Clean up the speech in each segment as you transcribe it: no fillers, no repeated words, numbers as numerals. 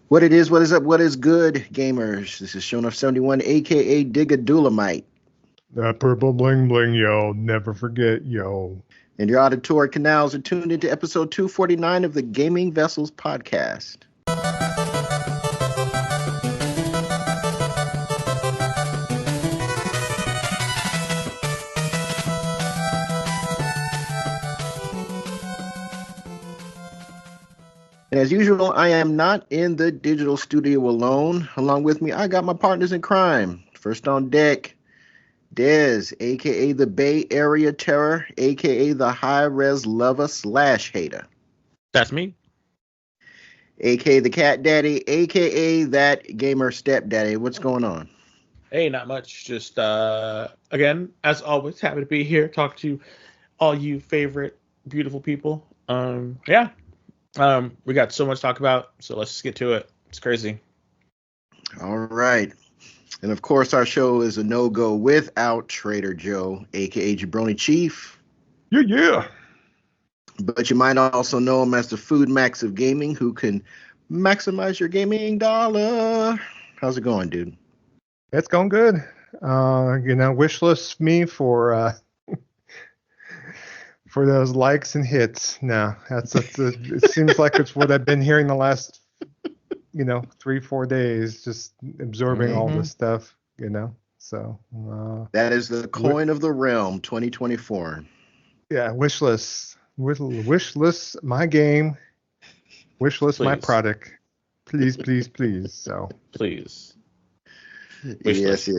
What it is, what is up, what is good, gamers? This is Shonuff71, aka Digadulamite. That purple bling bling, yo. Never forget, yo. And your auditory canals are tuned into episode 249 of the Gaming Vessels podcast. And as usual, I am not in the digital studio alone. Along with me, I got my partners in crime. First on deck, Dez, aka the Bay Area Terror, aka the high-res lover / hater. That's me. aka the Cat Daddy, aka that gamer stepdaddy. What's going on? Hey, not much. Just again, as always, happy to be here, talk to all you favorite beautiful people. We got so much to talk about, so let's just get to it. It's crazy. All right. And of course, our show is a no-go without Trader Joe, aka Jabroni Chief. Yeah. But you might also know him as the Food Max of gaming, who can maximize your gaming dollar. How's it going, dude? It's going good. Wish list me for those likes and hits. No, it seems like it's what I've been hearing the last 3-4 days, just absorbing all this stuff, so that is the coin of the realm 2024. Yeah, wish list my game, wish list my product, please. So please. Yes.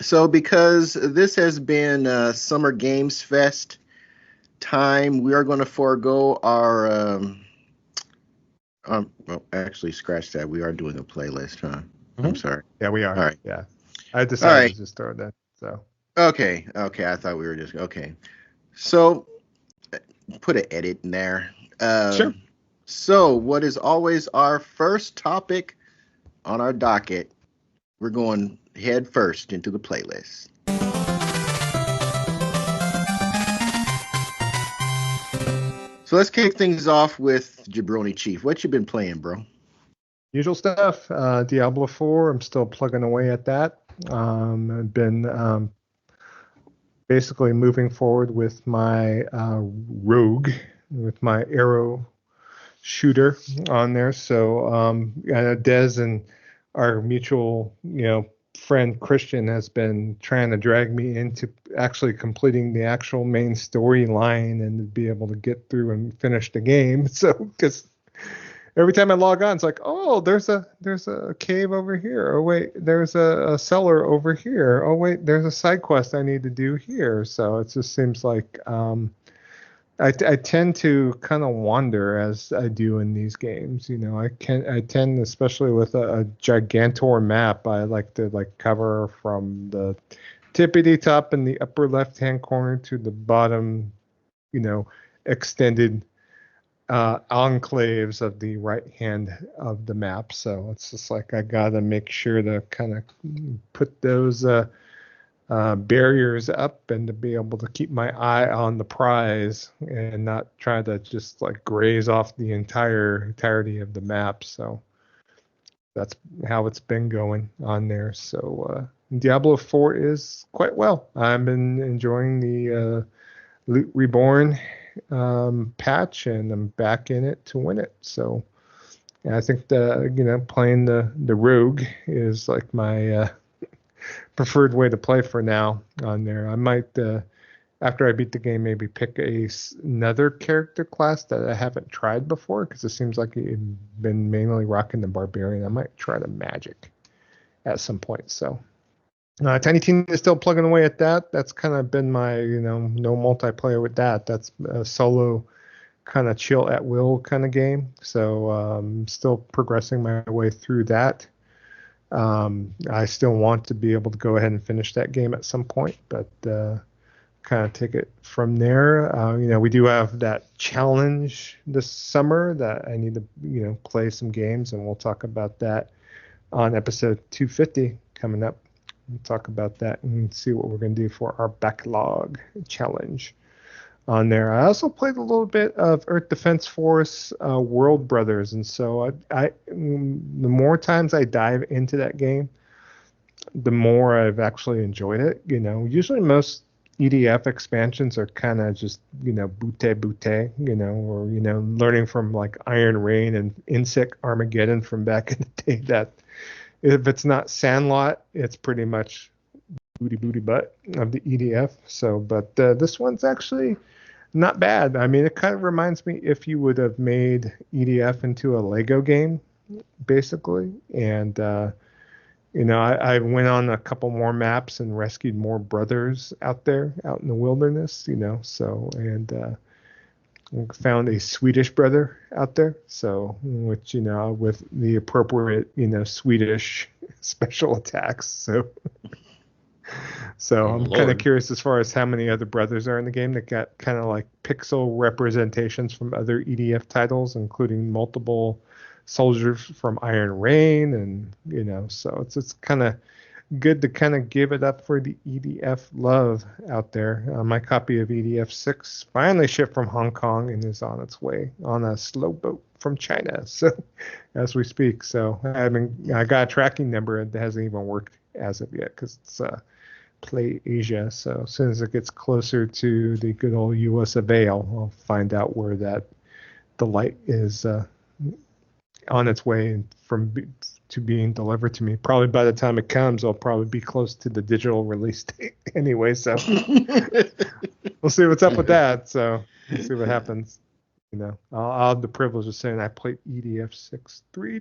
So because this has been Summer Games Fest time, we are going to forego our actually, scratch that. We are doing a playlist, huh? I'm sorry. Yeah, we are. All right. Yeah. I decided to just start that. So. Okay. I thought we were just okay. So put an edit in there. Sure. So what is always our first topic on our docket? We're going head first into the playlist. So let's kick things off with Jabroni Chief. What you been playing, bro? Usual stuff. Diablo 4. I'm still plugging away at that. I've been basically moving forward with my rogue, with my arrow shooter on there. So Dez and our mutual, friend Christian has been trying to drag me into actually completing the actual main storyline and to be able to get through and finish the game. So because every time I log on, it's like, oh, there's a cave over here. Oh wait, there's a cellar over here. Oh wait, there's a side quest I need to do here. So it just seems like I tend to kind of wander as I do in these games. I tend, especially with a gigantor map, I like to cover from the tippity top in the upper left hand corner to the bottom, extended enclaves of the right hand of the map. So it's just like I gotta make sure to kind of put those barriers up and to be able to keep my eye on the prize and not try to just graze off the entirety of the map. So that's how it's been going on there. So Diablo 4 is quite well. I've been enjoying the Loot Reborn patch, and I'm back in it to win it. So I think playing the rogue is like my preferred way to play for now on there. I might, after I beat the game, maybe pick another character class that I haven't tried before, because it seems like you've been mainly rocking the barbarian. I might try the magic at some point. So Tiny Teen is still plugging away at that. That's kind of been my, no multiplayer with that. That's a solo kind of chill at will kind of game. So still progressing my way through that. I still want to be able to go ahead and finish that game at some point, but kind of take it from there. We do have that challenge this summer that I need to, play some games, and we'll talk about that on episode 250 coming up. We'll talk about that and see what we're going to do for our backlog challenge on there. I also played a little bit of Earth Defense Force World Brothers, and so the more times I dive into that game, the more I've actually enjoyed it. Usually most EDF expansions are kind of just, butte, or, learning from like Iron Rain and Insect Armageddon from back in the day, that if it's not Sandlot, it's pretty much booty butt of the EDF. So, but this one's actually not bad. I mean, it kind of reminds me if you would have made EDF into a Lego game, basically. And, I went on a couple more maps and rescued more brothers out in the wilderness, and found a Swedish brother out there. So, which, with the appropriate, Swedish special attacks. So I'm kind of curious as far as how many other brothers are in the game that got kind of like pixel representations from other EDF titles, including multiple soldiers from Iron Rain, and so it's kind of good to kind of give it up for the EDF love out there. My copy of EDF 6 finally shipped from Hong Kong and is on its way on a slow boat from China. So as we speak, so I got a tracking number that hasn't even worked as of yet because it's Play Asia. So as soon as it gets closer to the good old US of A, I'll find out where the light is on its way to being delivered to me. Probably by the time it comes, I'll probably be close to the digital release date anyway. So we'll see what's up with that. So we'll see what happens. I'll have the privilege of saying I played EDF 6 3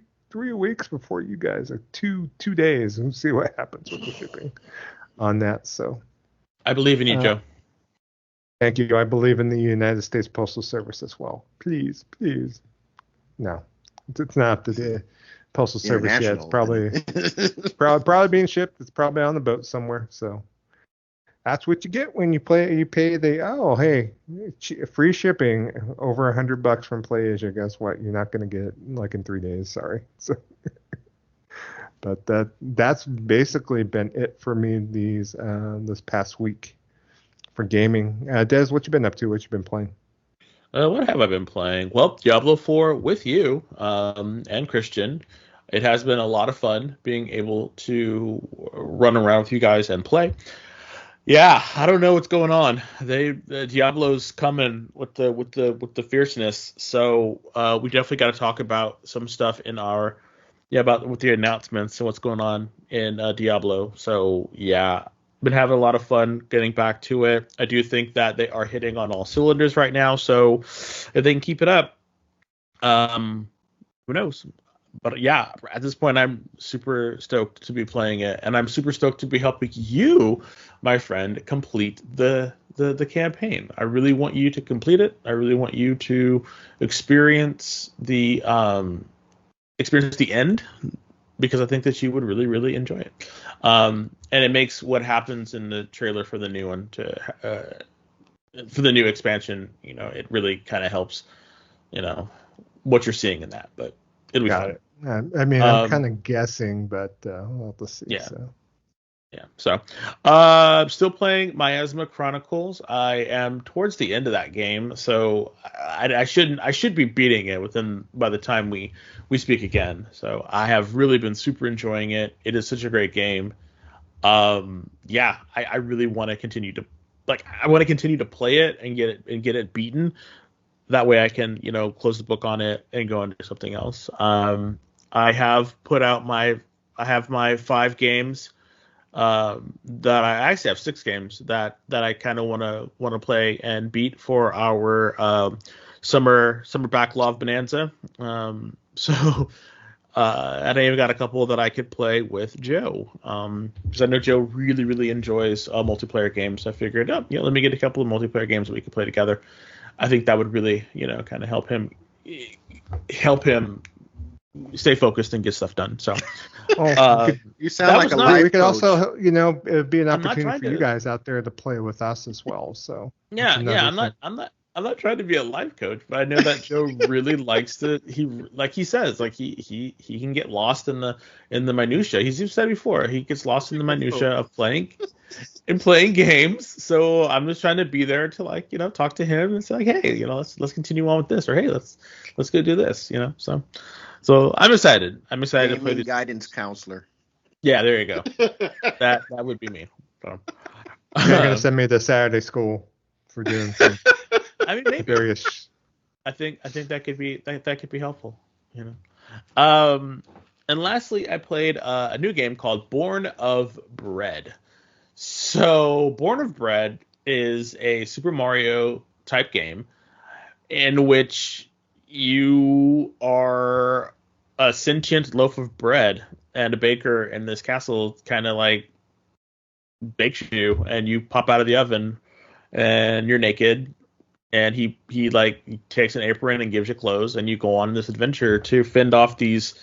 weeks before you guys, or two days, and see what happens with the shipping on that. So I believe in you, Joe. Thank you. I believe in the United States Postal Service as well. Please. No, it's not the Postal Service yet. It's probably being shipped. It's probably on the boat somewhere. So that's what you get when you pay the free shipping over $100 from Play Asia. Guess what? You're not going to get it like in 3 days. Sorry. So, but that's basically been it for me this past week for gaming. Des, what you been up to? What you been playing? What have I been playing? Well, Diablo 4 with you and Christian. It has been a lot of fun being able to run around with you guys and play. Yeah, I don't know what's going on. Diablo's coming with the fierceness. So we definitely got to talk about some stuff with the announcements and what's going on in Diablo. So yeah, been having a lot of fun getting back to it. I do think that they are hitting on all cylinders right now. So if they can keep it up, who knows? But yeah, at this point, I'm super stoked to be playing it, and I'm super stoked to be helping you, my friend, complete the campaign. I really want you to complete it. I really want you to experience the end, because I think that you would really, really enjoy it. And it makes what happens in the trailer for the new one for the new expansion, it really kind of helps, what you're seeing in that. But it'll be fun. I mean, I'm kind of guessing, but we'll have to see. Yeah. So. Yeah. So, I'm still playing Miasma Chronicles. I am towards the end of that game, so I should be beating it by the time we speak again. So I have really been super enjoying it. It is such a great game. Yeah, I really want to continue to play it and get it beaten. That way I can, close the book on it and go into something else. I have put out my 5 games. That I actually have 6 games that I kind of want to play and beat for our summer backlog bonanza. So and I even got a couple that I could play with Joe, because I know Joe really, really enjoys multiplayer games. I figured, let me get a couple of multiplayer games that we could play together. I think that would really, kind of help him stay focused and get stuff done. So you sound like a life we could coach. also, it'd be an opportunity for you guys out there to play with us as well. So I'm I'm not trying to be a life coach, but I know that Joe really likes to. He says, he can get lost in the minutia. He's even said before he gets lost in the minutia of playing games. So I'm just trying to be there to talk to him and say hey, let's continue on with this, or hey, let's go do this, So I'm excited. I'm excited to play Gaming this. guidance counselor. Yeah, there you go. That would be me. So, You're gonna send me to Saturday school for doing some I mean, maybe. various. I think that could be helpful. And lastly, I played a new game called Born of Bread. So Born of Bread is a Super Mario type game in which you are a sentient loaf of bread, and a baker in this castle kind of bakes you, and you pop out of the oven and you're naked, and he takes an apron and gives you clothes, and you go on this adventure to fend off these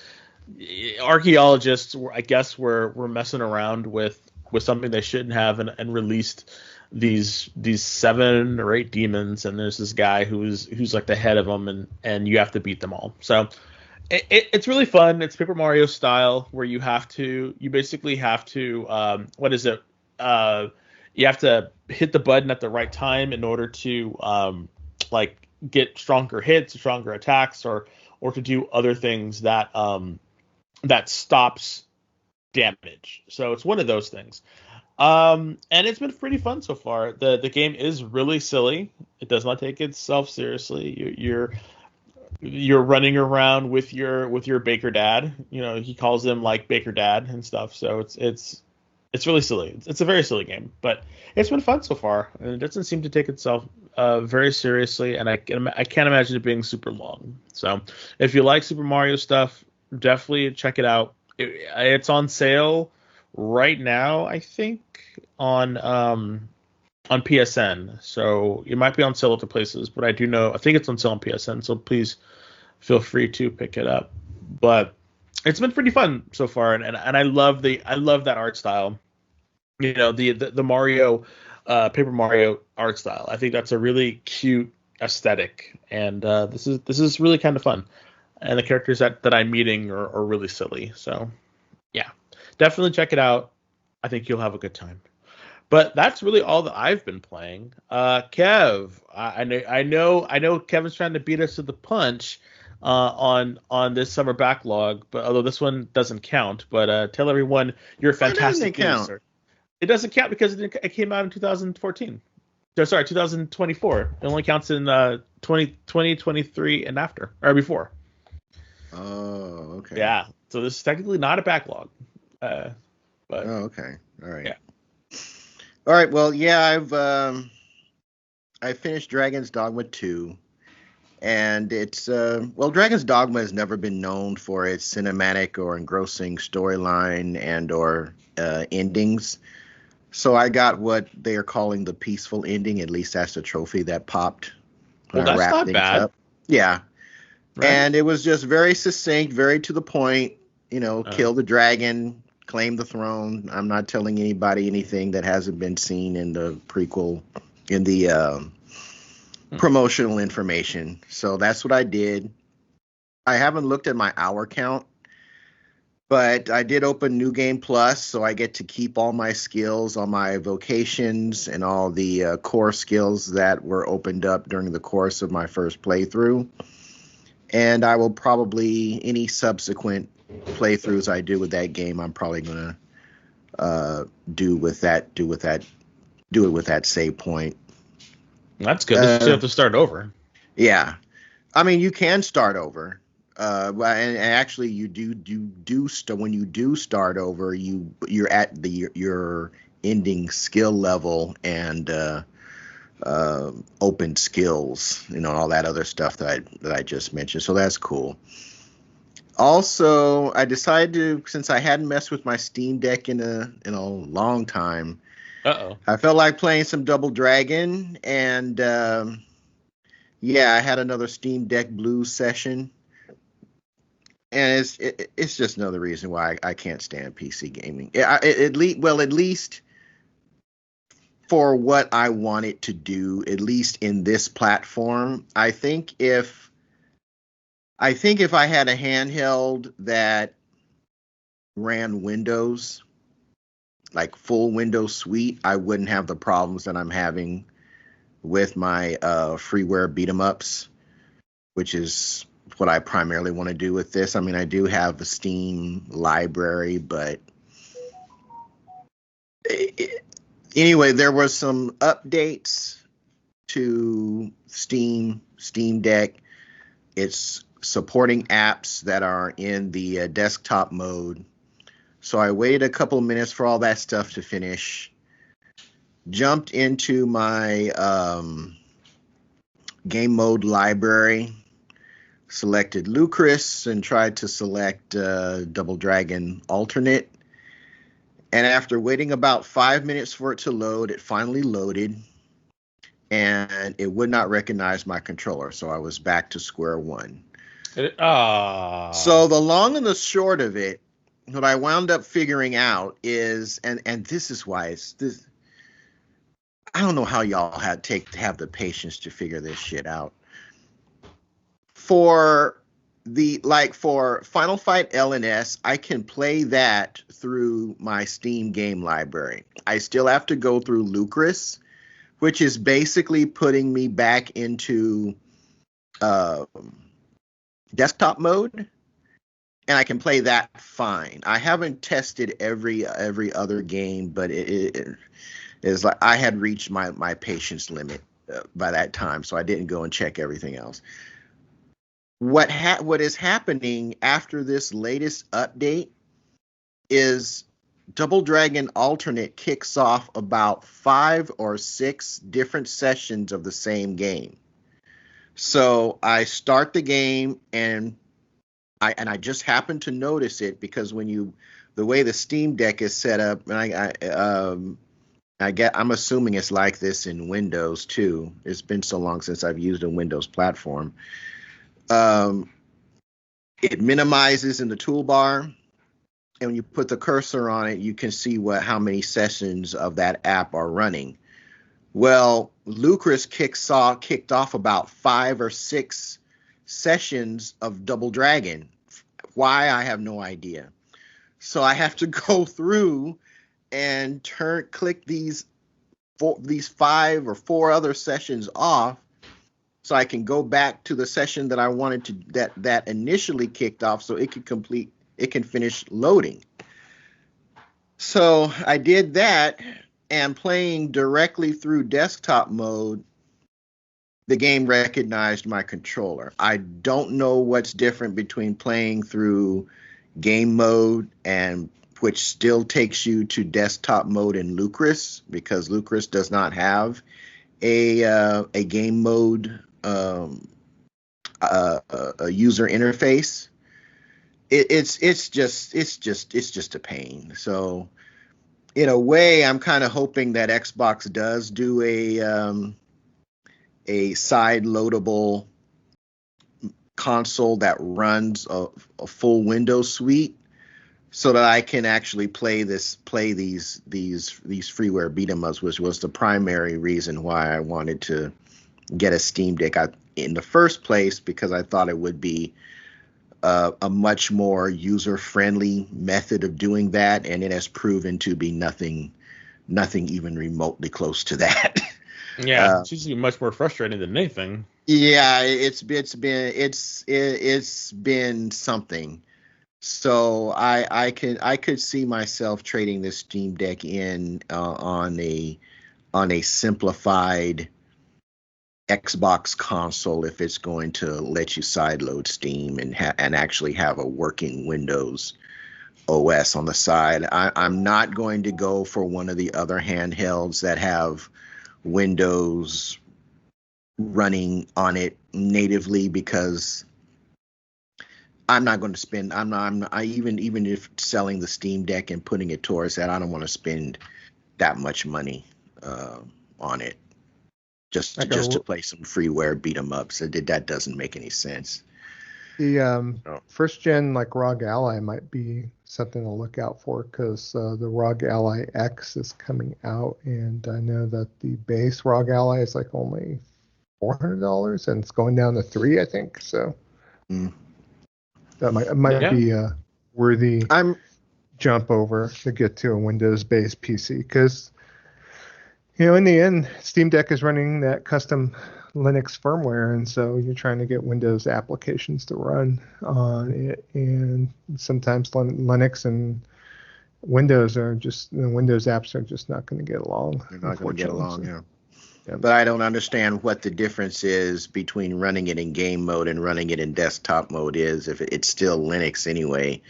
archaeologists. I guess were messing around with something they shouldn't have, and released these 7 or 8 demons, and there's this guy who's like the head of them, and you have to beat them all. So it's really fun. It's Paper Mario style, where you basically have to you have to hit the button at the right time in order to get stronger hits, stronger attacks, or to do other things that stops damage. So it's one of those things. And it's been pretty fun so far. The game is really silly. It does not take itself seriously. You're running around with your baker dad. He calls him Baker Dad and stuff. So it's really silly. It's a very silly game, but it's been fun so far, and it doesn't seem to take itself very seriously. And I can't imagine it being super long. So if you like Super Mario stuff, definitely check it out. It's on sale right now, I think, on PSN. So it might be on sale at other places, but I think it's on sale on PSN. So please feel free to pick it up. But it's been pretty fun so far, and I love that art style. The Mario, Paper Mario art style. I think that's a really cute aesthetic, and this is really kind of fun. And the characters that I'm meeting are really silly. So yeah, definitely check it out. I think you'll have a good time. But that's really all that I've been playing. Kev, I know Kevin's trying to beat us to the punch on this summer backlog, but although this one doesn't count, but tell everyone your fantastic news. It doesn't count because it came out in 2014. Sorry, 2024. It only counts in 2023 and after, or before. Oh, okay. Yeah, so this is technically not a backlog. But okay. All right. Yeah. All right. Well, yeah, I finished Dragon's Dogma 2. And it's Dragon's Dogma has never been known for its cinematic or engrossing storyline and or endings. So I got what they are calling the peaceful ending. At least that's the trophy that popped. Well, that's not bad. Up. Yeah, right. And it was just very succinct, very to the point. Kill the dragon, claim the throne. I'm not telling anybody anything that hasn't been seen in the prequel, in the promotional information. So that's what I did. I haven't looked at my hour count, but I did open New Game Plus, so I get to keep all my skills, all my vocations, and all the core skills that were opened up during the course of my first playthrough. And I will probably, any subsequent playthroughs I do with that game, I'm probably gonna do it with that save point. That's good. You have to start over. Yeah, I mean, you can start over, and actually, you do when you do start over, you're at your ending skill level and open skills, all that other stuff that I just mentioned. So that's cool. Also, I decided to, since I hadn't messed with my Steam Deck in a long time. I felt like playing some Double Dragon, and I had another Steam Deck Blues session, and it's just another reason why I can't stand PC gaming. At least for what I want it to do, at least in this platform. I think if I had a handheld that ran Windows, like full Windows suite, I wouldn't have the problems that I'm having with my freeware beat 'em ups, which is what I primarily want to do with this. I mean, I do have a Steam library, but anyway, there was some updates to Steam Deck. It's supporting apps that are in the desktop mode. So I waited a couple of minutes for all that stuff to finish. Jumped into my game mode library, selected Lucris, and tried to select Double Dragon Alternate. And after waiting about 5 minutes for it to load, it finally loaded. And it would not recognize my controller. So I was back to square one. So the long and the short of it, what I wound up figuring out is, and this is why it's this. I don't know how y'all have the patience to figure this shit out. For Final Fight LNS, I can play that through my Steam game library. I still have to go through Lucris, which is basically putting me back into desktop mode, and I can play that fine. I haven't tested every other game, but it is like I had reached my patience limit by that time, so I didn't go and check everything else. What is happening after this latest update is Double Dragon Alternate kicks off about 5 or 6 different sessions of the same game. So I start the game and I just happen to notice it because the way the Steam Deck is set up, and I'm assuming it's like this in Windows too. It's been so long since I've used a Windows platform. It minimizes in the toolbar, and when you put the cursor on it, you can see how many sessions of that app are running. Well, Lucris kicked off about 5 or 6 sessions of Double Dragon. Why, I have no idea. So I have to go through and click these 5 or 4 other sessions off, so I can go back to the session that I wanted to that initially kicked off, so it can finish loading. So I did that, and playing directly through desktop mode, the game recognized my controller. I don't know what's different between playing through game mode, and which still takes you to desktop mode in Lucris, because Lucris does not have a game mode a user interface. It's just a pain. So in a way, I'm kind of hoping that Xbox does do a side loadable console that runs a full Windows suite, so that I can actually play these freeware beat 'em ups, which was the primary reason why I wanted to get a Steam Deck in the first place, because I thought it would be a much more user-friendly method of doing that, and it has proven to be nothing even remotely close to that. Yeah, it's usually much more frustrating than anything. Yeah, it's been something. So I could see myself trading this Steam Deck in on a simplified Xbox console if it's going to let you sideload Steam and actually have a working Windows OS on the side. I'm not going to go for one of the other handhelds that have Windows running on it natively, because I'm not going to spend. Even if selling the Steam Deck and putting it towards that, I don't want to spend that much money on it just to play some freeware beat 'em ups. That doesn't make any sense. The Oh. first gen like ROG Ally might be something to look out for because the ROG Ally X is coming out, and I know that the base ROG Ally is like only $400, and it's going down to $300, I think. So that might be a worthy I'm jump over to get to a Windows-based PC because in the end, Steam Deck is running that custom Linux firmware, and so you're trying to get Windows applications to run on it, and sometimes Linux and Windows Windows apps are just not going to get along. They're not going to get along, yeah. Yeah. But I don't understand what the difference is between running it in game mode and running it in desktop mode is if it's still Linux anyway.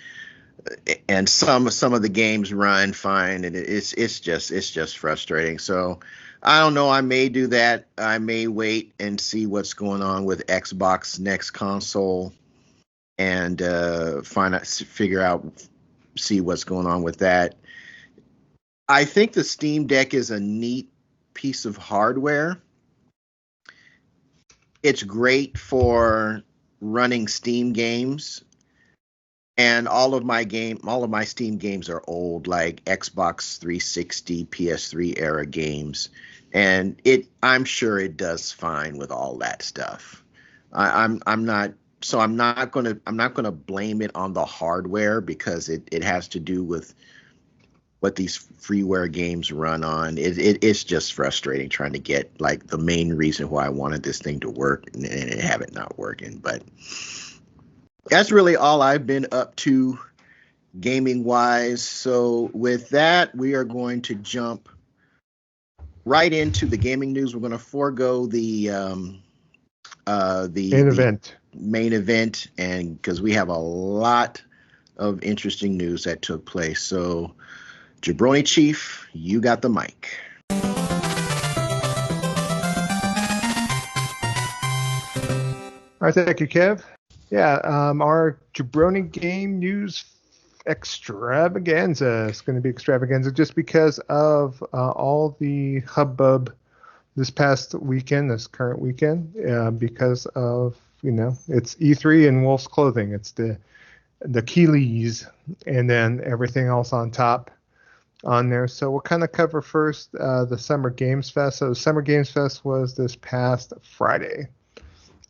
And some of the games run fine, and it's just frustrating. So I don't know. I may do that. I may wait and see what's going on with Xbox next console, and see what's going on with that. I think the Steam Deck is a neat piece of hardware. It's great for running Steam games, and all of my Steam games are old, like Xbox 360, PS3 era games, and I'm sure it does fine with all that stuff. I'm not gonna blame it on the hardware because it has to do with what these freeware games run on. It's just frustrating trying to get like the main reason why I wanted this thing to work and have it not working. But that's really all I've been up to gaming wise. So with that, we are going to jump right into the gaming news. We're going to forego the main event, and because we have a lot of interesting news that took place. So Jabroni Chief, you got the mic. All right, thank you, Kev. Yeah, our Jabroni game news extravaganza is going to be extravaganza just because of all the hubbub this current weekend, because of, it's E3 and Wolf's Clothing. It's the Keeleys and then everything else on top on there. So we'll kind of cover first the Summer Games Fest. So the Summer Games Fest was this past Friday.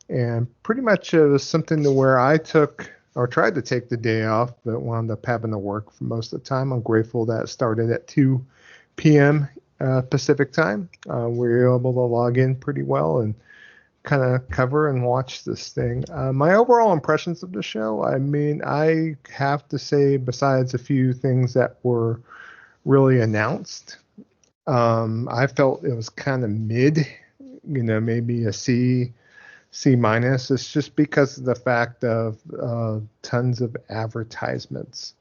And pretty much it was something to where I took or tried to take the day off, but wound up having to work for most of the time. I'm grateful that it started at 2 p.m. Pacific time. We were able to log in pretty well and kind of cover and watch this thing. My overall impressions of the show, I mean, I have to say, besides a few things that were really announced, I felt it was kind of mid, maybe a C minus. It's just because of the fact of tons of advertisements,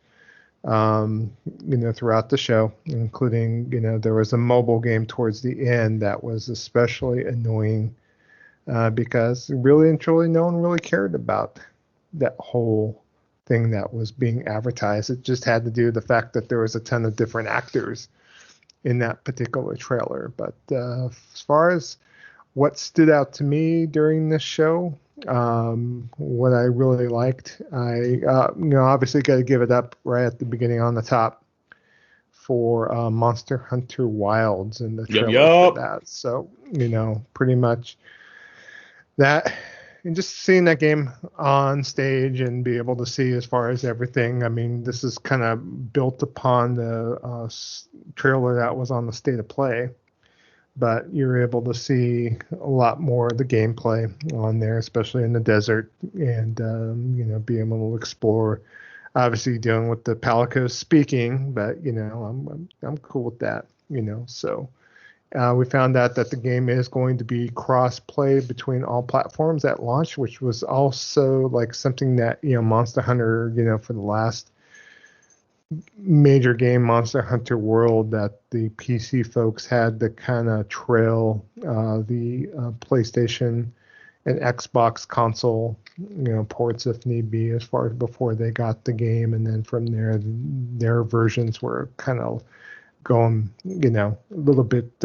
throughout the show, including, there was a mobile game towards the end that was especially annoying because really and truly no one really cared about that whole thing that was being advertised. It just had to do with the fact that there was a ton of different actors in that particular trailer. But as far as what stood out to me during this show, what I really liked, I obviously got to give it up right at the beginning on the top for Monster Hunter Wilds and the trailer for that. So, pretty much that, and just seeing that game on stage and be able to see as far as everything. I mean, this is kind of built upon the trailer that was on the State of Play, but you're able to see a lot more of the gameplay on there, especially in the desert, and being able to explore. Obviously, dealing with the Palicos speaking, but I'm cool with that. So we found out that the game is going to be cross-play between all platforms at launch, which was also like something that Monster Hunter, for the last major game, Monster Hunter World, that the PC folks had to kind of trail the PlayStation and Xbox console, ports if need be, as far as before they got the game, and then from there, their versions were kind of going, a little bit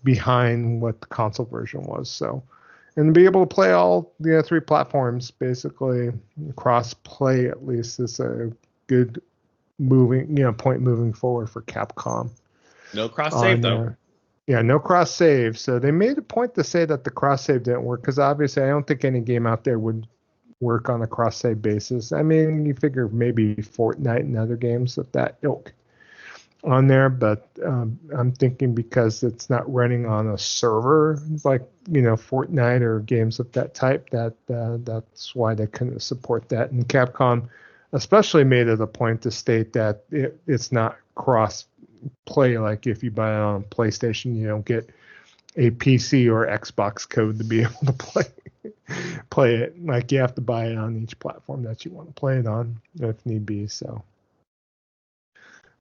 behind what the console version was. So and be able to play all the 3 platforms, basically cross play at least, is a good point moving forward for Capcom. No cross save though. Yeah, no cross save. So they made a point to say that the cross save didn't work, because obviously I don't think any game out there would work on a cross save basis. I mean, you figure maybe Fortnite and other games of that ilk on there, but I'm thinking because it's not running on a server like Fortnite or games of that type, that's why they couldn't support that. And Capcom especially made it a point to state that it's not cross play. Like if you buy it on PlayStation, you don't get a PC or Xbox code to be able to play it. Like you have to buy it on each platform that you want to play it on if need be. So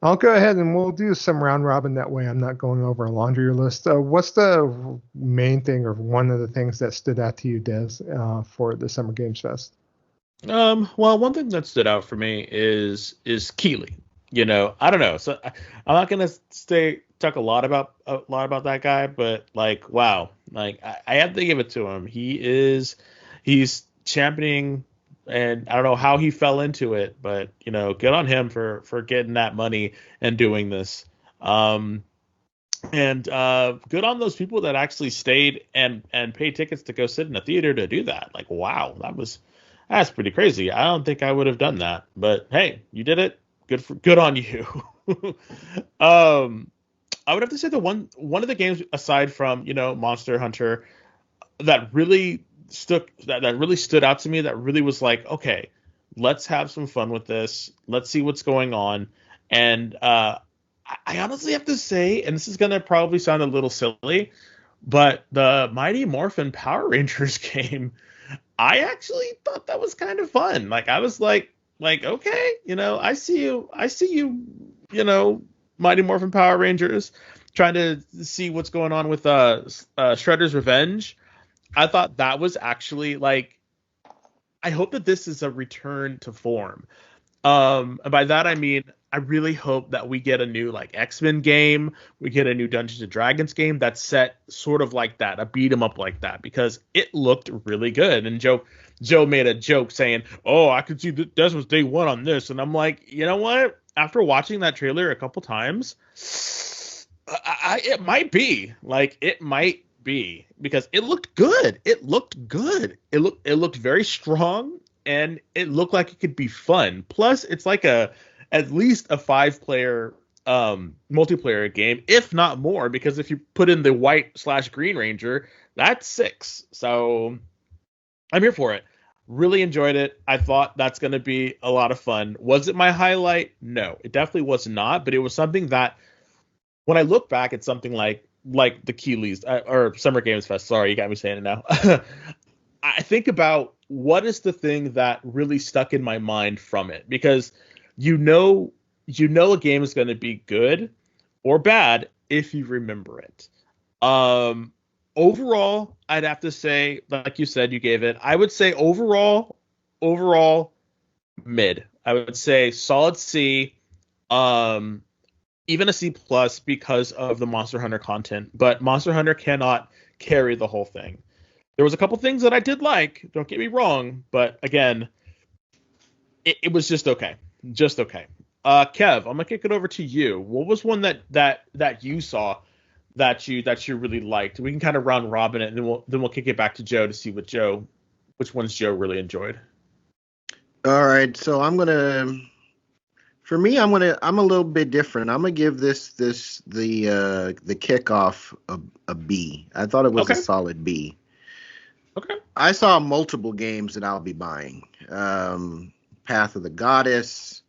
I'll go ahead and we'll do some round robin. That way I'm not going over a laundry list. What's the main thing or one of the things that stood out to you, Des, for the Summer Games Fest? Well, one thing that stood out for me is Keeley. I don't know. So I'm not gonna talk a lot about that guy, but like, wow, like I have to give it to him. He's championing, and I don't know how he fell into it, but good on him for getting that money and doing this. And good on those people that actually stayed and paid tickets to go sit in a theater to do that. Like, wow, that's pretty crazy. I don't think I would have done that, but hey, you did it. Good on you. I would have to say one of the games aside from Monster Hunter that really stood out to me, that really was like, okay, let's have some fun with this. Let's see what's going on. And I honestly have to say, and this is gonna probably sound a little silly, but the Mighty Morphin Power Rangers game, I actually thought that was kind of fun. Like I was like, okay, I see you, Mighty Morphin Power Rangers, trying to see what's going on with Shredder's Revenge. I thought that was actually like, I hope that this is a return to form. And by that I mean, I really hope that we get a new like X-Men game, we get a new Dungeons and Dragons game that's set sort of like that, a beat 'em up like that, because it looked really good. And Joe made a joke saying, "Oh, I could see that this was day one on this," and I'm like, you know what? After watching that trailer a couple times, it might be because it looked good. It looked very strong, and it looked like it could be fun. Plus, it's like at least a 5-player multiplayer game, if not more, because if you put in the white/green ranger, that's 6. So I'm here for it. Really enjoyed it. I thought that's going to be a lot of fun. Was it my highlight? No, it definitely was not. But it was something that, when I look back at something like the Keeleys or Summer Games Fest, sorry, you got me saying it now. I think about what is the thing that really stuck in my mind from it, because a game is going to be good or bad if you remember it. Overall, I'd have to say, like you said, you gave it, I would say overall mid. I would say solid C, even a C plus because of the Monster Hunter content, but Monster Hunter cannot carry the whole thing. There was a couple things that I did like, don't get me wrong, but again, it was just okay. Just okay. Kev, I'm gonna kick it over to you. What was one that you saw that you really liked? We can kind of round robin it, and then we'll kick it back to Joe to see which ones Joe really enjoyed. All right, so I'm a little bit different. I'm gonna give the kickoff a B. I thought it was a solid B. Okay. I saw multiple games that I'll be buying. Path of the Goddess,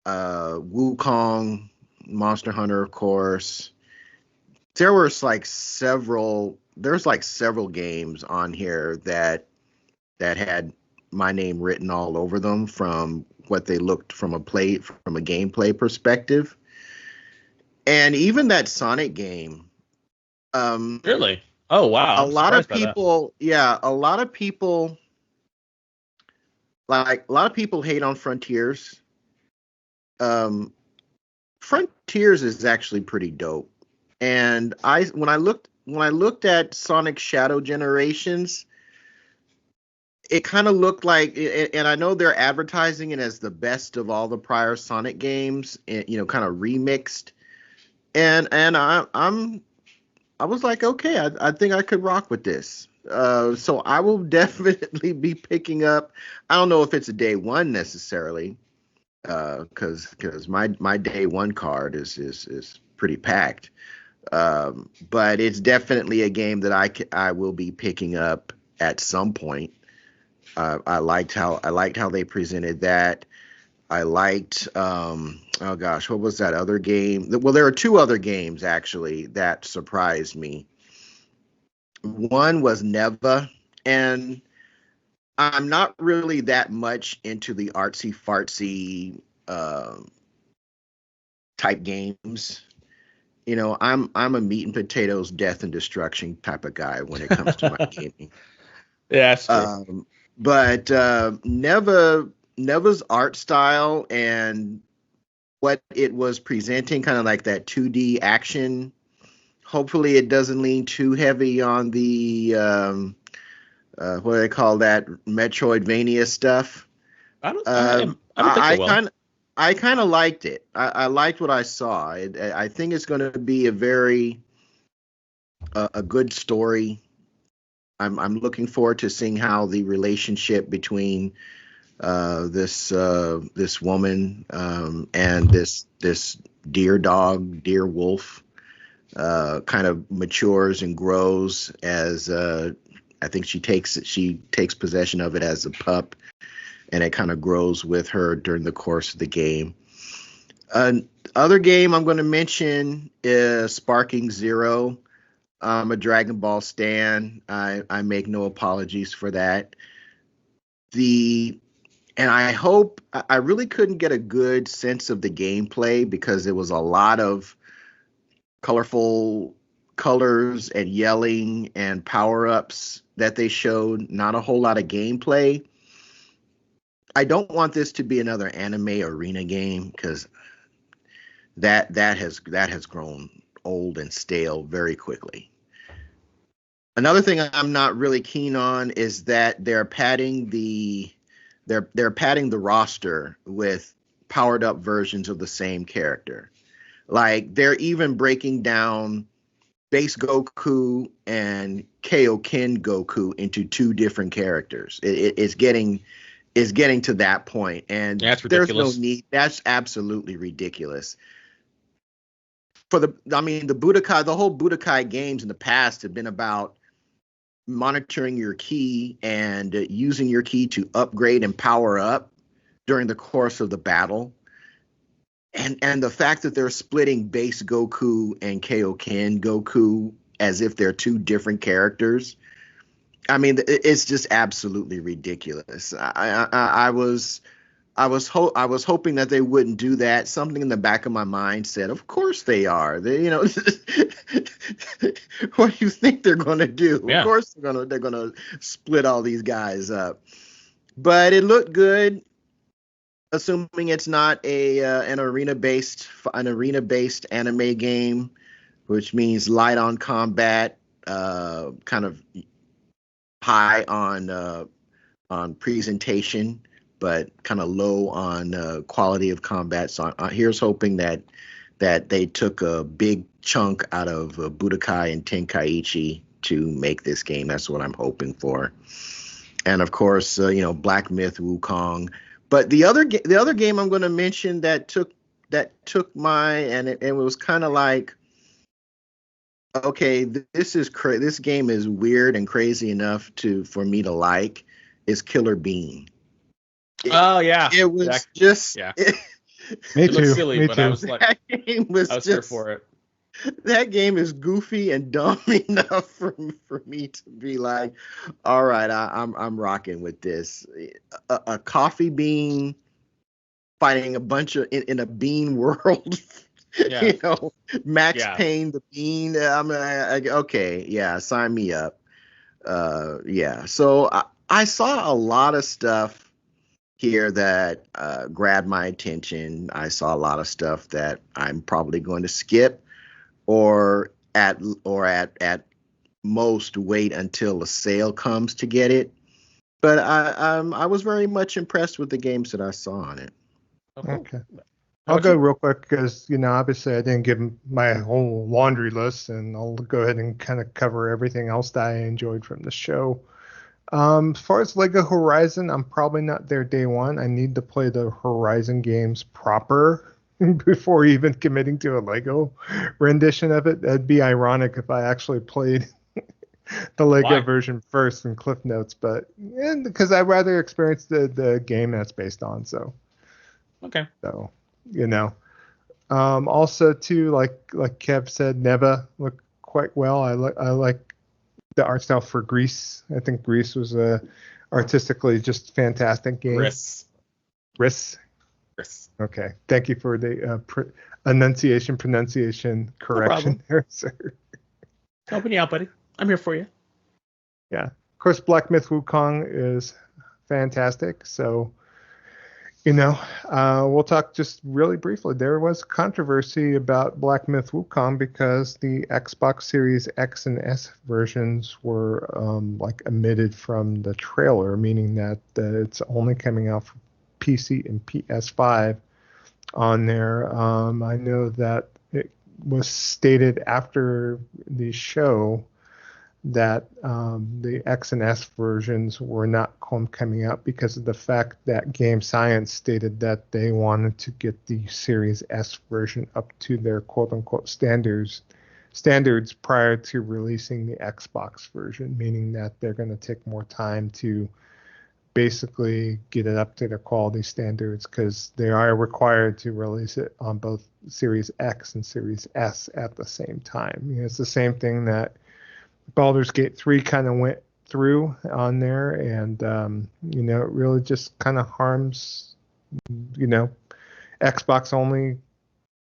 Wukong, Monster Hunter, of course. There's like several games on here that had my name written all over them from what they looked from a gameplay perspective. And even that Sonic game. Really? Oh wow. A lot of people hate on Frontiers. Frontiers is actually pretty dope. And when I looked when I looked at Sonic Shadow Generations, it kind of looked like, and I know they're advertising it as the best of all the prior Sonic games, kind of remixed. And I was like, okay, I think I could rock with this. So I will definitely be picking up. I don't know if it's a day one necessarily, because my day one card is pretty packed. But it's definitely a game that I will be picking up at some point. I liked how they presented that. I liked oh gosh, what was that other game? Well, there are two other games actually that surprised me. One was Neva, and I'm not really that much into the artsy fartsy type games. I'm a meat and potatoes, death and destruction type of guy when it comes to my gaming. Yeah, that's true. But Neva's art style and what it was presenting, kind of like that 2D action. Hopefully, it doesn't lean too heavy on the what do they call that, Metroidvania stuff. I don't think it will. I kind of liked it. I liked what I saw. I think it's going to be a good story. I'm looking forward to seeing how the relationship between this woman and this deer wolf kind of matures and grows as I think she takes possession of it as a pup, and it kind of grows with her during the course of the game. Other game I'm going to mention is Sparking Zero. I'm a Dragon Ball stan. I make no apologies for that. And I really couldn't get a good sense of the gameplay because it was a lot of colorful colors and yelling and power-ups that they showed, not a whole lot of gameplay. I don't want this to be another anime arena game because that has grown old and stale very quickly. Another thing I'm not really keen on is that they're padding the roster with powered up versions of the same character. Like they're even breaking down Base Goku and Kaioken Goku into two different characters. It's getting to that point, and that's ridiculous. There's no need. That's absolutely ridiculous. The Budokai, the whole Budokai games in the past have been about monitoring your ki and using your ki to upgrade and power up during the course of the battle. And the fact that they're splitting Base Goku and Kaioken Goku as if they're two different characters, I mean, it's just absolutely ridiculous. I was hoping that they wouldn't do that. Something in the back of my mind said, "Of course they are. What do you think they're going to do? Yeah. Of course they're gonna split all these guys up." But it looked good. Assuming it's not an arena based anime game, which means light on combat, kind of high on presentation, but kind of low on quality of combat. So here's hoping that they took a big chunk out of Budokai and Tenkaichi to make this game. That's what I'm hoping for. And of course, Black Myth Wukong. But the other game I'm going to mention that took and it was kind of like, okay, this game is weird and crazy enough for me to like, is Killer Bean. It was just yeah. Me It too. looked silly, Me but too. I was like, that game was I was here for it. That game is goofy and dumb enough for me to be like, all right, I'm rocking with this. A coffee bean fighting a bunch of in a bean world. Yeah. Max Payne the bean. I'm okay, yeah, sign me up. Yeah. So I saw a lot of stuff here that grabbed my attention. I saw a lot of stuff that I'm probably going to skip or at most wait until a sale comes to get it. But I was very much impressed with the games that I saw on it. Oh, cool. Okay. How I'll about go you? real quick because, obviously I didn't give my whole laundry list, and I'll go ahead and kind of cover everything else that I enjoyed from the show. As far as Lego Horizon, I'm probably not there day one. I need to play the Horizon games proper before even committing to a Lego rendition of it. That'd be ironic if I actually played the Lego Why? version first in Cliff Notes, but because I'd rather experience the game that's based on. Okay. So, you know. Also, too, like Kev said, Neva looked quite well. I like the art style for Greece. I think Greece was a artistically just fantastic game. Chris. Riss. Okay. Thank you for the pronunciation No correction problem. there, sir. Helping you out, buddy. I'm here for you. Yeah. Of course, Black Myth Wukong is fantastic. So, we'll talk just really briefly. There was controversy about Black Myth Wukong because the Xbox Series X and S versions were omitted from the trailer, meaning that it's only coming out for PC and PS5 on there. I know that it was stated after the show that the X and S versions were not coming out because of the fact that Game Science stated that they wanted to get the Series S version up to their quote-unquote standards prior to releasing the Xbox version, meaning that they're going to take more time to basically get it up to their quality standards because they are required to release it on both Series X and Series S at the same time. It's the same thing that Baldur's Gate 3 kind of went through on there, and it really just kind of harms Xbox only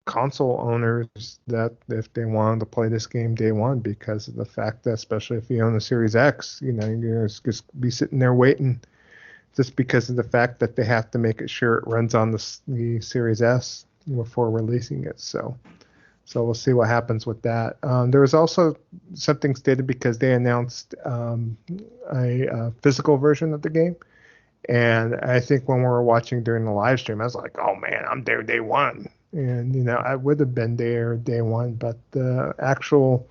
console owners that if they wanted to play this game day one, because of the fact that especially if you own the Series X, you're just be sitting there waiting just because of the fact that they have to make it sure it runs on the Series S before releasing it. So we'll see what happens with that. There was also something stated because they announced a physical version of the game. And I think when we were watching during the live stream, I was like, oh man, I'm there day one. And, I would have been there day one, but the actual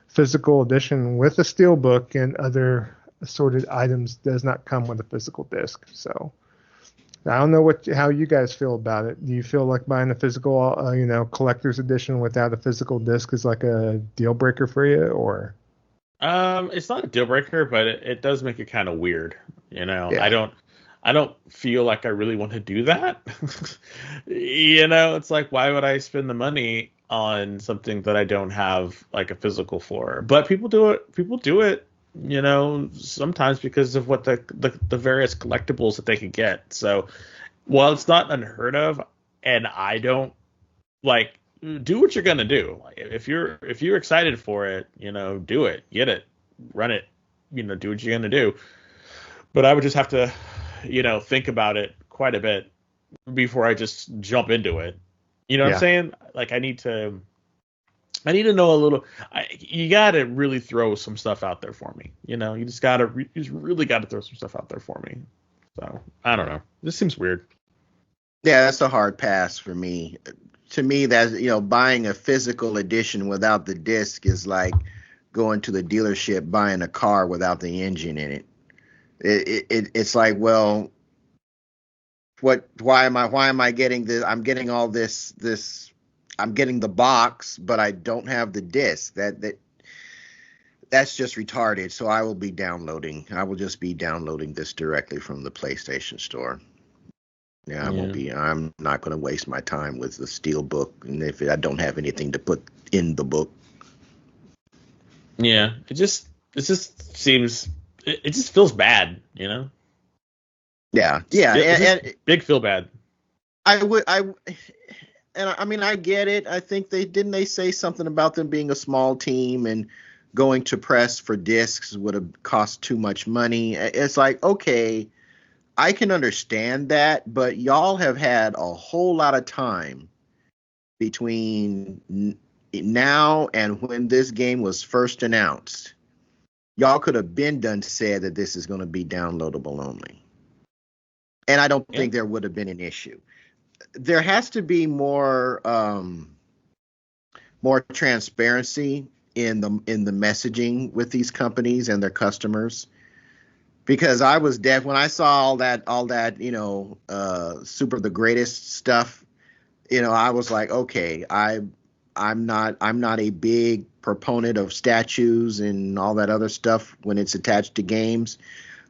physical edition with a steelbook and other assorted items does not come with a physical disc. So I don't know how you guys feel about it. Do you feel like buying a physical, collector's edition without a physical disc is like a deal breaker for you, or? It's not a deal breaker, but it does make it kind of weird. Yeah. I don't feel like I really want to do that. It's like, why would I spend the money on something that I don't have like a physical for? But people do it. People do it. Sometimes because of what the various collectibles that they can get. So while it's not unheard of, and I don't like do what you're gonna do. Like, if you're excited for it, do it, get it, run it, do what you're gonna do. But I would just have to, think about it quite a bit before I just jump into it. You know what I'm Yeah. saying? Like I need to know a little. You got to really throw some stuff out there for me. You just really got to throw some stuff out there for me. So I don't know. This seems weird. Yeah, that's a hard pass for me. To me, that's buying a physical edition without the disc is like going to the dealership buying a car without the engine in it. It's like, well, why am I getting this? I'm getting all this I'm getting the box, but I don't have the disc. That's just retarded. So I will just be downloading this directly from the PlayStation Store. Yeah, I'm not going to waste my time with the steel book, and if I don't have anything to put in the book. Yeah, it just seems it just feels bad. Yeah, And big feel bad. I mean, I get it. I think they say something about them being a small team and going to press for discs would have cost too much money. It's like, okay, I can understand that, but y'all have had a whole lot of time between now and when this game was first announced y'all could have been done said that this is going to be downloadable only. And I don't think there would have been an issue. There has to be more transparency in the messaging with these companies and their customers. Because I was deaf when I saw all that, super the greatest stuff. I was like, okay, I'm not a big proponent of statues and all that other stuff when it's attached to games,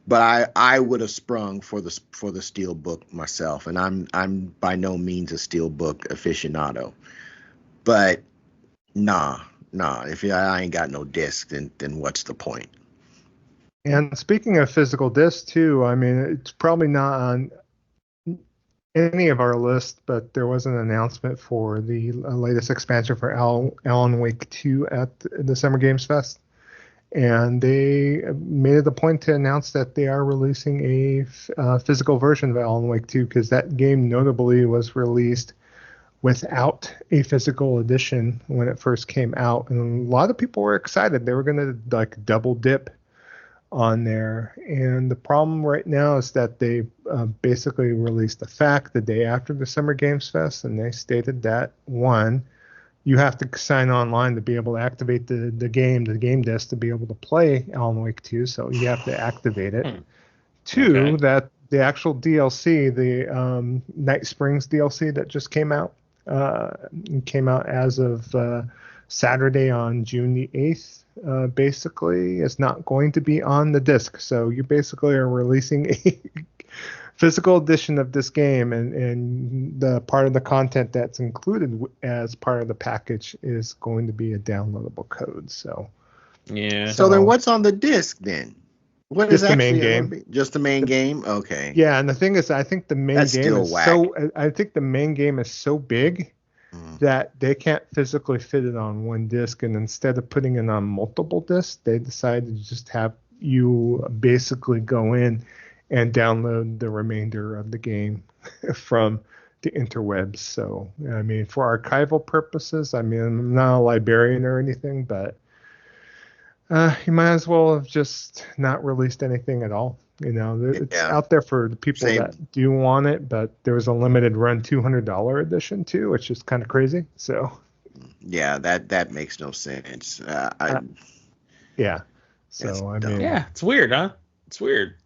but I would have sprung for the Steelbook myself, and I'm by no means a Steelbook aficionado. But nah, if I ain't got no disc, then what's the point? And speaking of physical discs too, I mean, it's probably not on any of our list, but there was an announcement for the latest expansion for Alan Wake 2 at the Summer Games Fest. And they made it a point to announce that they are releasing a physical version of Alan Wake 2, because that game notably was released without a physical edition when it first came out. And a lot of people were excited. They were going to like double dip on there, and the problem right now is that they basically released a fact the day after the Summer Games Fest, and they stated that, one, you have to sign online to be able to activate the game disc to be able to play Alan Wake 2, so you have to activate it. Two, that the actual DLC, the Night Springs DLC that just came out as of Saturday on June the 8th, basically is not going to be on the disc. So you basically are releasing a physical edition of this game, and the part of the content that's included as part of the package is going to be a downloadable code. So yeah. So then what's on the disc then? What is just the main actually game? Just the main game? Okay. Yeah, and the thing is, I think the main That's game still is whack. I think the main game is so big that they can't physically fit it on one disc, and instead of putting it on multiple discs, they decided to just have you basically go in and download the remainder of the game from the interwebs. So, I mean, for archival purposes, I mean, I'm not a librarian or anything, but you might as well have just not released anything at all. It's out there for the people that do want it, but there was a limited run $200 edition too, which is kind of crazy. So, yeah, that makes no sense. Yeah. So, I mean, yeah, it's weird, huh? It's weird.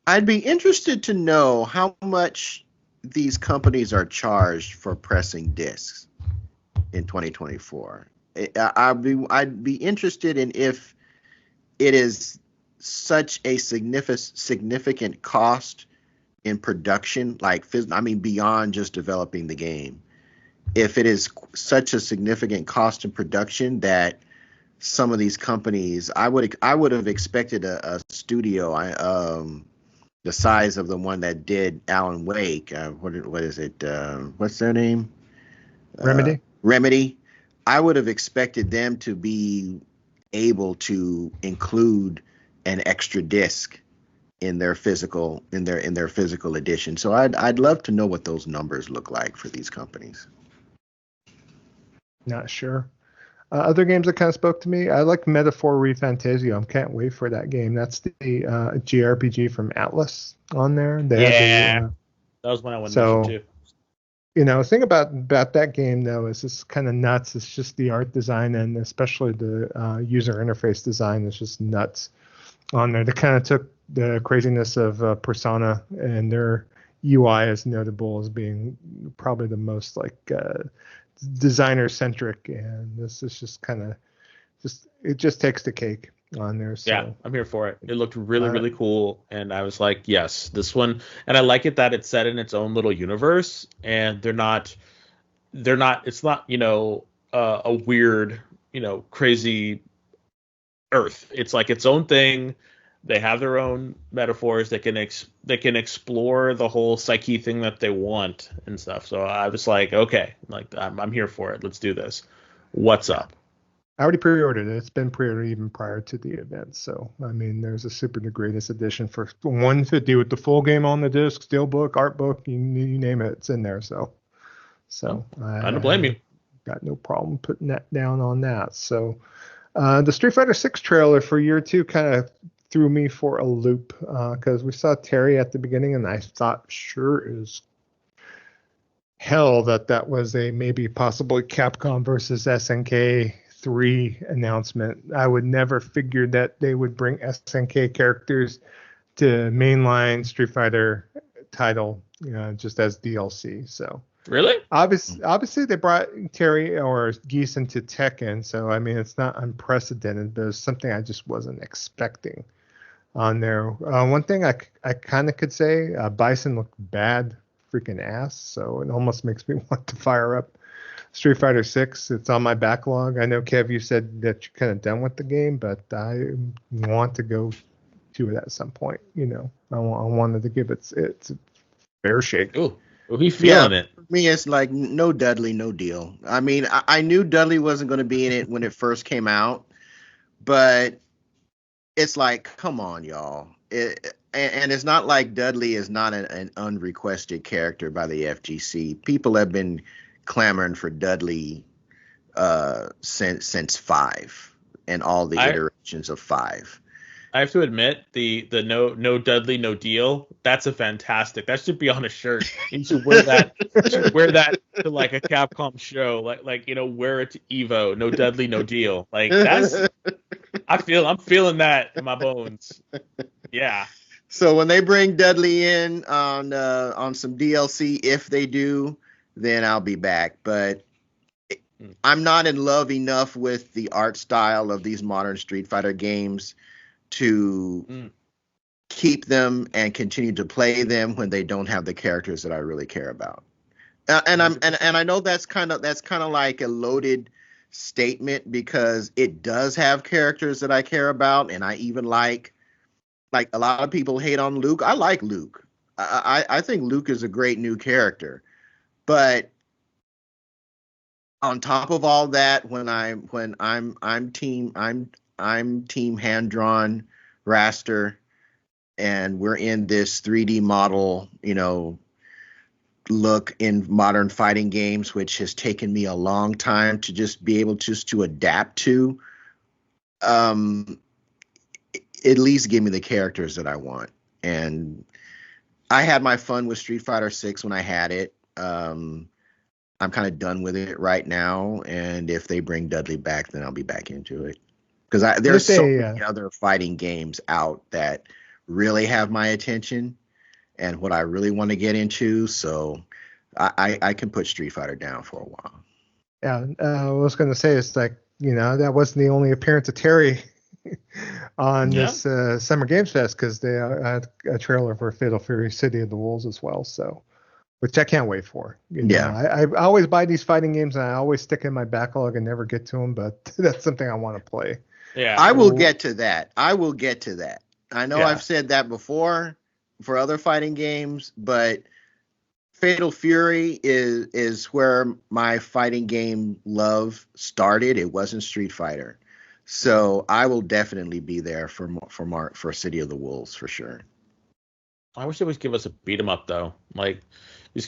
I'd be interested to know how much these companies are charged for pressing discs in 2024. I'd be interested in if it is such a significant cost in production, beyond just developing the game. If it is such a significant cost in production that some of these companies, I would have expected a studio, the size of the one that did Alan Wake. What is it? What's their name? Remedy. I would have expected them to be able to include an extra disc in their physical edition. So I'd love to know what those numbers look like for these companies. Not sure. Other games that kind of spoke to me, I like Metaphor ReFantazio. I can't wait for that game. That's the JRPG from Atlas on there. That was one I wanted to mention too. The thing about that game, though, is it's kind of nuts. It's just the art design, and especially the user interface design is just nuts on there. They kind of took the craziness of Persona, and their UI is notable as being probably the most designer-centric, and this is just kind of it just takes the cake on there. So. Yeah, I'm here for it. It looked really cool, and I was like, yes, this one. And I like it that it's set in its own little universe, and it's not a weird, crazy Earth. It's like its own thing. They have their own metaphors. They can explore the whole psyche thing that they want and stuff. So I was like, okay, I'm here for it. Let's do this. What's up? I already pre-ordered it. It's been pre-ordered even prior to the event. So, I mean, there's a super the greatest edition for $150 with the full game on the disc, steelbook, art book, you name it, it's in there. So I don't blame you. Got no problem putting that down on that. So, The Street Fighter 6 trailer for year 2 kind of threw me for a loop because we saw Terry at the beginning, and I thought sure as hell that was a maybe possibly Capcom versus SNK 3 announcement. I would never figure that they would bring SNK characters to mainline Street Fighter title, just as DLC. So Really? obviously they brought Terry or Geese into Tekken, so I mean it's not unprecedented, but it's something I just wasn't expecting on there. One thing I kind of could say, Bison looked bad freaking ass, so it almost makes me want to fire up Street Fighter 6. It's on my backlog. I know, Kev, you said that you're kind of done with the game, but I want to go to it at some point. I wanted to give it its fair shake. Ooh, he feeling it. For me, it's like no Dudley, no deal. I mean, I knew Dudley wasn't going to be in it when it first came out, but it's like, come on, y'all. And it's not like Dudley is not an unrequested character by the FGC. People have been clamoring for Dudley since 5 and all the iterations of 5. I have to admit, the no Dudley, no deal. That's a fantastic. That should be on a shirt. You should wear that. To like a Capcom show. Like wear it to Evo. No Dudley, no deal. Like that's. I'm feeling that in my bones. Yeah. So when they bring Dudley in on some DLC, if they do, then I'll be back. But I'm not in love enough with the art style of these modern Street Fighter games to keep them and continue to play them when they don't have the characters that I really care about. And I know that's kind of like a loaded statement because it does have characters that I care about, and I even like a lot of people hate on Luke. I like Luke. I think Luke is a great new character. But on top of all that, when I'm team hand-drawn raster, and we're in this 3D model, look in modern fighting games, which has taken me a long time to just be able to adapt to. At least give me the characters that I want. And I had my fun with Street Fighter 6 when I had it. I'm kind of done with it right now. And if they bring Dudley back, then I'll be back into it. Because there's so many other fighting games out that really have my attention and what I really want to get into. So I can put Street Fighter down for a while. Yeah, I was going to say, it's like, that wasn't the only appearance of Terry on this Summer Games Fest, because they had a trailer for Fatal Fury City of the Wolves as well, so which I can't wait for. I always buy these fighting games and I always stick in my backlog and never get to them, but that's something I want to play. Yeah, I will get to that. I know I've said that before for other fighting games, but Fatal Fury is where my fighting game love started. It wasn't Street Fighter. So I will definitely be there for City of the Wolves for sure. I wish they would give us a beat 'em up though. Like these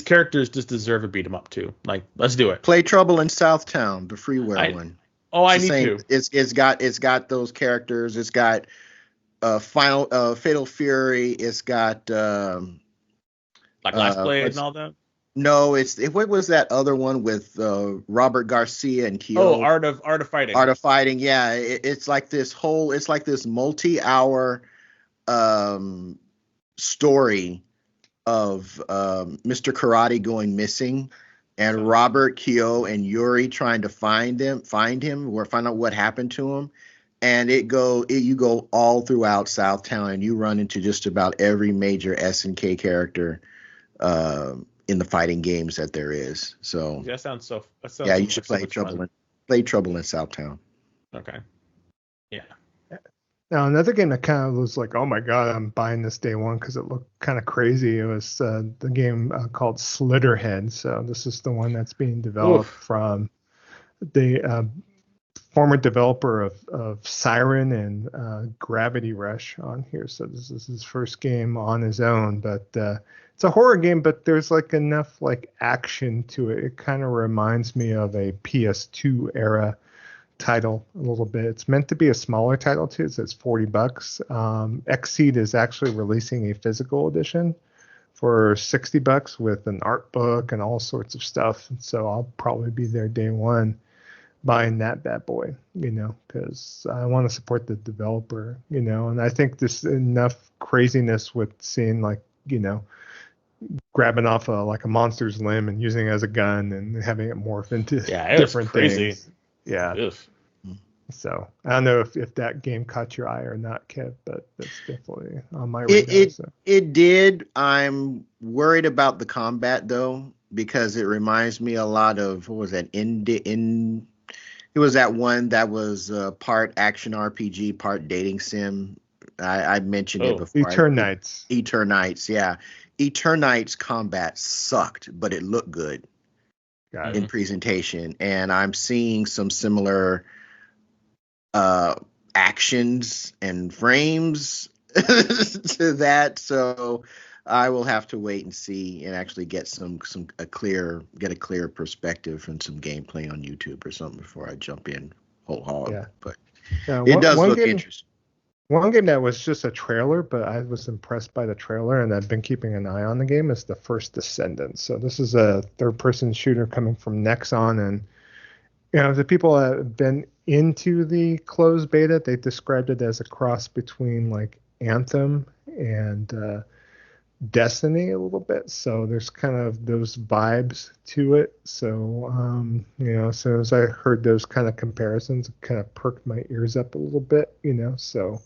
characters just deserve a beat 'em up too. Like, let's do it. Play Trouble in Southtown, the freeware one. Oh, I need to. It's got those characters. It's got Fatal Fury. It's got like Last Blade and all that. No, what was that other one with Robert Garcia and Kyo? Oh, Art of Fighting. Art of Fighting, yeah. It's like this multi-hour story of Mr. Karate going missing, and Robert, Kyo, and Yuri trying to find him or find out what happened to him. And you go all throughout Southtown, and you run into just about every major SNK character in the fighting games that there is. So that sounds you should play Trouble in Southtown. Okay. Yeah. Now another game that kind of was like, oh my god, I'm buying this day one because it looked kind of crazy. It was the game called Slitterhead. So this is the one that's being developed from the former developer of Siren and Gravity Rush on here. So this is his first game on his own, but it's a horror game, but there's like enough like action to it. It kind of reminds me of a PS2 era title a little bit. It's meant to be a smaller title too. So it's $40. Xseed is actually releasing a physical edition for $60 with an art book and all sorts of stuff. And so I'll probably be there day one buying that bad boy, because I want to support the developer, and I think there's enough craziness with seeing like, grabbing off like a monster's limb and using it as a gun and having it morph into different things. Yeah. Oof. So I don't know if that game caught your eye or not, Kev, but that's definitely on my radar. It did. I'm worried about the combat though, because it reminds me a lot of, what was that? It was that one that was part action RPG, part dating sim. I mentioned it before. Eternights. Eternights, yeah. Eternights combat sucked, but it looked good in presentation. And I'm seeing some similar actions and frames to that. So I will have to wait and see and actually get a clear perspective from some gameplay on YouTube or something before I jump in whole hog. Yeah. But it does look interesting. One game that was just a trailer, but I was impressed by the trailer, and I've been keeping an eye on the game, is The First Descendant. So this is a third-person shooter coming from Nexon, and the people that have been into the closed beta, they described it as a cross between like Anthem and Destiny a little bit. So there's kind of those vibes to it. So so as I heard those kind of comparisons, it kind of perked my ears up a little bit, so.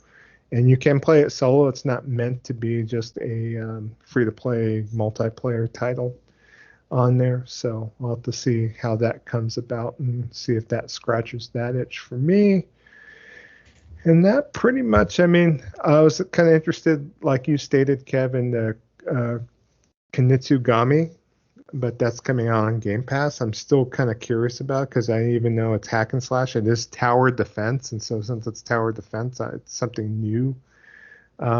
And you can play it solo. It's not meant to be just a free-to-play multiplayer title on there. So I'll have to see how that comes about and see if that scratches that itch for me. And that pretty much, I was kind of interested, like you stated, Kevin, the Kunitsugami, but that's coming out on Game Pass. I'm still kind of curious about, because I even know it's hack and slash. It is tower defense, and so since it's tower defense, it's something new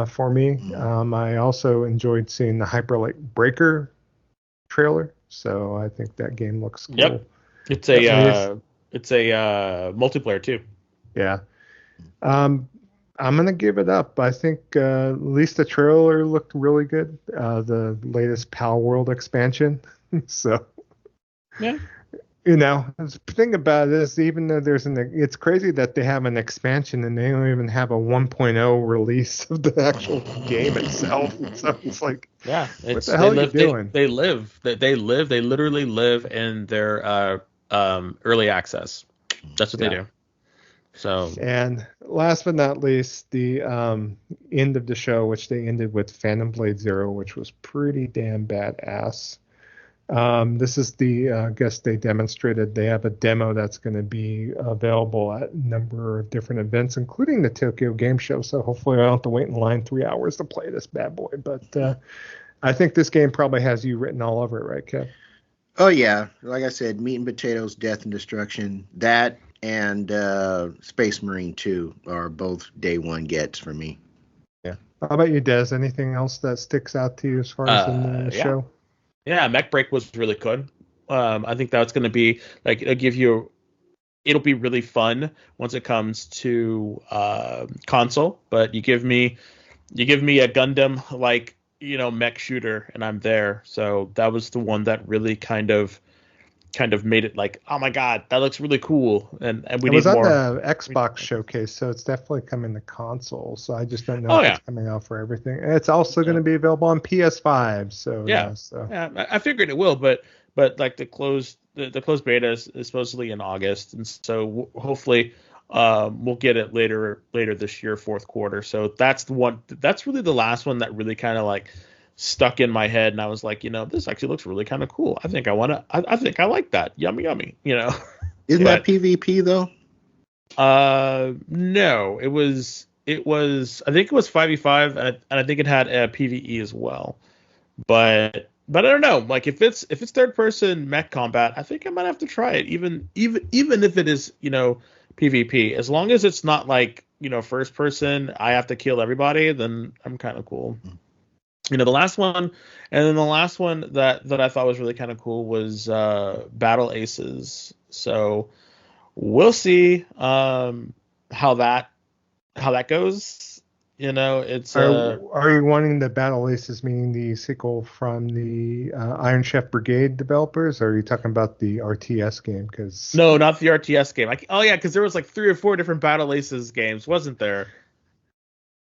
for me. I also enjoyed seeing the Hyper Light Breaker trailer, so I think that game looks cool. Yep, it's a multiplayer too. Yeah. I'm gonna give it up. I think at least the trailer looked really good. The latest Pal World expansion. So, yeah, the thing about it is, even though it's crazy that they have an expansion and they don't even have a 1.0 release of the actual game itself. So it's like, what the hell are you doing? They literally live in their early access. That's what they do. So, and last but not least, the end of the show, which they ended with Phantom Blade Zero, which was pretty damn badass. This is I guess they demonstrated they have a demo that's going to be available at a number of different events, including the Tokyo Game Show. So hopefully I don't have to wait in line 3 hours to play this bad boy. But I think this game probably has you written all over it, right, Kev? Oh, yeah. Like I said, meat and potatoes, death and destruction. That and Space Marine 2 are both day one gets for me. Yeah. How about you, Des? Anything else that sticks out to you as far as in the show? Yeah, Mech Break was really good. I think that's going to be like it'll be really fun once it comes to console. But you give me a Gundam like mech shooter, and I'm there. So that was the one that really kind of made it like, oh my god, that looks really cool, and we need more. It was on the Xbox showcase, so it's definitely coming to console. So I just don't know if it's coming out for everything. And it's also going to be available on PS5. So I figured it will, but like the closed beta is supposedly in August, and so hopefully we'll get it later this year, fourth quarter. So that's the one. That's really the last one that really kind of like stuck in my head, and I was like, this actually looks really kind of cool. I think I like that. Yummy. Isn't that PvP though? No, it was I think it was 5v5, and I think it had a PvE as well. But I don't know, like if it's third person mech combat, I think I might have to try it, even if it is PvP, as long as it's not like first person I have to kill everybody, then I'm kind of cool. The last one, and then the last one that I thought was really kind of cool was Battle Aces. So we'll see how that goes. It's Are you wanting the Battle Aces, meaning the sequel from the Iron Chef Brigade developers, or are you talking about the RTS game? Because no, not the RTS game. Oh yeah, because there was like 3 or 4 different Battle Aces games, wasn't there?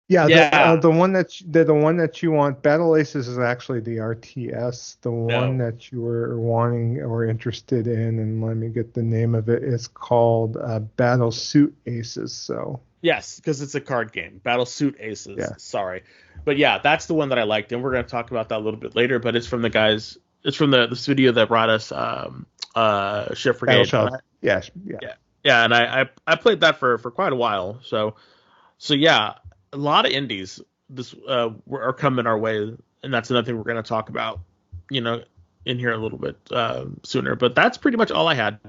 yeah, Yeah. the one that you want, Battle Aces, is actually the RTS. The one No. that you were wanting or interested in, and let me get the name of it, is called Battle Suit Aces. So Yes, because it's a card game. Battle Suit Aces. yeah, Sorry. But yeah, that's the one that I liked, and we're going to talk about that a little bit later, but it's from the guys, it's from the studio that brought us Chef Battle Brigade. Shop. Yeah, yeah. Yeah, and I played that for quite a while. So yeah, a lot of indies are coming our way, and that's another thing we're going to talk about, you know, in here a little bit sooner. But that's pretty much all I had.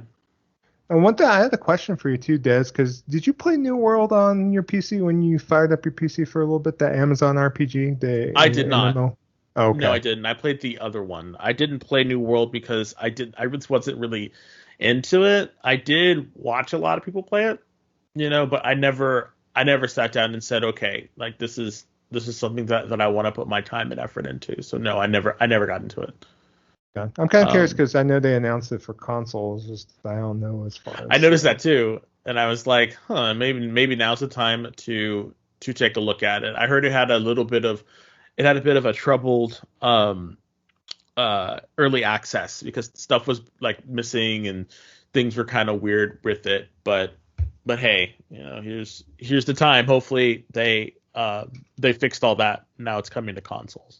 And one thing, I had a question for you too, Des, because did you play New World on your PC when you fired up your PC for a little bit, that Amazon RPG, the I did not. MMO? No, I Okay. didn't. I played the other one. I didn't play New World because I just wasn't really into it. I did watch a lot of people play it, but I never sat down and said, okay, like this is something that I want to put my time and effort into. So no, I never got into it. Yeah. I'm kind of curious Um, because I know they announced it for consoles. Just I don't know as far I as noticed that too, and I was like, maybe now's the time to take a look at it. I heard it had a bit of a troubled early access because stuff was like missing and things were kind of weird with it. But hey, here's the time. Hopefully they fixed all that. Now it's coming to consoles.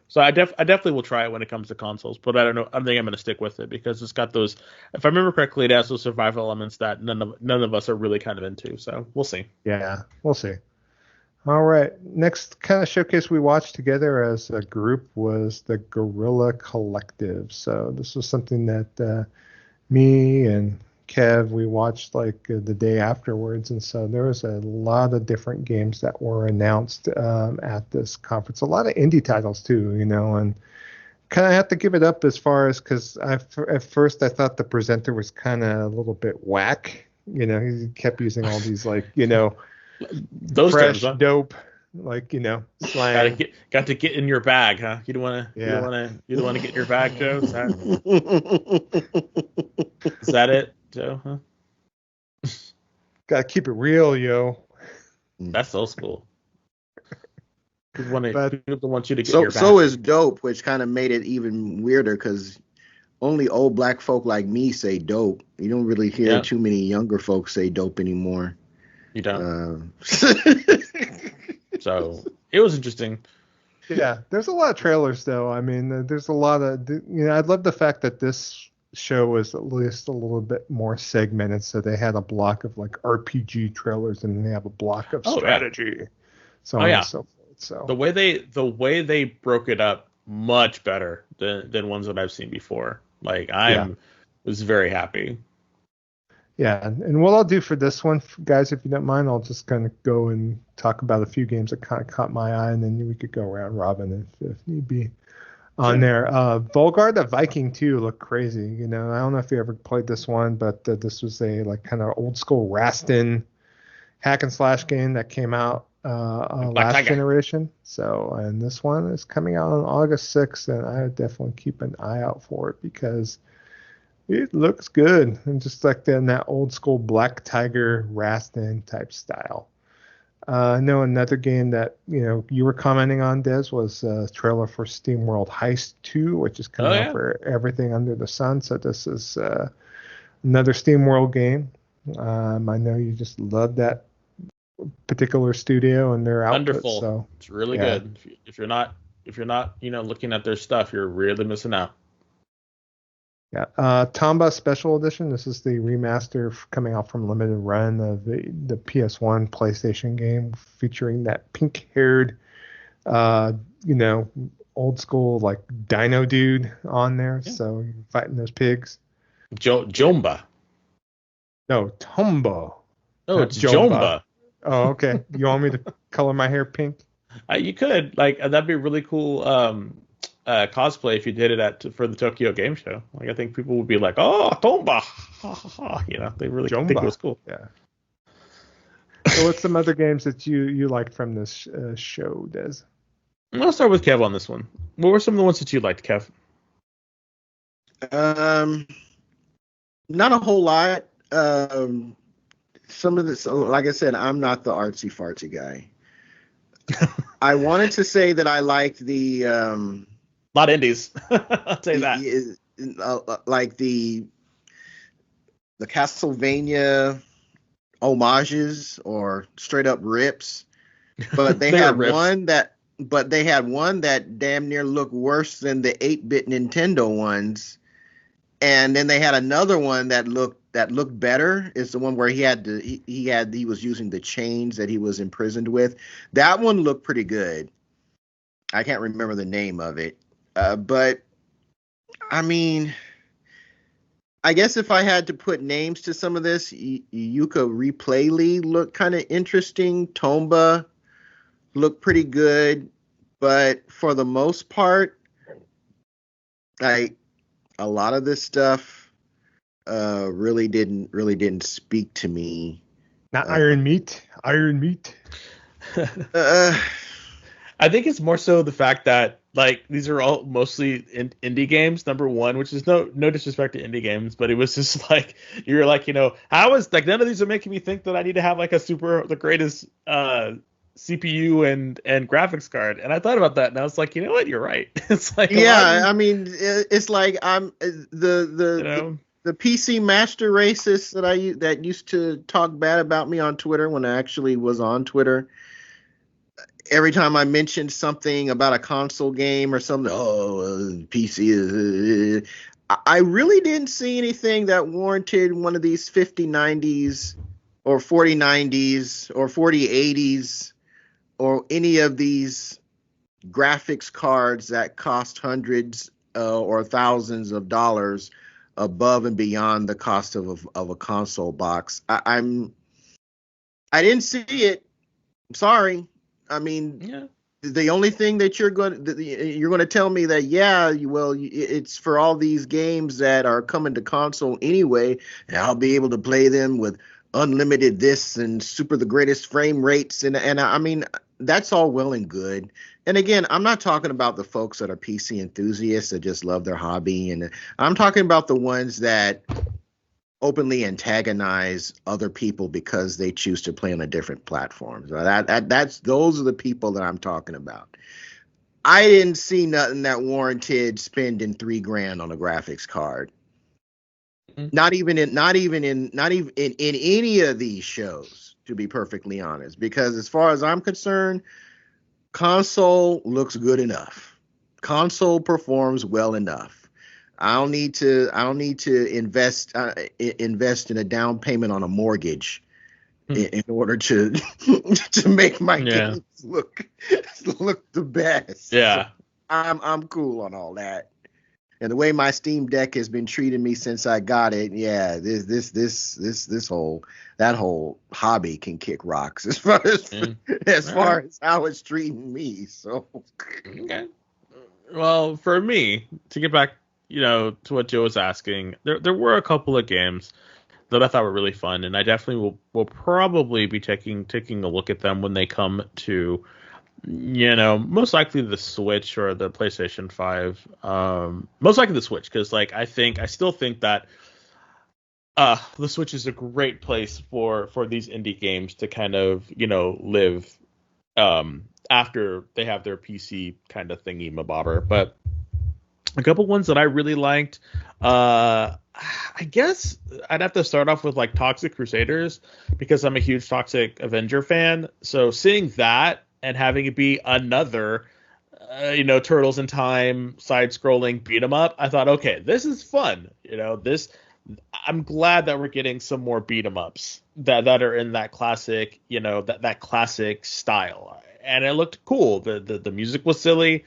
So I definitely will try it when it comes to consoles. But I don't know. I don't think I'm going to stick with it because it's got those. If I remember correctly, it has those survival elements that none of us are really kind of into. So we'll see. yeah, we'll see. All right. Next kind of showcase we watched together as a group was the Guerrilla Collective. So this was something that me and Kev, we watched like the day afterwards, and so there was a lot of different games that were announced at this conference. A lot of indie titles too, and kind of have to give it up as far as because at first I thought the presenter was kind of a little bit whack. He kept using all these like Those terms, fresh, huh? dope, like slang. Got to get in your bag, huh? Yeah. You don't want to get in your bag, Joe. Is that it, Joe? Huh? Gotta keep it real, yo. That's old school. People But want you to get in So your bag. so is dope, which kind of made it even weirder because only old black folk like me say dope. You don't really hear Yeah, too many younger folks say dope anymore. you don't. Uh, So it was interesting. yeah, there's a lot of trailers though. I mean, there's a lot of I love the fact that this show was at least a little bit more segmented. So they had a block of like RPG trailers, and then they have a block of Oh yeah. strategy, so Oh on and yeah. so forth. So The way they broke it up much better than ones that I've seen before. Like yeah. was very happy. Yeah, and what I'll do for this one, guys, if you don't mind, I'll just kind of go and talk about a few games that kind of caught my eye, and then we could go around robin if need be on Sure. there. Volgar the Viking 2 looked crazy. I don't know if you ever played this one, but this was a like kind of old school Rastin hack and slash game that came out Like Black last Tiger. generation. So, and this one is coming out on August 6th, and I would definitely keep an eye out for it because it looks good, and just like in that old school Black Tiger Rastin type style. I know another game that you were commenting on, Des, was a trailer for SteamWorld Heist 2, which is Oh coming out yeah. for everything under the sun. So this is another SteamWorld game. I know you just love that particular studio and their output. Wonderful. So It's really yeah, good. If you're not looking at their stuff, you're really missing out. yeah. Tomba Special Edition. This is the remaster coming out from limited run of the PS1 PlayStation game featuring that pink-haired, uh, you know, old school like Dino dude on there. Yeah. So you're fighting those pigs. Jomba. No, Tomba, No, not it's Jomba. Jomba. Oh, okay. You want me to color my hair pink? You could like that'd be a really cool cosplay if you did it for the Tokyo Game Show. Like I think people would be like, "Oh, Tomba," they really think it was Jomba. cool. Yeah. So what's some other games that you liked from this show, Des? I'll start with Kev on this one. What were some of the ones that you liked, Kev? Not a whole lot. Some of this, like I said, I'm not the artsy fartsy guy. I wanted to say that I liked the A lot of indies. I'll tell you that. like the Castlevania homages or straight up rips, but they had one that damn near looked worse than the 8-bit Nintendo ones, and then they had another one that looked better. It's the one where he was using the chains that he was imprisoned with. That one looked pretty good. I can't remember the name of it, but I mean, I guess if I had to put names to some of this, Yuka Replay Lee looked kind of interesting. Tomba looked pretty good, but for the most part, like a lot of this stuff really didn't speak to me. Not Iron Meat. I think it's more so the fact that like these are all mostly indie games. Number one, which is no disrespect to indie games, but it was just like you're like, how is like none of these are making me think that I need to have like the greatest CPU and graphics card. And I thought about that and I was like, you know what, you're right. It's like I mean, it's like I'm the PC master racist that used to talk bad about me on Twitter when I actually was on Twitter. Every time I mentioned something about a console game or something, PC is. I really didn't see anything that warranted one of these 5090s or 4090s or 4080s or any of these graphics cards that cost hundreds or thousands of dollars above and beyond the cost of a console box. I didn't see it. I'm sorry. I mean, the only thing that you're going to tell me that it's for all these games that are coming to console anyway, and I'll be able to play them with unlimited this and super the greatest frame rates, and I mean that's all well and good. And again, I'm not talking about the folks that are PC enthusiasts that just love their hobby, and I'm talking about the ones that openly antagonize other people because they choose to play on a different platform. So those are the people that I'm talking about. I didn't see nothing that warranted spending $3,000 on a graphics card. Mm-hmm. Not even in any of these shows, to be perfectly honest, because as far as I'm concerned, console looks good enough. Console performs well enough. I don't need to invest in a down payment on a mortgage in order to make my games look the best. Yeah. So I'm cool on all that. And the way my Steam Deck has been treating me since I got it, this whole hobby can kick rocks as far as how it's treating me. So okay. Well, for me, to get back to what Joe was asking, there were a couple of games that I thought were really fun, and I definitely will probably be taking a look at them when they come to, most likely the Switch or the PlayStation 5. Most likely the Switch, because I still think that the Switch is a great place for these indie games to kind of live after they have their PC kind of thingy mabobber. But a couple ones that I really liked. I guess I'd have to start off with Toxic Crusaders because I'm a huge Toxic Avenger fan. So seeing that and having it be another, Turtles in Time side-scrolling beat 'em up, I thought, okay, this is fun. I'm glad that we're getting some more beat 'em ups that are in that classic, that classic style, and it looked cool. The music was silly.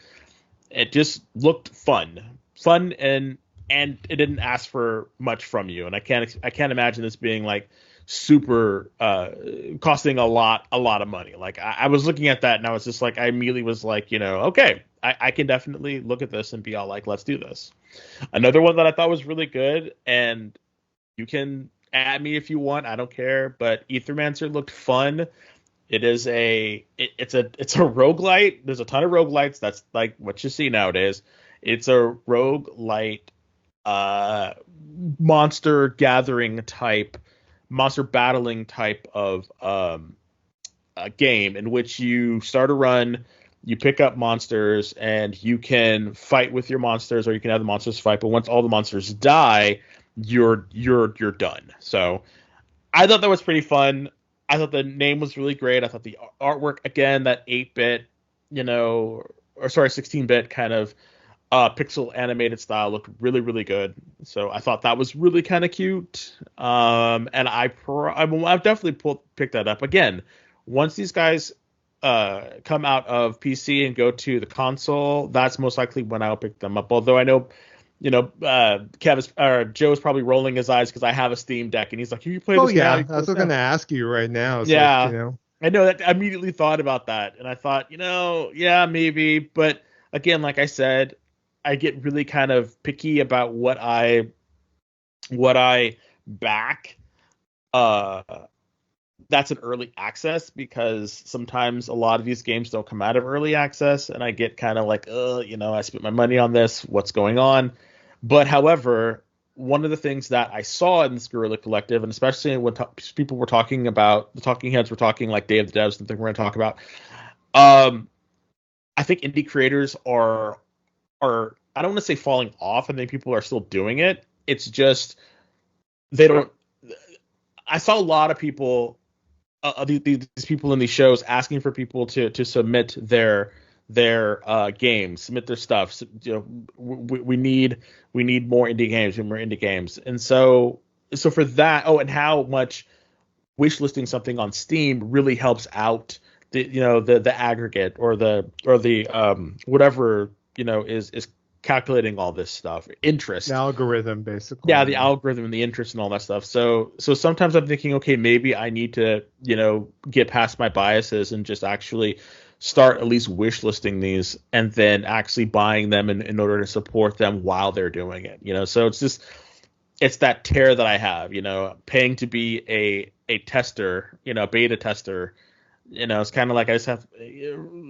It just looked fun, and it didn't ask for much from you. And I can't imagine this being super costing a lot of money. Like I was looking at that and I was just like, I immediately was like, okay, I can definitely look at this and be all like, let's do this. Another one that I thought was really good, and you can add me if you want, I don't care, but Ethermancer looked fun. It's a roguelite. There's a ton of roguelites. That's like what you see nowadays. It's a roguelite monster gathering type, monster battling type of a game in which you start a run, you pick up monsters, and you can fight with your monsters, or you can have the monsters fight. But once all the monsters die, you're done. So I thought that was pretty fun. I thought the name was really great. I thought the artwork, again, that 8-bit, 16-bit kind of pixel animated style looked really, really good. So I thought that was really kind of cute. And I've definitely picked that up. Again, once these guys come out of PC and go to the console, that's most likely when I'll pick them up. Although I know, Joe is probably rolling his eyes because I have a Steam Deck, and he's like, "You play this?" Oh yeah, I was going to ask you right now. It's yeah, like, I know that. I immediately thought about that, and I thought, yeah, maybe. But again, like I said, I get really kind of picky about what I back. That's an early access, because sometimes a lot of these games don't come out of early access, and I get kind of like, I spent my money on this. What's going on? But however, one of the things that I saw in this Guerrilla Collective, and especially when people were talking about, the talking heads were talking like Day of the Devs, and thing we're going to talk about, I think indie creators are I don't want to say falling off. I think people are still doing it. It's just they don't. I saw a lot of people, these people in these shows, asking for people to submit their games, submit their stuff. So, we need more indie games, and so for that. Oh, and how much wish listing something on Steam really helps out the aggregate or the whatever is calculating all this stuff, interest, the algorithm, basically. Yeah, the algorithm and the interest and all that stuff. So sometimes I'm thinking, okay, maybe I need to get past my biases and just actually start at least wish listing these, and then actually buying them in order to support them while they're doing it. So it's that tear that I have, paying to be a tester, beta tester. It's kind of like I just have,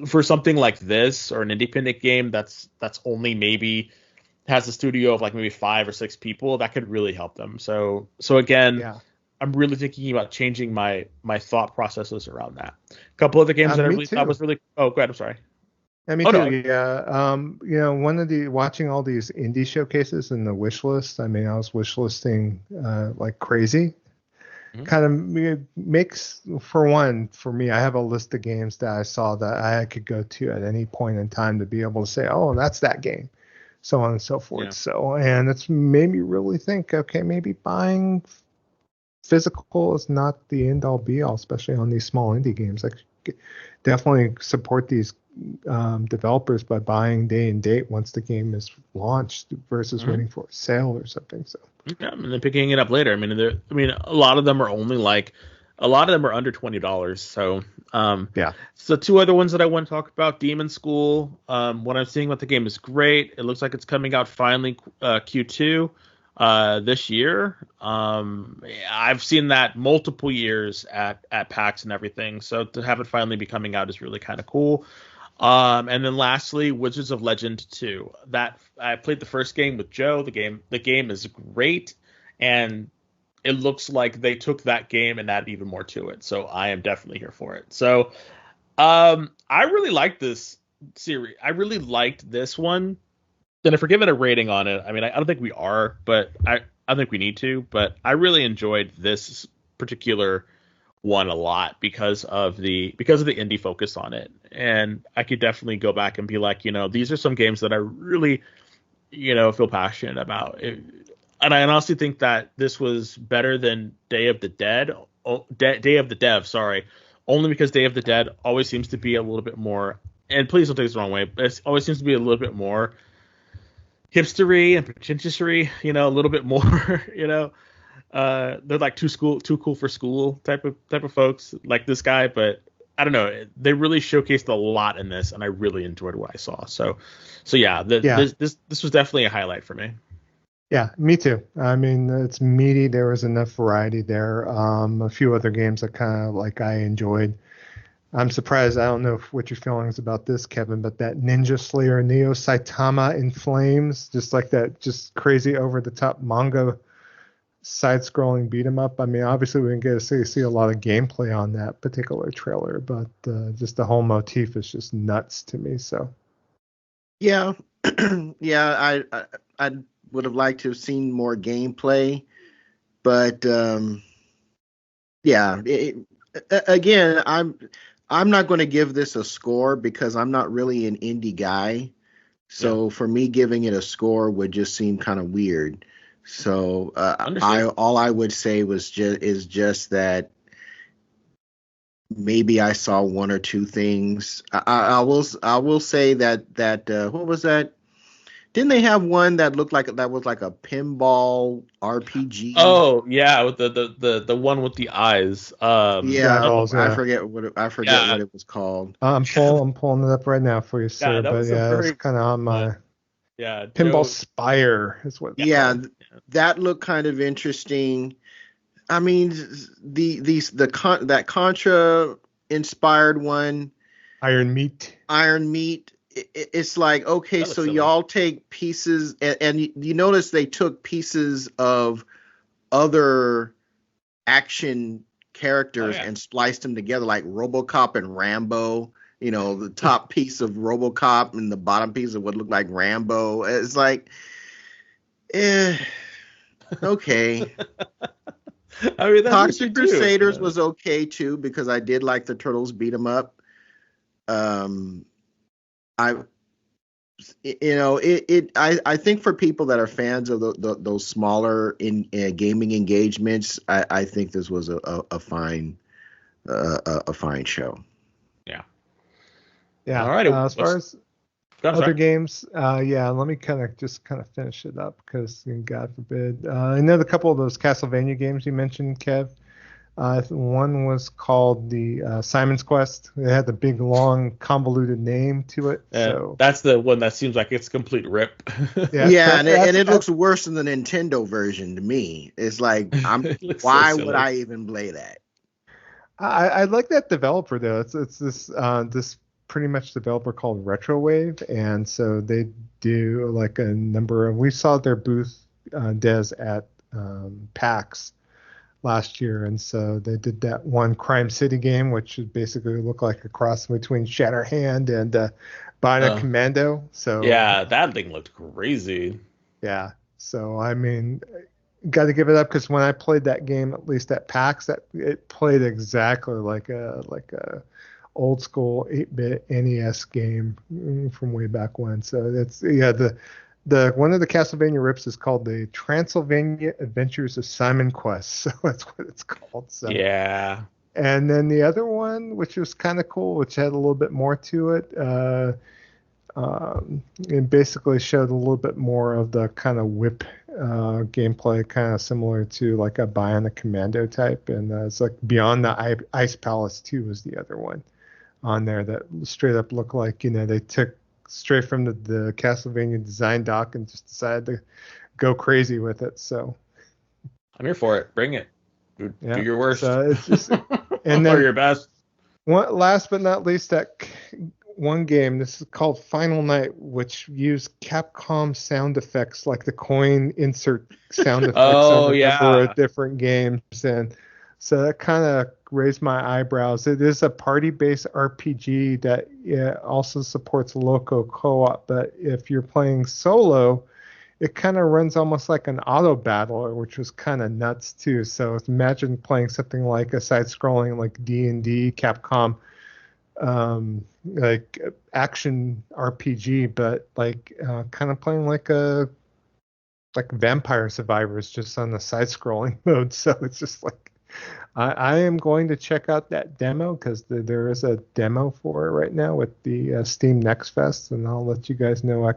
for something like this or an independent game that's only maybe has a studio of like maybe 5 or 6 people, that could really help them. So again, yeah. I'm really thinking about changing my thought processes around that. A couple other games that I really thought was really. Oh, go ahead. I'm sorry. Yeah, me too. No. Yeah. One of watching all these indie showcases and the wish list. I mean, I was wish listing like crazy. Mm-hmm. Kind of makes, for me, I have a list of games that I saw that I could go to at any point in time to be able to say, oh, that's that game, so on and so forth. Yeah. So, and it's made me really think, okay, maybe buying physical is not the end all be all, especially on these small indie games. I definitely support these developers by buying day and date once the game is launched versus waiting for a sale or something. So yeah, and then picking it up later. I mean, a lot of them are only like, a lot of them are under $20. So yeah. So 2 other ones that I want to talk about: Demon School. What I'm seeing about the game is great. It looks like it's coming out finally Q2 this year. I've seen that multiple years at PAX and everything. So to have it finally be coming out is really kind of cool. And then lastly, Wizards of Legend 2. That I played the first game with Joe. The game is great, and it looks like they took that game and added even more to it. So I am definitely here for it. So I really liked this series. I really liked this one. And if we're giving a rating on it, I mean, I don't think we are, but I think we need to. But I really enjoyed this particular one a lot because of the indie focus on it. And I could definitely go back and be like, these are some games that I really, feel passionate about. And I honestly think that this was better than Day of the Dev, sorry, only because Day of the Dead always seems to be a little bit more, and please don't take this the wrong way, but it always seems to be a little bit more hipstery and pretentiousy, a little bit more, they're like too cool for school type of folks like this guy, but I don't know. They really showcased a lot in this, and I really enjoyed what I saw. So yeah, Yeah. this was definitely a highlight for me. Yeah, me too. I mean, it's meaty. There was enough variety there. A few other games that kind of like I enjoyed. I'm surprised. I don't know what your feelings about this, Kevin, but that Ninja Slayer Neo Saitama in Flames, just like that, just crazy over the top manga side-scrolling beat 'em up. I mean, obviously we didn't get to see a lot of gameplay on that particular trailer, but just the whole motif is just nuts to me. So Yeah, yeah, I would have liked to have seen more gameplay, but yeah, again, I'm not going to give this a score because I'm not really an indie guy. So for me, giving it a score would just seem kind of weird. So I would say is just that maybe I saw one or two things. I will say that what was that? Didn't they have one that looked like that was like a pinball RPG? Oh yeah, with the one with the eyes. Yeah, Eyeballs, I yeah. forget what it was called. I'm pulling it up right now for you, sir. that But was yeah, it's kind of on my Pinball Joe, Spire is what. Yeah, that looked kind of interesting. I mean, that Contra inspired one, Iron Meat. It's like, okay, so silly. y'all take pieces, and you notice they took pieces of other action characters and spliced them together, like RoboCop and Rambo. You know, the top piece of RoboCop and the bottom piece of what looked like Rambo. It's like, okay. I mean, Toxic Crusaders was okay too because I did like the Turtles beat 'em up. I think for people that are fans of those smaller gaming engagements, I think this was a fine show. Yeah. All right. As far as other games, let me kind of finish it up because God forbid. I know the couple of those Castlevania games you mentioned, Kev. One was called the Simon's Quest. It had the big, long, convoluted name to it. So that's the one that seems like it's complete rip. and it looks worse than the Nintendo version to me. It's like, why would I even play that? I like that developer though. It's this pretty much developer called Retrowave, and so they do like a number of. We saw their booth, Des, at PAX last year, and so they did that one Crime City game, which basically looked like a cross between Shatterhand and Bionic Commando. So yeah, that thing looked crazy. Yeah, so I mean, got to give it up because when I played that game, at least at PAX, that it played exactly like a old school 8-bit NES game from way back when. So that's the one of the Castlevania rips is called the Transylvania Adventures of Simon Quest. So that's what it's called. So yeah. And then the other one, which was kind of cool, which had a little bit more to it, it basically showed a little bit more of the kind of whip gameplay, kind of similar to like a Bionic Commando type. And it's like Beyond the Ice Palace 2 was the other one on there that straight up looked like, they took straight from the Castlevania design doc and just decided to go crazy with it. So I'm here for it. Bring it. Do your worst. So it's just, and then or your best. Last but not least, that one game, this is called Final Night, which used Capcom sound effects, like the coin insert sound effects on a number of different games. And so that kind of raised my eyebrows. It is a party-based RPG that also supports local co-op, but if you're playing solo, it kind of runs almost like an auto battler, which was kind of nuts too. So imagine playing something like a side-scrolling like D&D Capcom like action RPG, but like kind of playing like Vampire Survivors just on the side-scrolling mode. So it's just like I am going to check out that demo because there is a demo for it right now with the Steam Next Fest, and I'll let you guys know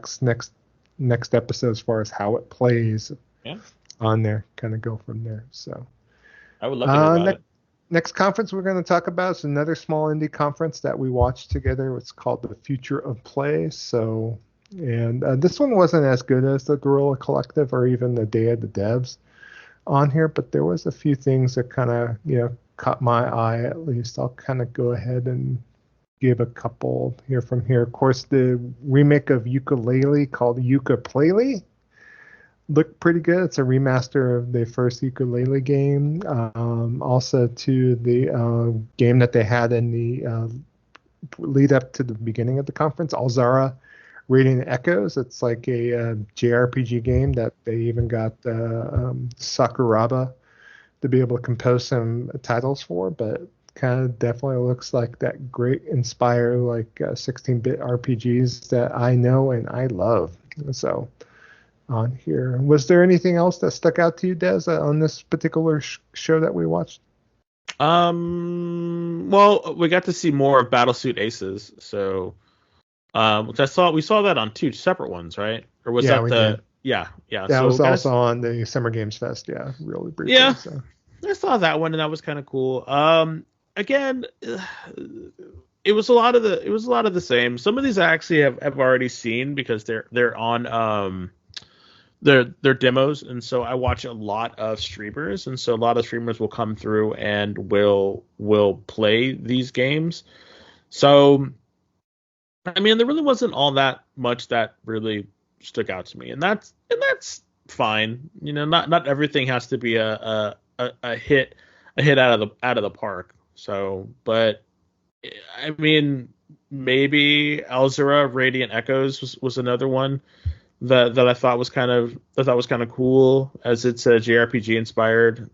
next episode as far as how it plays on there, kind of go from there. So I would love to hear about it. next conference we're going to talk about is another small indie conference that we watched together. It's called the Future of Play. So, and this one wasn't as good as the Guerrilla Collective or even the Day of the Devs on here, but there was a few things that kind of, caught my eye at least. I'll kind of go ahead and give a couple here from here. Of course, the remake of Yooka-Laylee called Yooka-Playlee looked pretty good. It's a remaster of the first Yooka-Laylee game. Also to the game that they had in the lead up to the beginning of the conference, Alzara Radiant Echoes. It's like a JRPG game that they even got Sakuraba to be able to compose some titles for, but kind of definitely looks like that great inspire like 16-bit RPGs that I know and I love. So on here, was there anything else that stuck out to you, Des, on this particular show that we watched? Well, we got to see more of Battlesuit Aces, so which we saw that on two separate ones, right? Or was that the? Did. Yeah. That so was also on the Summer Games Fest. Yeah, really briefly. Yeah, so. I saw that one and that was kind of cool. Again, it was a lot of the same. Some of these I actually have already seen because they're on their demos, and so I watch a lot of streamers, and so a lot of streamers will come through and will play these games. So, I mean, there really wasn't all that much that really stuck out to me, and that's fine. Not everything has to be a hit out of the park. So, but I mean, maybe Alzara Radiant Echoes was another one that I thought was kind of cool, as it's a JRPG inspired,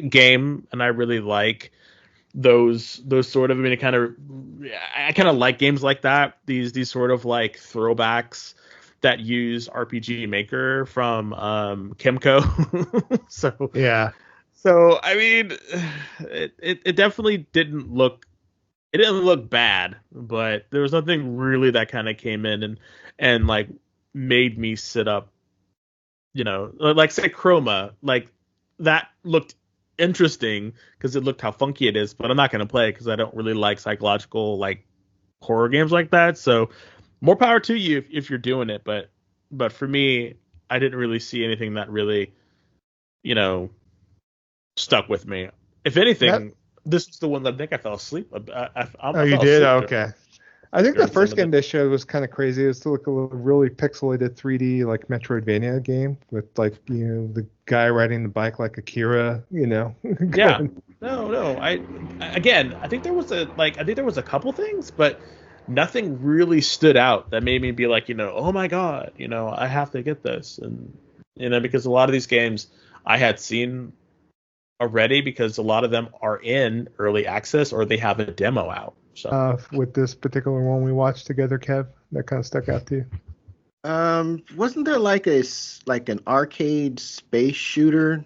game, and I really like those sort of. I mean, I kind of like games like that. These sort of like throwbacks that use RPG Maker from Kemco. So yeah. So I mean, it definitely didn't look bad, but there was nothing really that kind of came in and like made me sit up, like say Chroma, like that looked interesting because it looked how funky it is, but I'm not going to play it because I don't really like psychological like horror games like that. So more power to you if you're doing it, but for me, I didn't really see anything that really, stuck with me. If anything, this is the one that I think I fell asleep. You did? Okay. I think the first game they showed was kind of crazy. It was like a really pixelated 3D like Metroidvania game with like the guy riding the bike like Akira. Yeah. No. I think there was a couple things, but nothing really stood out that made me be like, oh my god, I have to get this, and because a lot of these games I had seen already because a lot of them are in early access or they have a demo out. So with this particular one we watched together, Kev, that kind of stuck out to you? Wasn't there like an arcade space shooter,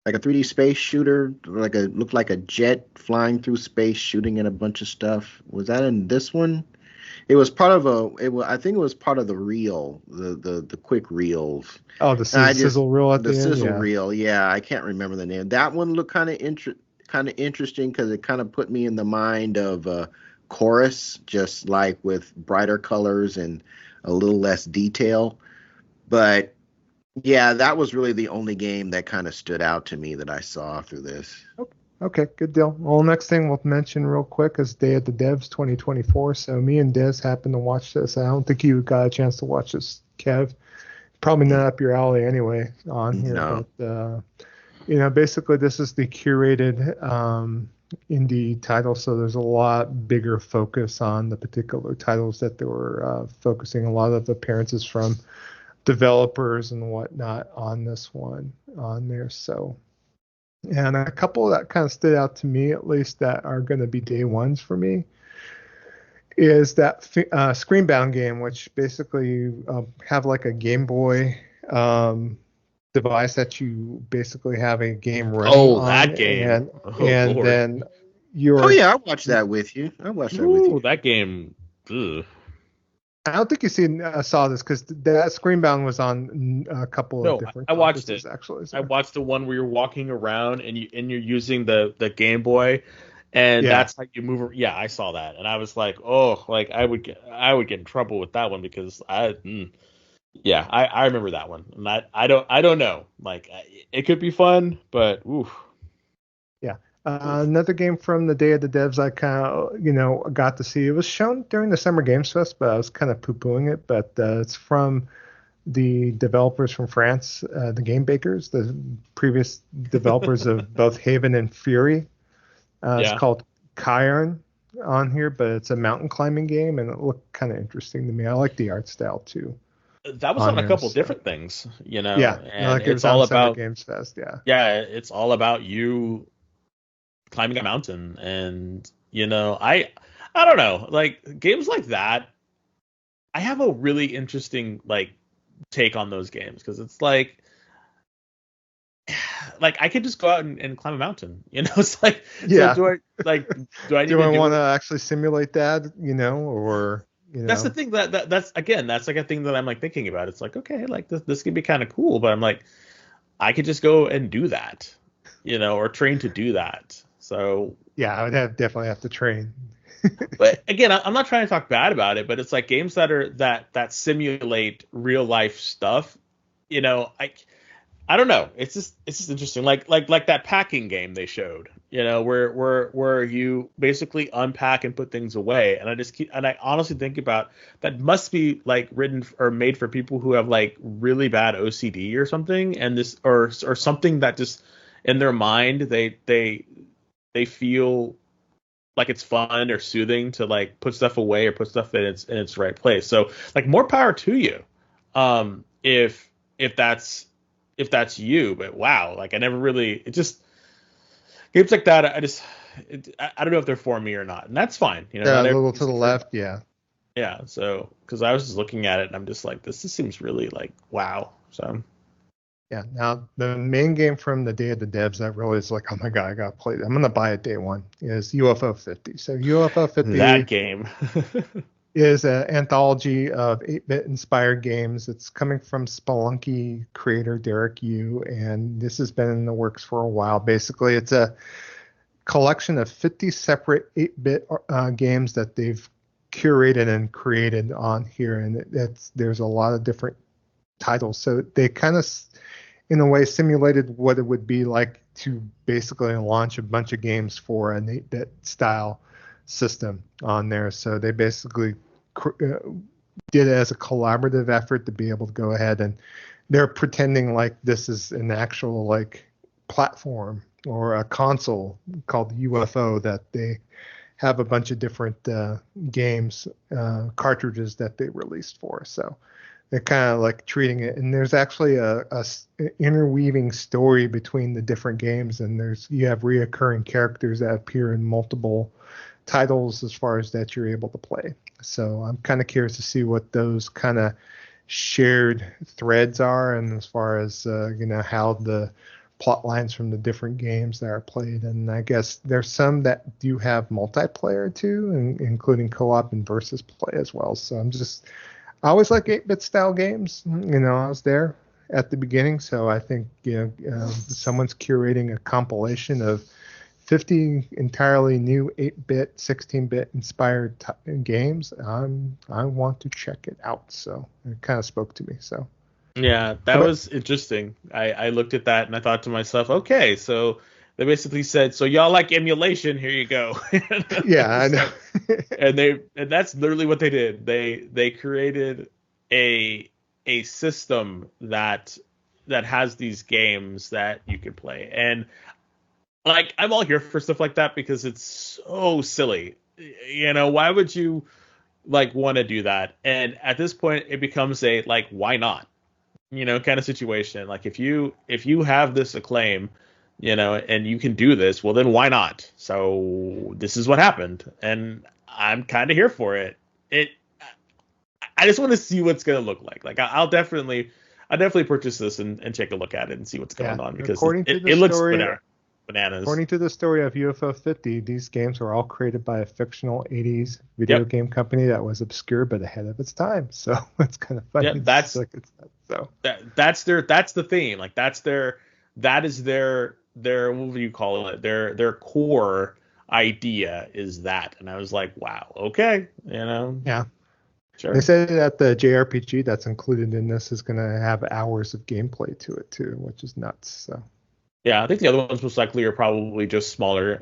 like a 3D space shooter, looked like a jet flying through space shooting at a bunch of stuff? Was that in this one? It was part of I think it was part of the reel, the quick reels. Oh, the sizzle reel at the end. The sizzle reel, yeah. I can't remember the name. That one looked kind of interesting because it kind of put me in the mind of Chorus, just like with brighter colors and a little less detail. But yeah, that was really the only game that kind of stood out to me that I saw through this. Okay, good deal. Well, next thing we'll mention real quick is Day of the Devs 2024. So me and Des happened to watch this. I don't think you got a chance to watch this, Kev. Probably not up your alley anyway on here. No. But, basically this is the curated indie title. So there's a lot bigger focus on the particular titles that they were focusing. A lot of appearances from developers and whatnot on this one on there. So... And a couple that kind of stood out to me, at least, that are going to be day ones for me, is that Screenbound game, which basically you have like a Game Boy device that you basically have a game running on. Oh, that game. And then you're... Oh, yeah, I watched that with you. That game. Ugh. I don't think you saw this because that Screenbound was on a couple of No, different I watched conferences it. actually. I So. watched the one where you're walking around and you're using the Game Boy, and Yeah, that's how you move. Yeah, I saw that, and I was like, oh, like I would get in trouble with that one because yeah, I remember that one, and I don't know, like it could be fun, but oof, yeah. oof. Another game from the Day of the Devs I kind of, got to see. It was shown during the Summer Games Fest, but I was kind of poo-pooing it. But it's from the developers from France, the Game Bakers, the previous developers of both Haven and Fury. It's Yeah, called Cairn on here, but it's a mountain climbing game, and it looked kind of interesting to me. I like the art style too that was on on a there. couple So different things, yeah, and like it it's was on all Summer about Games Fest. Yeah, yeah, it's all about you climbing a mountain, and I don't know, like games like that. I have a really interesting like take on those games because it's like I could just go out and climb a mountain, It's like, so yeah. do I need Do to I do want to it? actually simulate that, or That's the thing that's again, that's like a thing that I'm like thinking about. It's like, okay, like this could be kind of cool, but I'm like, I could just go and do that, or train to do that. So, yeah, I would definitely have to train. but again, I'm not trying to talk bad about it, but it's like games that simulate real life stuff. I don't know. It's just interesting. Like that packing game they showed. Where you basically unpack and put things away. And I honestly think about that must be like written or made for people who have like really bad OCD or something, and this or something that just in their mind they feel like it's fun or soothing to like put stuff away or put stuff in its right place. So like more power to you. If that's you, but wow, like I never really it just games like that I don't know if they're for me or not, and that's fine. Yeah, Not a little to everybody's the for left. Yeah, yeah. So because I was just looking at it and I'm just like this just seems really like wow. So yeah. Now the main game from the Day of the Devs that really is like, oh my god, I gotta play it. I'm gonna buy it day one. Is UFO 50. So UFO that 50 game. is an anthology of 8-bit inspired games. It's coming from Spelunky creator Derek Yu, and this has been in the works for a while. Basically, it's a collection of 50 separate 8-bit games that they've curated and created on here, and there's a lot of different titles. So they kind of, in a way, simulated what it would be like to basically launch a bunch of games for an 8-bit style system on there. So they basically did it as a collaborative effort to be able to go ahead, and they're pretending like this is an actual like platform or a console called UFO that they have a bunch of different games cartridges that they released for. So they're kind of like treating it, and there's actually a interweaving story between the different games, and you have reoccurring characters that appear in multiple titles as far as that you're able to play. So I'm kind of curious to see what those kind of shared threads are, and as far as how the plot lines from the different games that are played. And I guess there's some that do have multiplayer too, including co-op and versus play as well. So I always like 8-bit style games. I was there at the beginning, so I think someone's curating a compilation of 50 entirely new 8-bit, 16-bit inspired games. I want to check it out. So it kind of spoke to me. So Yeah, that but was interesting. I looked at that and I thought to myself, okay, so they basically said, so y'all like emulation, here you go. yeah, I It's know. like, and that's literally what they did. They created a a system that has these games that you could play. And like I'm all here for stuff like that because it's so silly. Why would you like want to do that? And at this point it becomes a like why not? Kind of situation. Like if you have this acclaim, and you can do this, well then why not? So this is what happened, and I'm kind of here for it. I just want to see what's gonna look like. Like I'll definitely purchase this and take a look at it and see what's Yeah, going on because according to the it looks story, banana. bananas. According to the story of UFO 50, these games were all created by a fictional 80s video Yep. game company that was obscure but ahead of its time. So it's kind of funny. Yeah, So that's the theme. Like that is their what do you call it? Their core idea is that. And I was like, wow, okay, yeah. sure. They say that the JRPG that's included in this is going to have hours of gameplay to it too, which is nuts. So Yeah, I think the other ones most likely are probably just smaller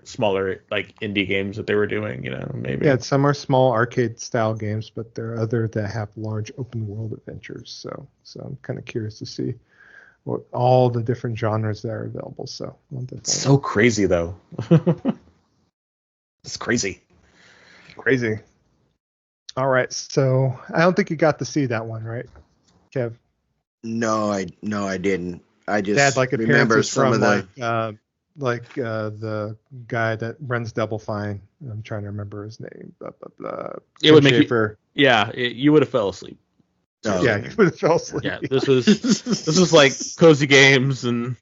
like indie games that they were doing, maybe. yeah, some are small arcade style games, but there are other that have large open world adventures. So I'm kind of curious to see what all the different genres that are available. So It's so crazy though. It's crazy. Crazy. All right, so I don't think you got to see that one, right, Kev? No, I didn't. I They had just like remember appearances some from of the. the guy that runs Double Fine. I'm trying to remember his name. Blah, blah, blah. It Tim would make Schafer. you would have fell asleep. Oh, Yeah, you would have fell asleep. Yeah, this was like cozy games and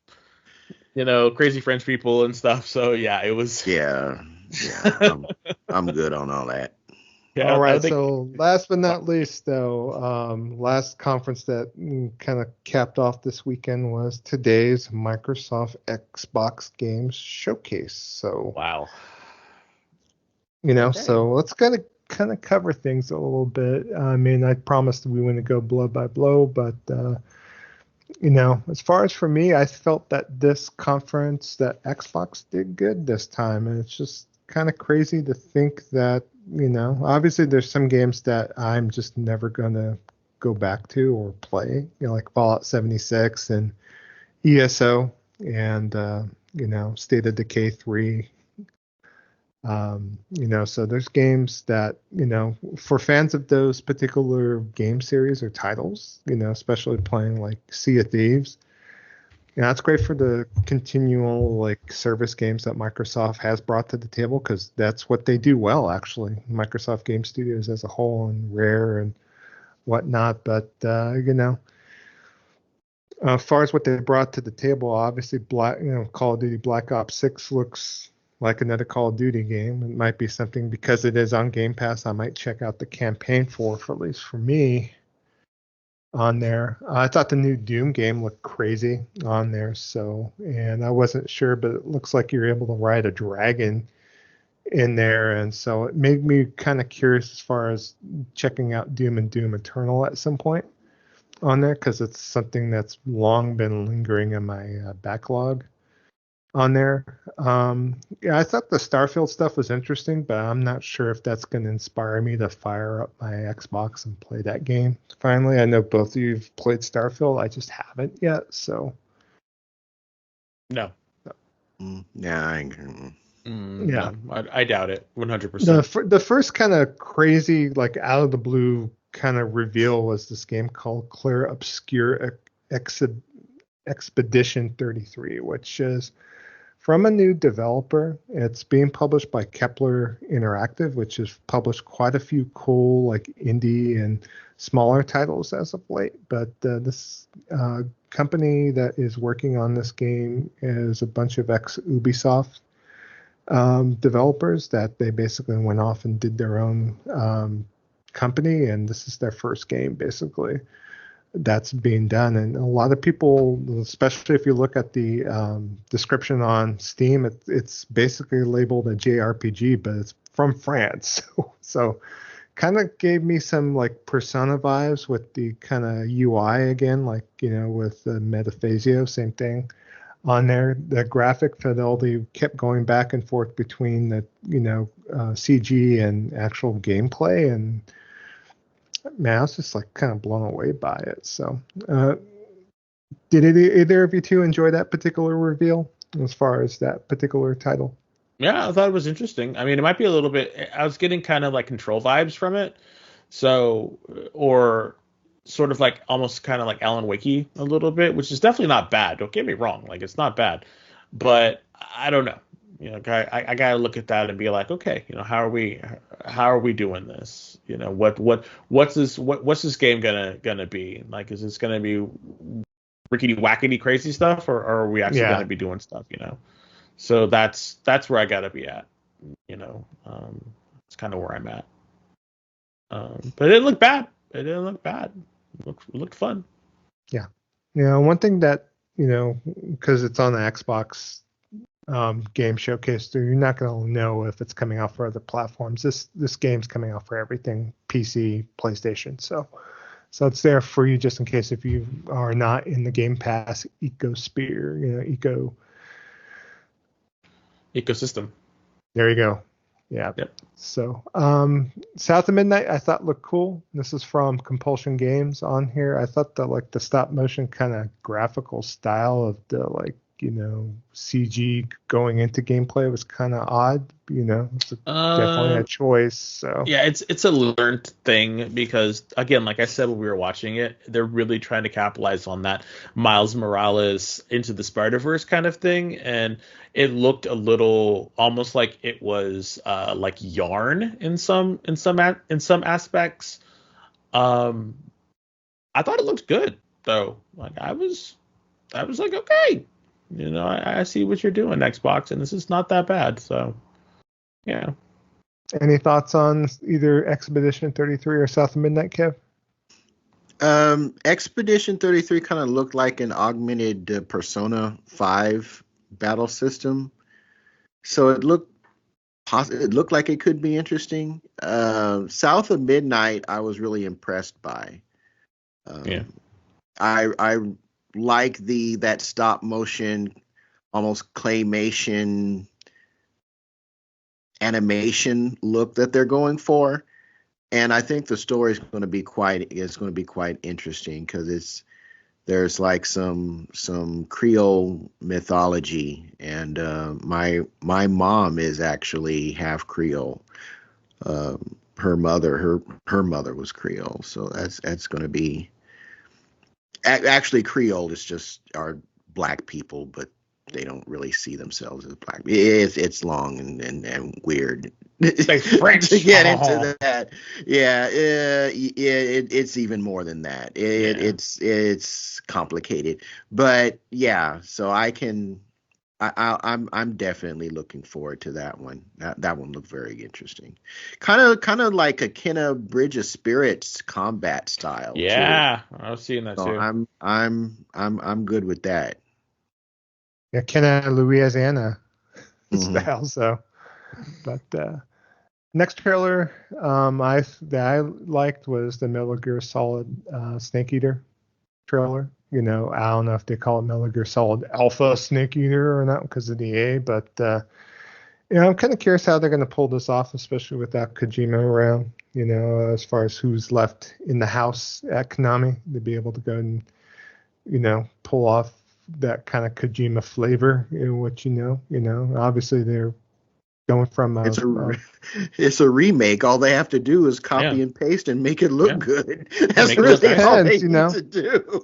crazy French people and stuff. So yeah, it was. Yeah. I'm good on all that. Yeah, All right, I think, so last but not least, though, last conference that kind of capped off this weekend was today's Microsoft Xbox Games Showcase. So, wow. So let's kind of cover things a little bit. I mean, I promised we wouldn't go blow by blow, but as far as for me, I felt that this conference that Xbox did good this time, and it's just kind of crazy to think that obviously there's some games that I'm just never gonna go back to or play, like Fallout 76 and ESO and State of Decay 3. So there's games that for fans of those particular game series or titles, especially playing like Sea of Thieves. It's great for the continual like service games that Microsoft has brought to the table, because that's what they do well, actually. Microsoft Game Studios as a whole, and Rare and whatnot. But as far as what they brought to the table, obviously Call of Duty Black Ops 6 looks like another Call of Duty game. It might be something, because it is on Game Pass, I might check out the campaign for at least for me. On there, I thought the new Doom game looked crazy on there. And I wasn't sure, but it looks like you're able to ride a dragon in there, and so it made me kind of curious as far as checking out Doom and Doom Eternal at some point on there, because it's something that's long been lingering in my backlog on there. I thought the Starfield stuff was interesting, but I'm not sure if that's going to inspire me to fire up my Xbox and play that game. Finally, I know both of you have played Starfield. I just haven't yet, so. No. Yeah, No, I doubt it 100%. The first kind of crazy, like out of the blue kind of reveal was this game called Clear Obscure Expedition 33, which is from a new developer. It's being published by Kepler Interactive, which has published quite a few cool like indie and smaller titles as of late. But this company that is working on this game is a bunch of ex-Ubisoft developers that they basically went off and did their own company, and this is their first game basically that's being done. And a lot of people, especially if you look at the description on Steam, it's basically labeled a JRPG, but it's from France. So kind of gave me some like Persona vibes with the kind of UI again, like, with the Metaphasio, same thing on there. The graphic fidelity kept going back and forth between the, CG and actual gameplay. And man, I was just like kind of blown away by it. So, did either of you two enjoy that particular reveal as far as that particular title? Yeah, I thought it was interesting. I mean, it might be a little bit. I was getting kind of like Control vibes from it, or sort of like almost kind of like Alan Wakey a little bit, which is definitely not bad. Don't get me wrong, like it's not bad, but I don't know. I gotta look at that and be like, okay, how are we doing this? What's this game gonna be like? Is this gonna be rickety wackety crazy stuff, or are we actually gonna be doing stuff? So that's where I gotta be at. It's kind of where I'm at. But it didn't look bad. It didn't look bad. It looked fun. Yeah. One thing that, because it's on the Xbox game showcase, so you're not going to know if it's coming out for other platforms. This game's coming out for everything, PC, PlayStation. So it's there for you just in case if you are not in the Game Pass Ecosystem. There you go. Yeah. Yep. So, South of Midnight, I thought looked cool. This is from Compulsion Games on here. I thought the stop motion kind of graphical style of the CG going into gameplay was kind of odd. It's definitely a choice. So yeah, it's a learned thing because again, like I said when we were watching it, they're really trying to capitalize on that Miles Morales into the Spider-Verse kind of thing, and it looked a little almost like it was like yarn in some aspects. I thought it looked good though. Like I was like, okay, I see what you're doing, Xbox, and this is not that bad. So yeah. Any thoughts on either Expedition 33 or South of Midnight, Kev? Expedition 33 kind of looked like an augmented Persona 5 battle system. So it looked like it could be interesting. South of Midnight, I was really impressed by. Yeah. I like that stop motion, almost claymation animation look that they're going for, and I think the story is going to be quite interesting because there's like some Creole mythology, and my mom is actually half Creole. Her mother was Creole, so that's going to be actually Creole is just are black people, but they don't really see themselves as black. It's long and weird Like French to get into that. Yeah, it's even more than that. It's complicated, but yeah. So I'm definitely looking forward to that one. That one looked very interesting. Kind of like a Kenna Bridge of Spirits combat style. Yeah, too. I was seeing that So too. I'm good with that. Yeah, Kenna Louisiana Mhm. style. So, but next trailer that I liked was the Metal Gear Solid Snake Eater trailer. I don't know if they call it Metal Gear Solid Alpha Snake Eater or not because of the A, but I'm kind of curious how they're going to pull this off, especially without Kojima around. As far as who's left in the house at Konami to be able to go and pull off that kind of Kojima flavor, what obviously they're going from It's a remake. All they have to do is copy Yeah. and paste and make it look Yeah. good. That's make it look really nice. all they Depends, need to do.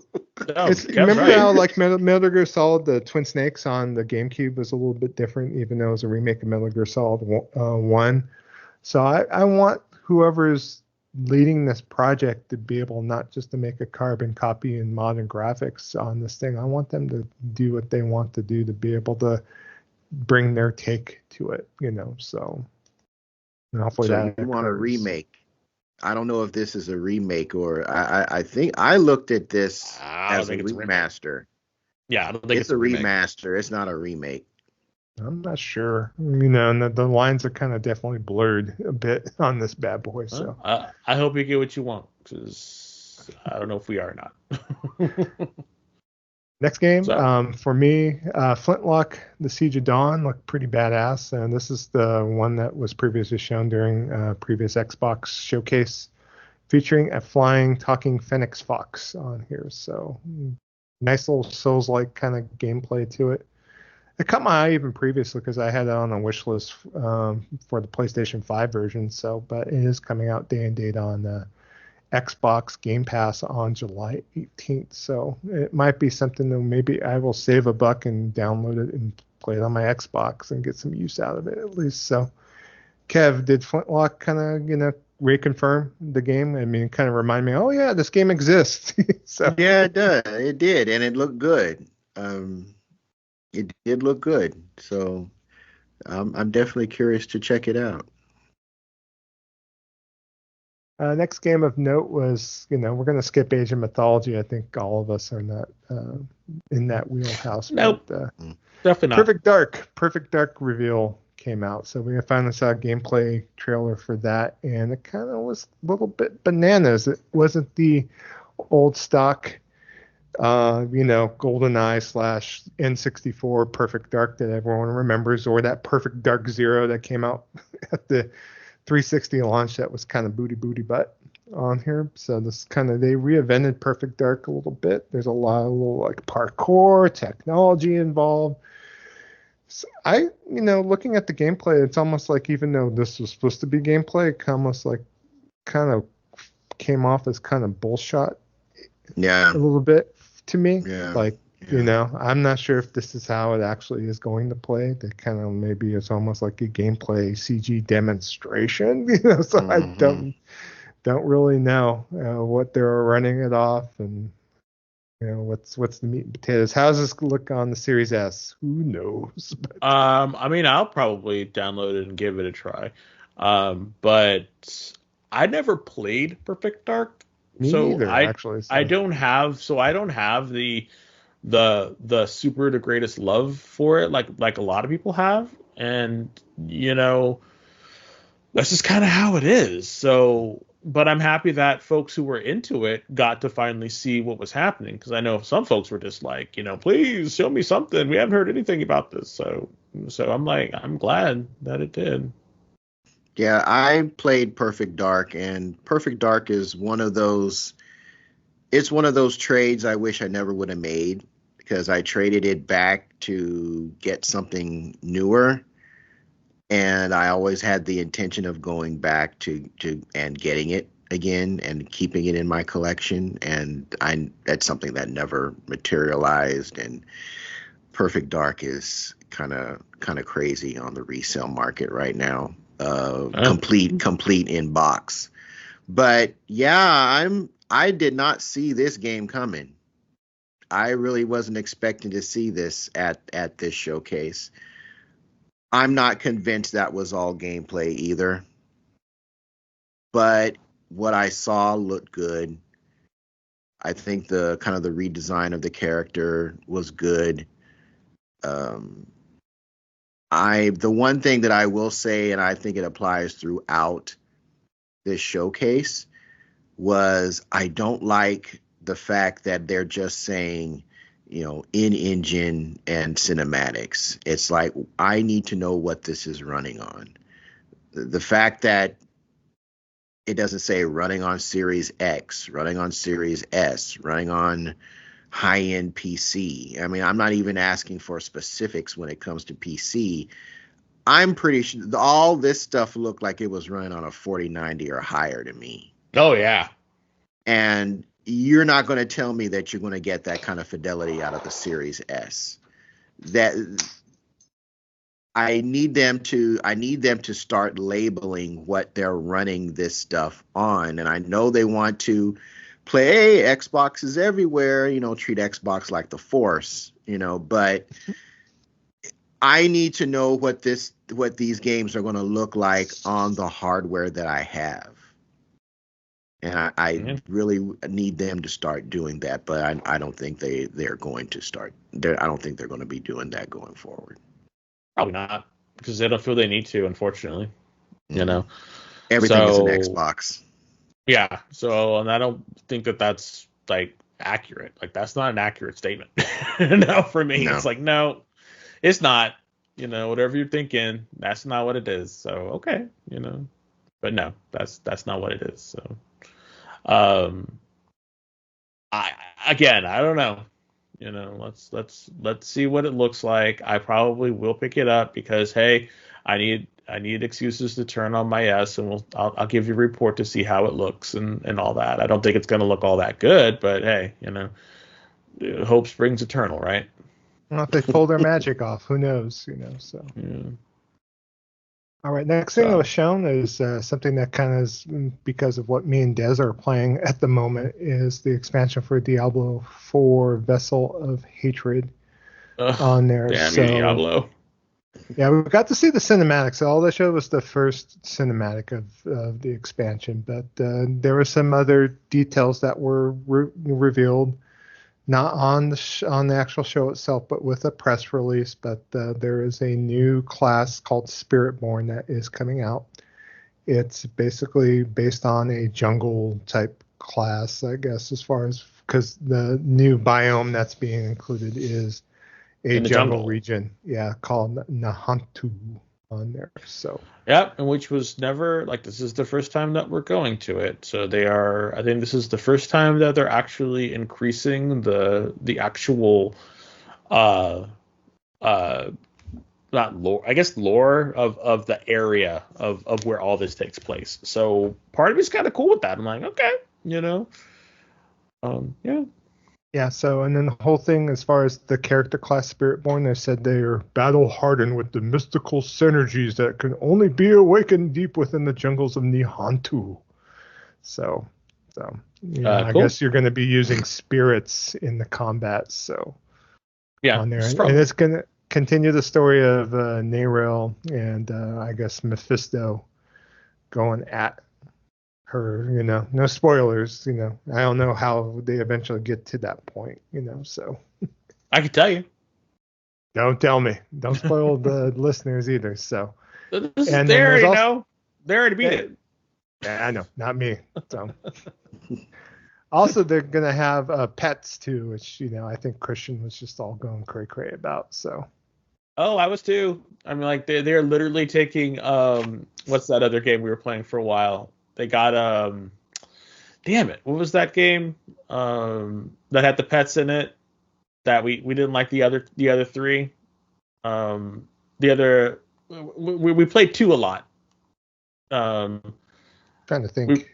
No, Remember right. how like Metal Gear Solid, the Twin Snakes on the GameCube was a little bit different, even though it was a remake of Metal Gear Solid 1. So I want whoever's leading this project to be able not just to make a carbon copy and modern graphics on this thing. I want them to do what they want to do to be able to bring their take to it, so hopefully So that you want a occurs. remake? I don't know if this is a remake or I think I looked at this I don't as a think it's a remake. remaster. Yeah, I don't think It's it's a a remake. remaster. It's not a remake. I'm not sure, and the lines are kind of definitely blurred a bit on this bad boy. So I hope you get what you want, because I don't know if we are or not. next game, So, for me, Flintlock: The Siege of Dawn looked pretty badass, and this is the one that was previously shown during previous Xbox showcase, featuring a flying, talking Phoenix Fox on here. So nice little Souls-like kind of gameplay to it. It caught my eye even previously because I had it on a wish list for the PlayStation 5 version. So, but it is coming out day and date on Xbox Game Pass on July 18th. So it might be something that maybe I will save $1 and download it and play it on my Xbox and get some use out of it at least. So, Kev, did Flintlock kind of reconfirm the game? I mean, kind of remind me, oh yeah, this game exists. So Yeah, it does. It did, and it looked good. It did look good, so I'm definitely curious to check it out. Next game of note was, we're going to skip Age of Mythology. I think all of us are not in that wheelhouse. Nope, But, definitely not. Perfect Dark reveal came out. So we finally saw a gameplay trailer for that, and it kind of was a little bit bananas. It wasn't the old stock, GoldenEye slash N64 Perfect Dark that everyone remembers, or that Perfect Dark Zero that came out at the 360 launch that was kind of booty butt on here. So this they reinvented Perfect Dark a little bit. There's a lot of little like parkour technology involved. So looking at the gameplay, it's almost like, even though this was supposed to be gameplay, it almost like kind of came off as kind of bullshot. Yeah. A little bit to me. Yeah. Like, I'm not sure if this is how it actually is going to play. That kind of maybe it's almost like a gameplay CG demonstration. So I don't really know what they're running it off, and what's the meat and potatoes. How does this look on the Series S? Who knows? But, I mean, I'll probably download it and give it a try. But I never played Perfect Dark. me neither, actually. So. I don't have the super the greatest love for it like a lot of people have, and that's just kind of how it is. So, but I'm happy that folks who were into it got to finally see what was happening, because I know some folks were just like, please show me something, we haven't heard anything about this. So I'm glad that it did. Yeah, I played Perfect Dark, and Perfect Dark is one of those. It's one of those trades I wish I never would have made, because I traded it back to get something newer, and I always had the intention of going back to and getting it again and keeping it in my collection, and that's something that never materialized. And Perfect Dark is kind of crazy on the resale market right now. Complete in box. But yeah, I did not see this game coming. I really wasn't expecting to see this at this showcase. I'm not convinced that was all gameplay either. But what I saw looked good. I think the redesign of the character was good. The one thing that I will say, and I think it applies throughout this showcase, was I don't like the fact that they're just saying, in-engine and cinematics. It's like, I need to know what this is running on. The fact that it doesn't say running on Series X, running on Series S, running on high-end PC. I mean, I'm not even asking for specifics when it comes to PC. I'm pretty sure all this stuff looked like it was running on a 4090 or higher to me. Oh, yeah. And you're not going to tell me that you're going to get that kind of fidelity out of the Series S. That I need them to start labeling what they're running this stuff on. And I know they want to play, hey, Xbox is everywhere, treat Xbox like the Force, but I need to know what these games are going to look like on the hardware that I have. And I really need them to start doing that, but I don't think they're going to start. I don't think they're going to be doing that going forward. Probably not, because they don't feel they need to, unfortunately. Everything is an Xbox. Yeah. So, and I don't think that that's like accurate. Like, that's not an accurate statement. No, for me, no. It's like, no, it's not. Whatever you're thinking, that's not what it is. So, okay, but no, that's not what it is. So. I don't know. Let's see what it looks like. I probably will pick it up because, hey, I need excuses to turn on my S, and I'll give you a report to see how it looks and all that. I don't think it's going to look all that good, but hey, hope springs eternal, right? Well, if they pull their magic off, who knows? So. Yeah. All right, next thing that was shown is something that kind of is because of what me and Des are playing at the moment, is the expansion for Diablo 4 Vessel of Hatred. Ugh, on there. damn So you, Diablo. yeah, we got to see the cinematics. All they showed was the first cinematic of the expansion, but there were some other details that were revealed, not on on the actual show itself, but with a press release. But there is a new class called Spiritborn that is coming out. It's basically based on a jungle type class, I guess, as far as because the new biome that's being included is a In the jungle jungle. region, yeah, called Nahantu on there. So Yep, and which was never like this is the first time that we're going to it. So they are. I think this is the first time that they're actually increasing the actual uh uh not lore, I guess lore of the area of where all this takes place. So part of me's kind of cool with that. I'm like, okay, yeah. yeah, so and then the whole thing as far as the character class Spiritborn, they said they are battle hardened with the mystical synergies that can only be awakened deep within the jungles of Nihantu. So I Cool. guess you're going to be using spirits in the combat. So Yeah, on there, it's and probably- it's going to continue the story of Neril and I guess Mephisto going at her. No spoilers. I don't know how they eventually get to that point. So I can tell you. don't tell me. Don't spoil the listeners either. So This is And then they there's already also- know. They already beat it. yeah, I know, not me. So also they're gonna have pets too, which I think Christian was just all going cray cray about. So. Oh, I was too. I mean, like they're literally taking what's that other game we were playing for a while? They got damn it, what was that game that had the pets in it that we didn't like the other three? The other we played two a lot. Trying to think.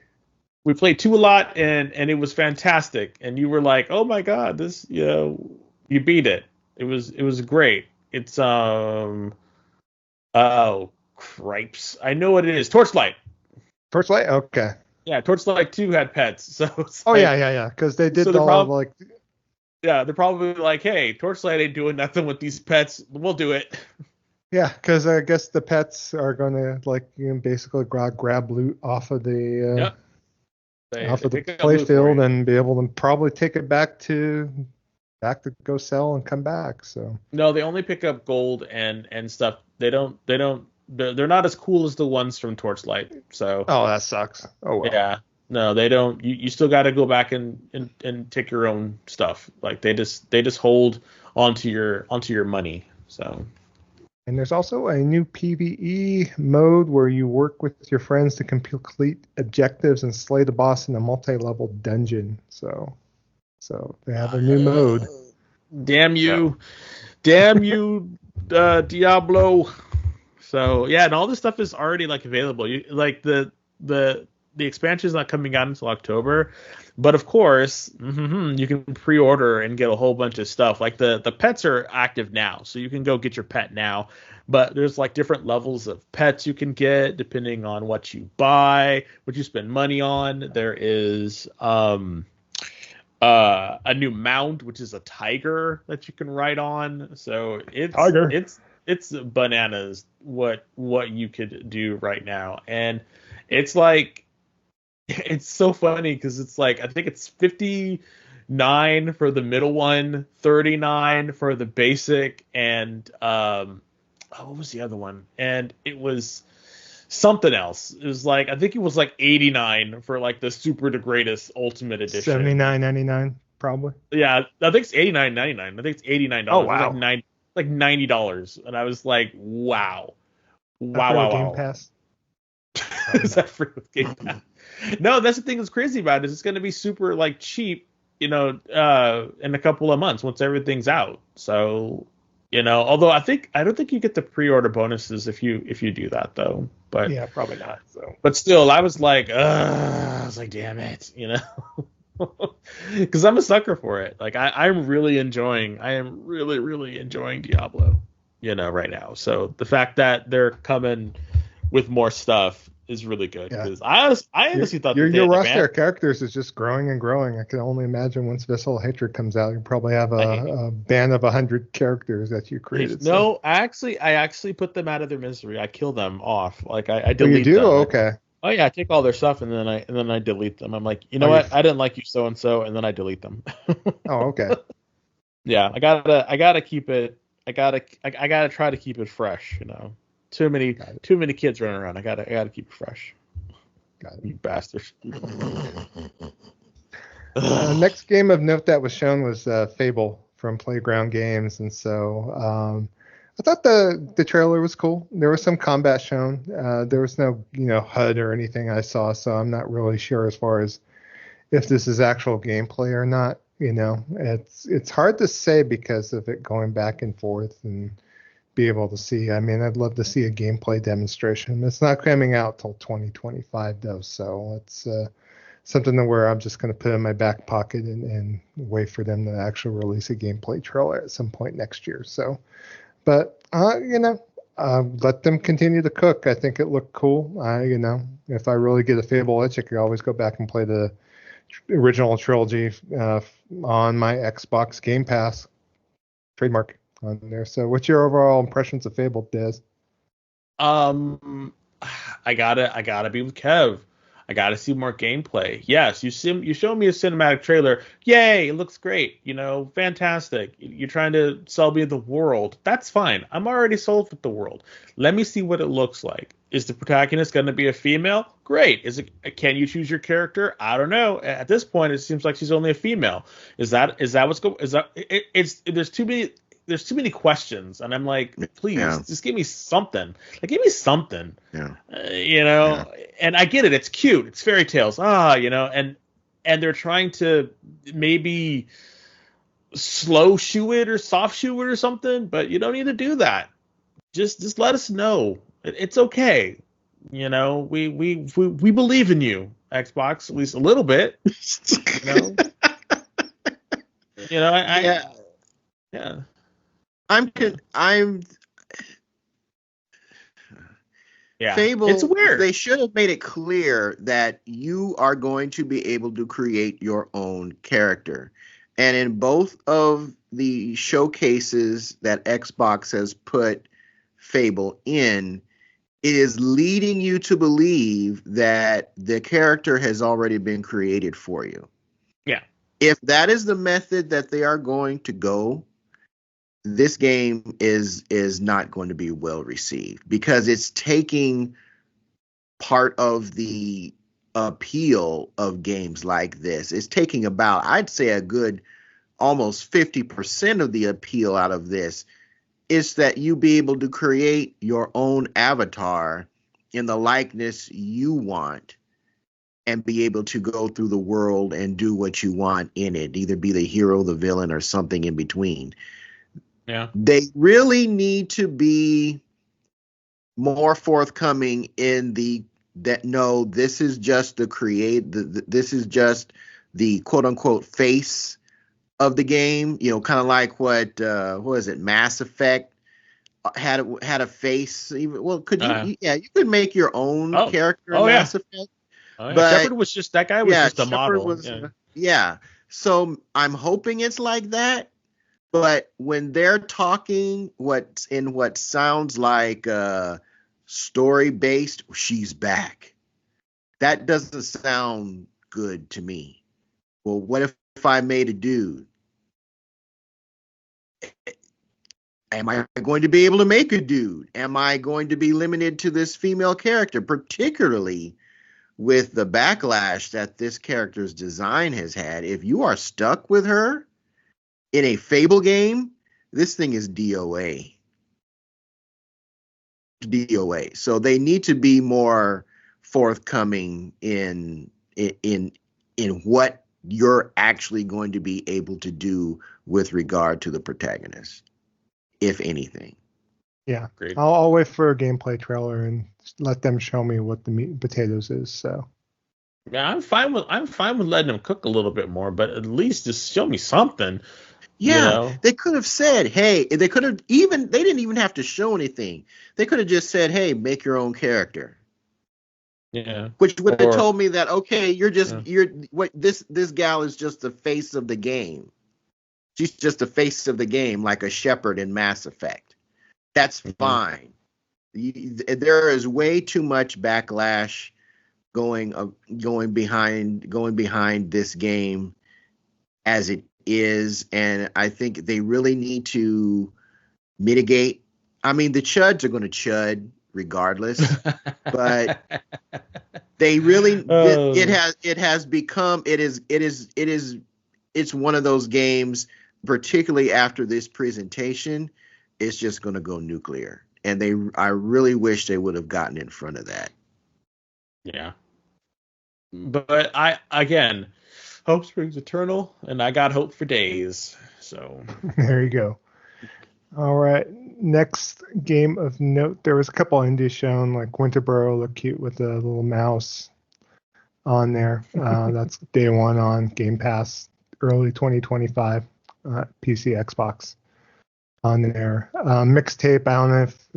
We played two a lot and it was fantastic. And you were like, oh my god, this you beat it. It was great. It's oh cripes. I know what it is. Torchlight. Torchlight? Okay. Yeah, Torchlight 2 had pets. So it's Oh like, yeah. Because they did So the all like. yeah, they're probably like, hey, Torchlight ain't doing nothing with these pets. We'll do it. Yeah, because I guess the pets are gonna basically grab loot off of the Yep. off of the pick up loot for playfield you. and be able to probably take it back to go sell and come back. So. No, they only pick up gold and stuff. They're not as cool as the ones from Torchlight. So Oh, that sucks. Oh well. yeah. No, they don't. You still got to go back and take your own stuff. Like they just hold onto your money. So And there's also a new PvE mode where you work with your friends to complete objectives and slay the boss in a multi-level dungeon. So they have a new mode. damn you, Diablo. So yeah, and all this stuff is already like available. You like the expansion is not coming out until October, but of course, you can pre-order and get a whole bunch of stuff. Like the pets are active now, so you can go get your pet now. But there's like different levels of pets you can get depending on what you buy, what you spend money on. There is a new mount, which is a tiger that you can ride on. So it's bananas what you could do right now, and it's like it's so funny because it's like I think it's 59 for the middle one, 39 for the basic, and what was the other one? And it was something else. It was like I think it was like 89 for like the super the greatest ultimate edition. $79.99 probably. Yeah, I think it's $89.99. I think it's $89. Oh, wow. Like $90, and I was like, wow. Game Pass. Is that free with Game Pass? No, that's the thing that's crazy about it is it's going to be super like cheap, in a couple of months once everything's out. So, although I don't think you get the pre-order bonuses if you do that though. But yeah, probably not. So, but still, I was like, damn it, because I'm a sucker for it. Like I am really enjoying Diablo, right now. So the fact that they're coming with more stuff is really good, Yeah. because I honestly thought that Your they had roster of characters is just growing and growing. I can only imagine once Visceral Hatred comes out, you probably have a band of 100 characters that you created. No, I actually put them out of their misery. I kill them off. Like I Oh, you delete do? them. Okay. Oh yeah, I take all their stuff and then I delete them. I'm like, you know Oh, what? I didn't like you so and so, and then I delete them. Oh, okay. Yeah, I gotta keep it. I gotta try to keep it fresh. You know, too many kids running around. I gotta keep it fresh. Got it. You bastards. Next game of note that was shown was Fable from Playground Games, and so I thought the trailer was cool. There was some combat shown. There was no HUD or anything I saw, so I'm not really sure as far as if this is actual gameplay or not. It's hard to say because of it going back and forth and be able to see. I mean, I'd love to see a gameplay demonstration. It's not coming out till 2025 though, so it's something to where I'm just going to put in my back pocket and wait for them to actually release a gameplay trailer at some point next year. So, but let them continue to cook. I think it looked cool. If I really get a Fable itch, I could always go back and play the original trilogy on my Xbox Game Pass trademark on there. So, what's your overall impressions of Fable, Des? I gotta be with Kev. I gotta see more gameplay. Yes, you show me a cinematic trailer. Yay, it looks great. Fantastic. You're trying to sell me the world. That's fine. I'm already sold with the world. Let me see what it looks like. Is the protagonist going to be a female? Great. Can you choose your character? I don't know. At this point, it seems like she's only a female. Is that what's going? Is that there's too many questions, and I'm like, please, just give me something. Like, give me something. Yeah. And I get it. It's cute. It's fairy tales. And they're trying to maybe slow shoe it or soft shoe it or something, but you don't need to do that. Just let us know. It's okay. We believe in you, Xbox, at least a little bit. Yeah. Yeah. Fable, it's weird. They should have made it clear that you are going to be able to create your own character. And in both of the showcases that Xbox has put Fable in, it is leading you to believe that the character has already been created for you. Yeah. If that is the method that they are going to go, this game is not going to be well received, because it's taking part of the appeal of games like this. It's taking about, I'd say, a good almost 50% of the appeal out of this is that you be able to create your own avatar in the likeness you want and be able to go through the world and do what you want in it, either be the hero, the villain, or something in between. Yeah. They really need to be more forthcoming in no, this is just this is just the quote unquote face of the game, kind of like what is it, Mass Effect had a face. Even, well, could you you could make your own character in Mass Effect. But Shepard was just, that guy was just a model. So I'm hoping it's like that. But when they're talking what sounds like story-based, she's back, that doesn't sound good to me. Well, what if I made a dude? Am I going to be able to make a dude? Am I going to be limited to this female character, particularly with the backlash that this character's design has had? If you are stuck with her in a Fable game, this thing is DOA. So they need to be more forthcoming in what you're actually going to be able to do with regard to the protagonist, if anything. Yeah, great. I'll wait for a gameplay trailer and let them show me what the meat and potatoes is. So. Yeah, I'm fine with letting them cook a little bit more, but at least just show me something. Yeah, they could have said, hey, they didn't even have to show anything. They could have just said, hey, make your own character. Yeah. Which would have Or told me that, okay, yeah. you're what this gal is just the face of the game. She's just the face of the game, like a shepherd in Mass Effect. That's Mhm. fine. There is way too much backlash going behind this game as it is, and I think they really need to mitigate. I mean, the chuds are going to chud regardless, but they really Oh, it has become it's one of those games, particularly after this presentation, it's just going to go nuclear, and I really wish they would have gotten in front of that. yeah. But again, hope springs eternal, and I got hope for days. So There you go. All right. Next game of note, there was a couple indies shown, like Winterboro looked cute with a little mouse on there. That's day one on Game Pass, early 2025, PC, Xbox on there. Mixtape, I don't know if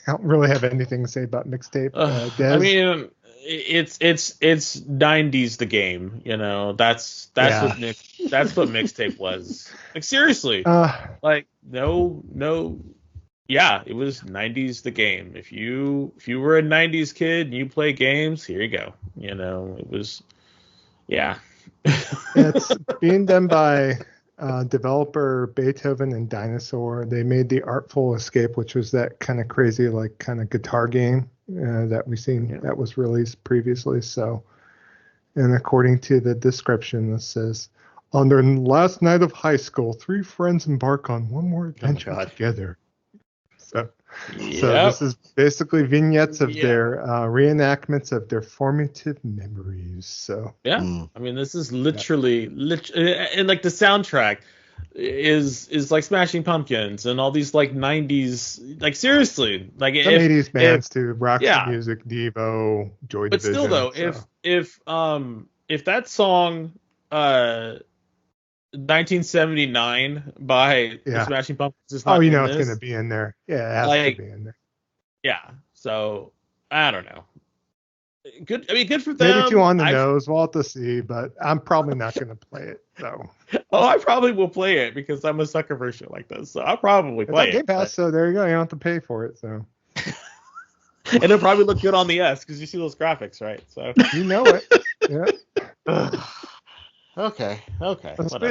I don't really have anything to say about Mixtape. I Des, mean, it's 90s the game. That's yeah. that's what mixtape was. Like seriously, Uh, like no. Yeah, it was 90s the game. If you were a 90s kid and you play games, here you go. It was yeah. it's being done by developer Beethoven and Dinosaur. They made the Artful Escape, which was that kind of crazy, like kind of guitar game that we've seen that was released previously. So, and according to the description, this says, on their last night of high school, three friends embark on one more adventure together. So, so Yep. this is basically vignettes of Yeah. their reenactments of their formative memories. So Yeah. I mean, this is literally and like the soundtrack is like Smashing Pumpkins and all these like 90s, like seriously, like some 80s bands too, Roxy yeah, Music, Devo, Joy but Division. still though, So. if that song 1979 by the Smashing Pumpkins is not you in know it's going to this, be in there. Yeah, it has like to be in there. yeah, so I don't know. Good. I mean, good for Maybe too them. on the nose. We'll have to see, but I'm probably not going to play it. So I probably will play it because I'm a sucker for shit like this. So I'll probably it's on play Game it. Pass, so there you go. You don't have to pay for it. So And it'll probably look good on the S because you see those graphics, right? So you know it. Yeah. Okay.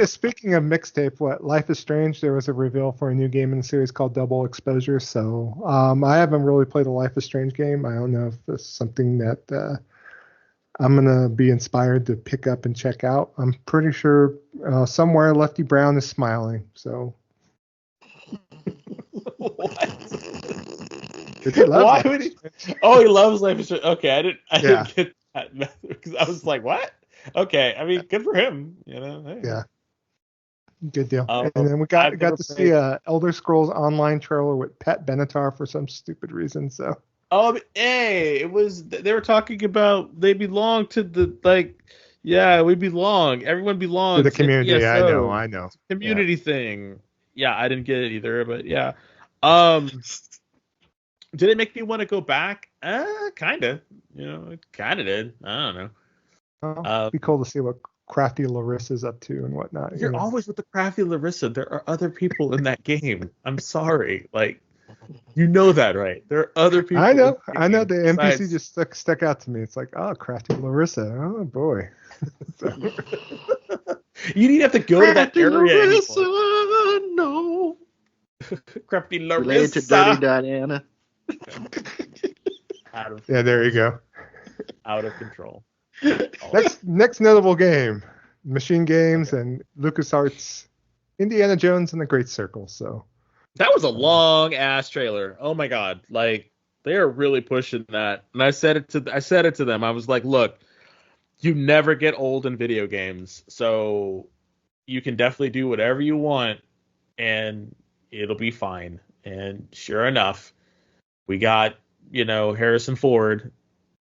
Speaking of mixtape, what Life is Strange, there was a reveal for a new game in the series called Double Exposure. So I haven't really played a Life is Strange game. I don't know if it's something that I'm gonna be inspired to pick up and check out. I'm pretty sure somewhere Lefty Brown is smiling. So What? Why would he? Oh, he loves Life is Strange. Okay, I didn't get that because I was like, what? Okay, I mean, good for him. Hey. Yeah. Good deal. And then we got to see a Elder Scrolls Online trailer with Pat Benatar for some stupid reason. So. Oh, hey, it was. They were talking about they belong to the we belong. Everyone belongs To the community. ESO. I know. Community thing. Yeah, I didn't get it either, but yeah. Did it make me want to go back? Kinda. It kinda did. I don't know. It'd be cool to see what crafty Larissa's up to and whatnot. You're always with the crafty Larissa. There are other people in that game. I'm sorry. You know that, right? There are other people. I know. The NPC just stuck out to me. It's like, oh, crafty Larissa. Oh boy. You need to have to go to that area Larissa, anymore. no. Crafty Larissa. Related to Dirty Diana. There you go. Out of control. Next notable game, Machine Games and LucasArts, Indiana Jones and the Great Circle. So that was a long ass trailer. Oh my god, they are really pushing that. And I said it to them. I was like, look, you never get old in video games, so you can definitely do whatever you want, and it'll be fine. And sure enough, we got Harrison Ford.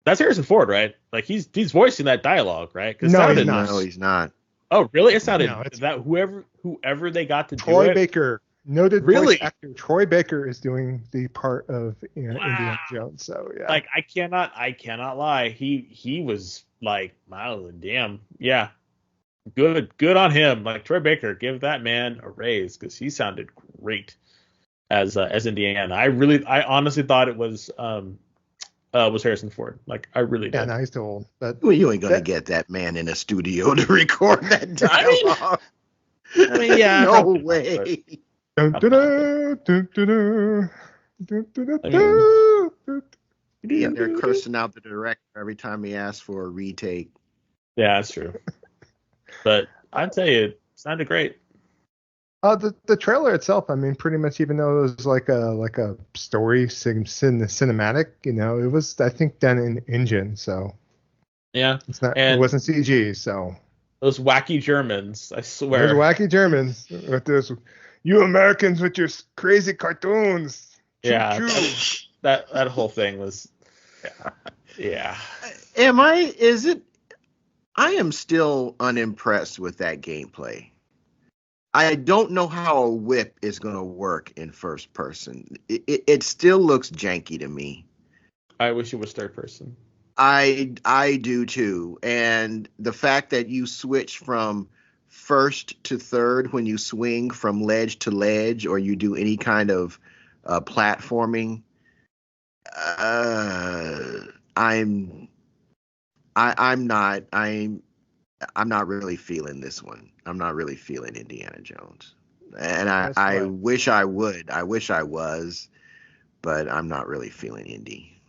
That's Harrison Ford, right? He's voicing that dialogue, right? No, he's not. No, he's not. Oh, really? It sounded that whoever they got to Troy do it. Baker. Noted Really? voice actor Troy Baker is doing the part of Indiana Wow. Jones. So yeah, Like I cannot lie. He was like, wow, damn, yeah, good on him. Like Troy Baker, give that man a raise because he sounded great as Indiana. I honestly thought it was Harrison Ford. Like I really yeah, did. now he's too old. But Well, you ain't gonna that, get that man in a studio to record that I mean, dialogue. yeah, No probably not, but way. dun, dun, probably not, dun, dun, dun, dun, dun, dun, I mean, dun. Be up there cursing out the director every time he asks for a retake. yeah, that's true. But I'd say it sounded great. The trailer itself, I mean, pretty much, even though it was like a story cinematic, it was, I think, done in engine, so Yeah, it and wasn't CG, so those wacky Germans, I those swear. wacky Germans with this, you Americans with your crazy cartoons, choo Yeah, choo. that whole thing was, yeah. I am still unimpressed with that gameplay. I don't know how a whip is going to work in first person. It still looks janky to me. I wish it was third person. I do too. And the fact that you switch from first to third when you swing from ledge to ledge, or you do any kind of platforming, I'm I'm not really feeling this one. I'm not really feeling Indiana Jones. And That's I right. wish I would. I wish I was, but I'm not really feeling Indy.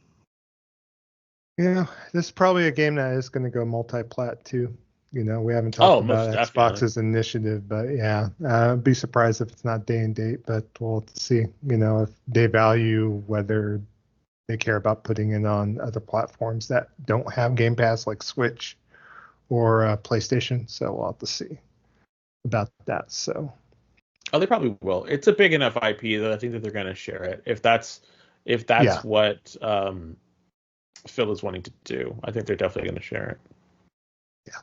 Yeah, this is probably a game that is going to go multi-plat too. We haven't talked Most about definitely. Xbox's initiative, but yeah, I'd be surprised if it's not day and date, but we'll have to see, if they value whether they care about putting it on other platforms that don't have Game Pass, like Switch or PlayStation. So we'll have to see about that. So Oh, they probably will. It's a big enough IP that I think that they're going to share it. If that's yeah, what Phil is wanting to do, I think they're definitely going to share it. yeah.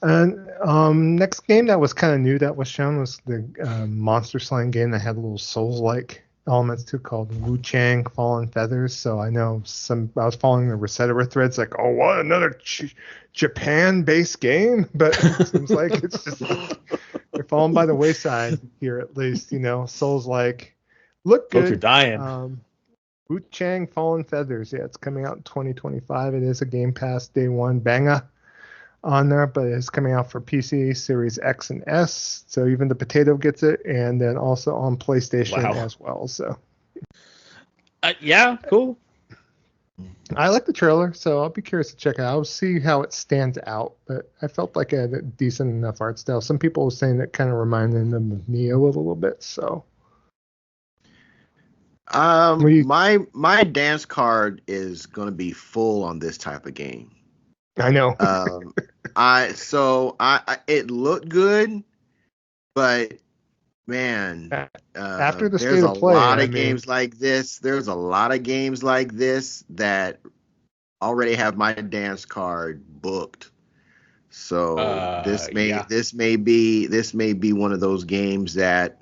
And next game that was kind of new that was shown was the monster slaying game that had little Souls-like elements to it, called Wu Chang Fallen Feathers. So I know I was following the Reddit threads like, oh, what, another Japan-based game? But it seems like it's just they're falling by the wayside here, at least. Souls-like, look Folks are good. dying. Wu Chang Fallen Feathers. Yeah, it's coming out in 2025. It is a Game Pass day one banger on there, but it's coming out for PC, Series X and S. So even the potato gets it, and then also on PlayStation Wow. as well. So yeah, cool. I like the trailer, so I'll be curious to check it out. I'll see how it stands out, but I felt like it had a decent enough art style. Some people were saying that kind of reminded them of Neo a little bit. So My dance card is gonna be full on this type of game. I know. It looked good, but man, After the there's state a of play, lot of games like this. There's a lot of games like this that already have my dance card booked. So this may be one of those games that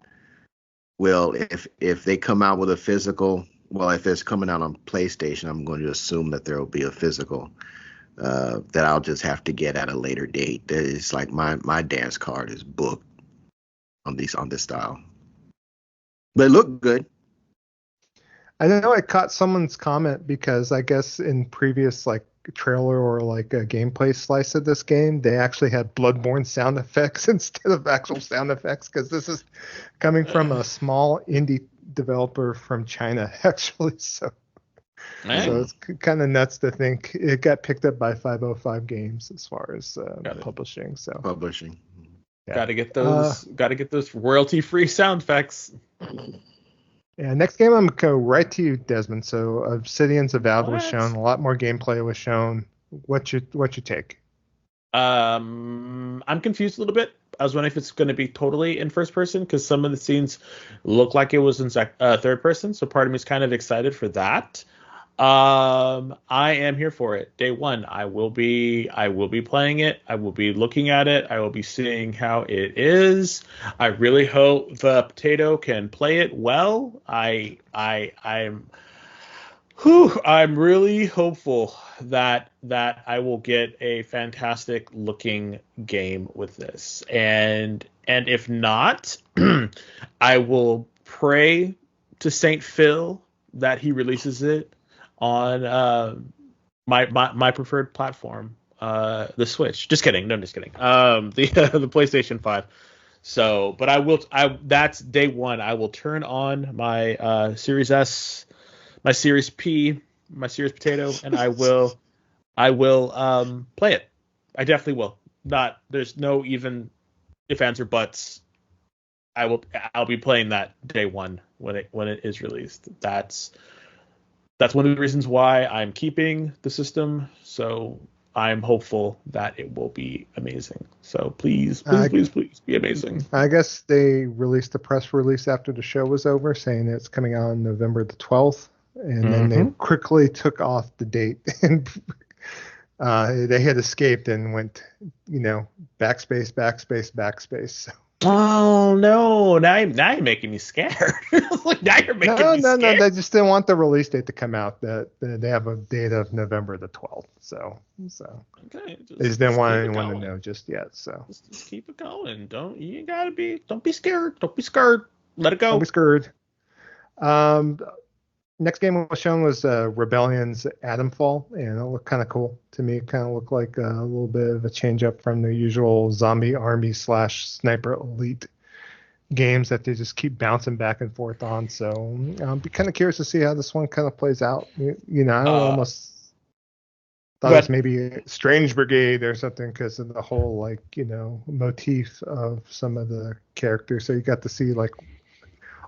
will, if they come out with a physical, well, if it's coming out on PlayStation, I'm going to assume that there will be a physical that I'll just have to get at a later date. It's like my dance card is booked on this style, but it looked good. I know I caught someone's comment because I guess in previous trailer or a gameplay slice of this game, they actually had Bloodborne sound effects instead of actual sound effects, because this is coming from a small indie developer from China, actually. So it's kind of nuts to think it got picked up by 505 Games as far as publishing. So Publishing. Yeah. Got to get those royalty-free sound effects. Yeah, next game I'm gonna go right to you, Desmond. So Obsidian's Avowed was shown, a lot more gameplay was shown. What's your take? I'm confused a little bit. I was wondering if it's going to be totally in first person, because some of the scenes look like it was in third person. So part of me is kind of excited for that. I am here for it. Day one, I will be playing it. I will be looking at it. I will be seeing how it is. I really hope the potato can play it well. I'm really hopeful that I will get a fantastic looking game with this. And if not, I will pray to Saint Phil that he releases it on my preferred platform, the Switch. Just kidding. No, I'm just kidding. The PlayStation 5. So, but that's day one. I will turn on my Series S, my Series P, my Series Potato, and I will play it. I definitely will. There's no even if, ands, or buts. I'll be playing that day one when it is released. That's one of the reasons why I'm keeping the system. So I'm hopeful that it will be amazing. So please be amazing. I guess they released a press release after the show was over saying it's coming out on November the 12th. And then they quickly took off the date. And they had escaped and went, backspace, backspace, backspace. So. Oh no! Now you're making me scared. Like now you're making me scared. No. They just didn't want the release date to come out. That they have a date of November the 12th. So okay, they just didn't want anyone to know just yet. So just keep it going. Don't be scared. Don't be scared. Let it go. Don't be scared. Next game was shown was Rebellion's Atomfall, and it looked kind of cool to me. It kind of looked like a little bit of a change up from the usual zombie army / sniper elite games that they just keep bouncing back and forth on. So I'll be kind of curious to see how this one kind of plays out. I almost thought it was maybe a Strange Brigade or something because of the whole motif of some of the characters. So you got to see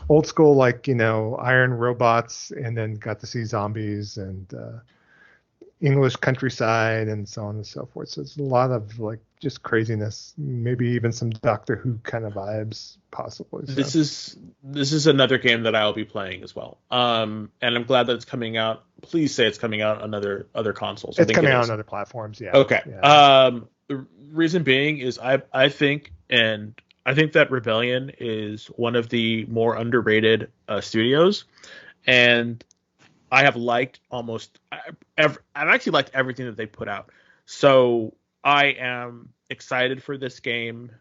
old school, iron robots, and then got to see zombies and English countryside and so on and so forth. So it's a lot of just craziness, maybe even some Doctor Who kind of vibes, possibly. So. This is another game that I'll be playing as well. And I'm glad that it's coming out. Please say it's coming out on other consoles. It's coming out on other platforms. Yeah. Okay. Yeah. The reason being is I think that Rebellion is one of the more underrated studios, and I have liked I've actually liked everything that they put out. So I am excited for this game.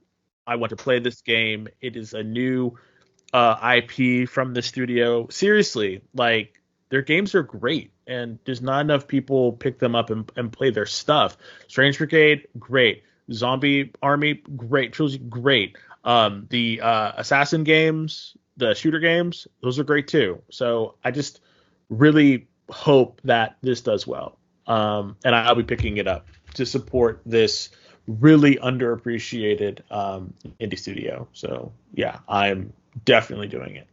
I want to play this game. It is a new IP from the studio. Seriously, their games are great, and there's not enough people pick them up and play their stuff. Strange Brigade, great. Zombie Army, great. Trilogy, great. The assassin games, the shooter games, those are great too. So I just really hope that this does well. And I'll be picking it up to support this really underappreciated indie studio. So yeah, I'm definitely doing it.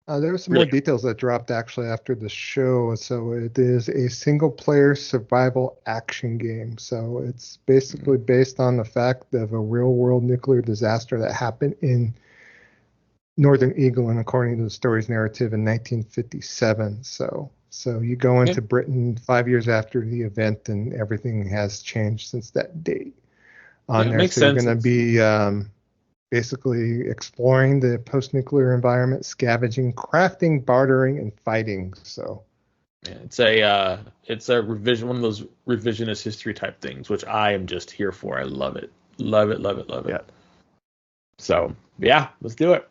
There were some more details that dropped actually after the show. So it is a single-player survival action game. So it's basically based on the fact of a real-world nuclear disaster that happened in northern England, according to the story's narrative, in 1957. So you go into Britain 5 years after the event, and everything has changed since that date. Makes sense. You're going to be basically exploring the post-nuclear environment, scavenging, crafting, bartering, and fighting. So it's a revision, one of those revisionist history type things, which I am just here for. I love it. Love it. Yeah. So yeah, let's do it.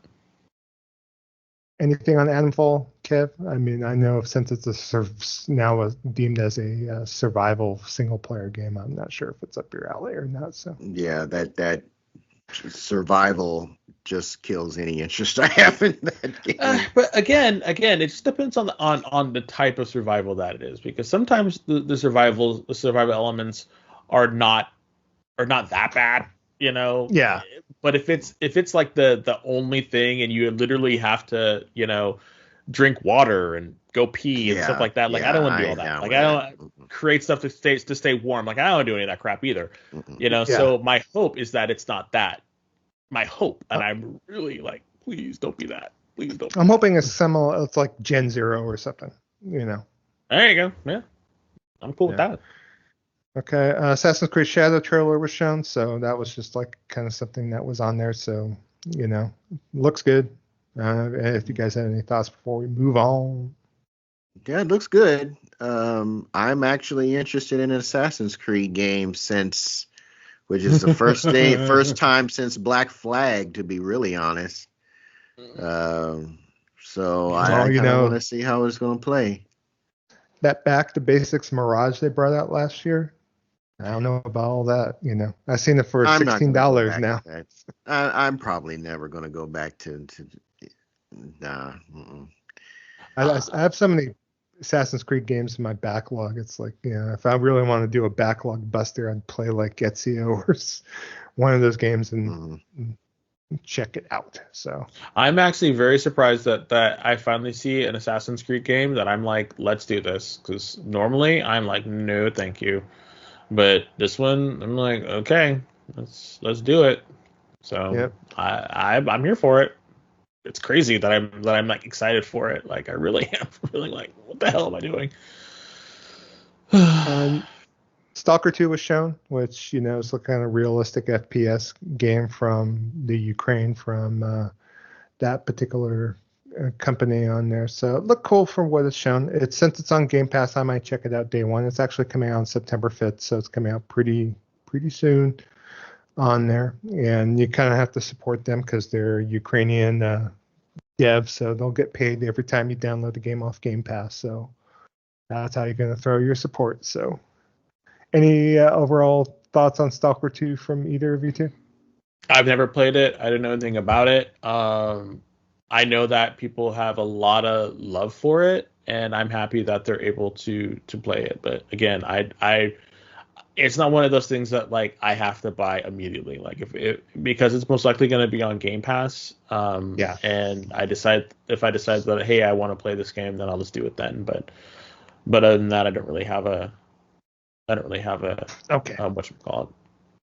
Anything on Atomfall, Kev? I mean, I know since it's now deemed as a survival single-player game, I'm not sure if it's up your alley or not. So yeah, that survival just kills any interest I have in that game. But again, it just depends on the type of survival that it is, because sometimes the survival elements are not that bad, Yeah. But if it's like the only thing, and you literally have to drink water and go pee and stuff like that, I don't want to do all that. I don't create stuff to stay warm. I don't want to do any of that crap either. So my hope is that it's not that. My hope, and I'm really please don't be that. Please don't. I'm hoping it's similar. It's like Gen Zero or something. There you go. Yeah, I'm cool with Yeah. that. Okay, Assassin's Creed Shadow trailer was shown, so that was just like kind of something that was on there. So looks good. If you guys had any thoughts before we move on. Yeah, it looks good. I'm actually interested in an Assassin's Creed game which is the first time since Black Flag, to be really honest. Um, so I Well, kind of want to see how it's going to play. that Back to Basics Mirage they brought out last year. I don't know about all that. I've seen it for I'm not going to go $16 back now. to that. I'm probably never going to go back to nah. I have so many Assassin's Creed games in my backlog. It's like, if I really want to do a backlog buster, I'd play like Ezio or one of those games and check it out. So I'm actually very surprised that I finally see an Assassin's Creed game that I'm like, let's do this. Because normally I'm like, no, thank you. But this one, I'm like, okay, let's do it. So yep. I'm here for it. It's crazy that I'm like excited for it. Like I really am really like, what the hell am I doing? Stalker 2 was shown, which is a kind of realistic FPS game from the Ukraine, from that particular company on there. So it looked cool from what it's shown. Since it's on Game Pass, I might check it out day one. It's actually coming out on September 5th, so it's coming out pretty soon on there. And you kind of have to support them because they're Ukrainian devs, so they'll get paid every time you download the game off Game Pass. So that's how you're going to throw your support. So any overall thoughts on Stalker 2 from either of you two? I've never played it. I don't know anything about it. I know that people have a lot of love for it, and I'm happy that they're able to play it. But again, it's not one of those things that like I have to buy immediately. Like because it's most likely going to be on Game Pass. Yeah. And if I decide that hey, I want to play this game, then I'll just do it then. But other than that, I don't really have a okay. Whatchamacallit,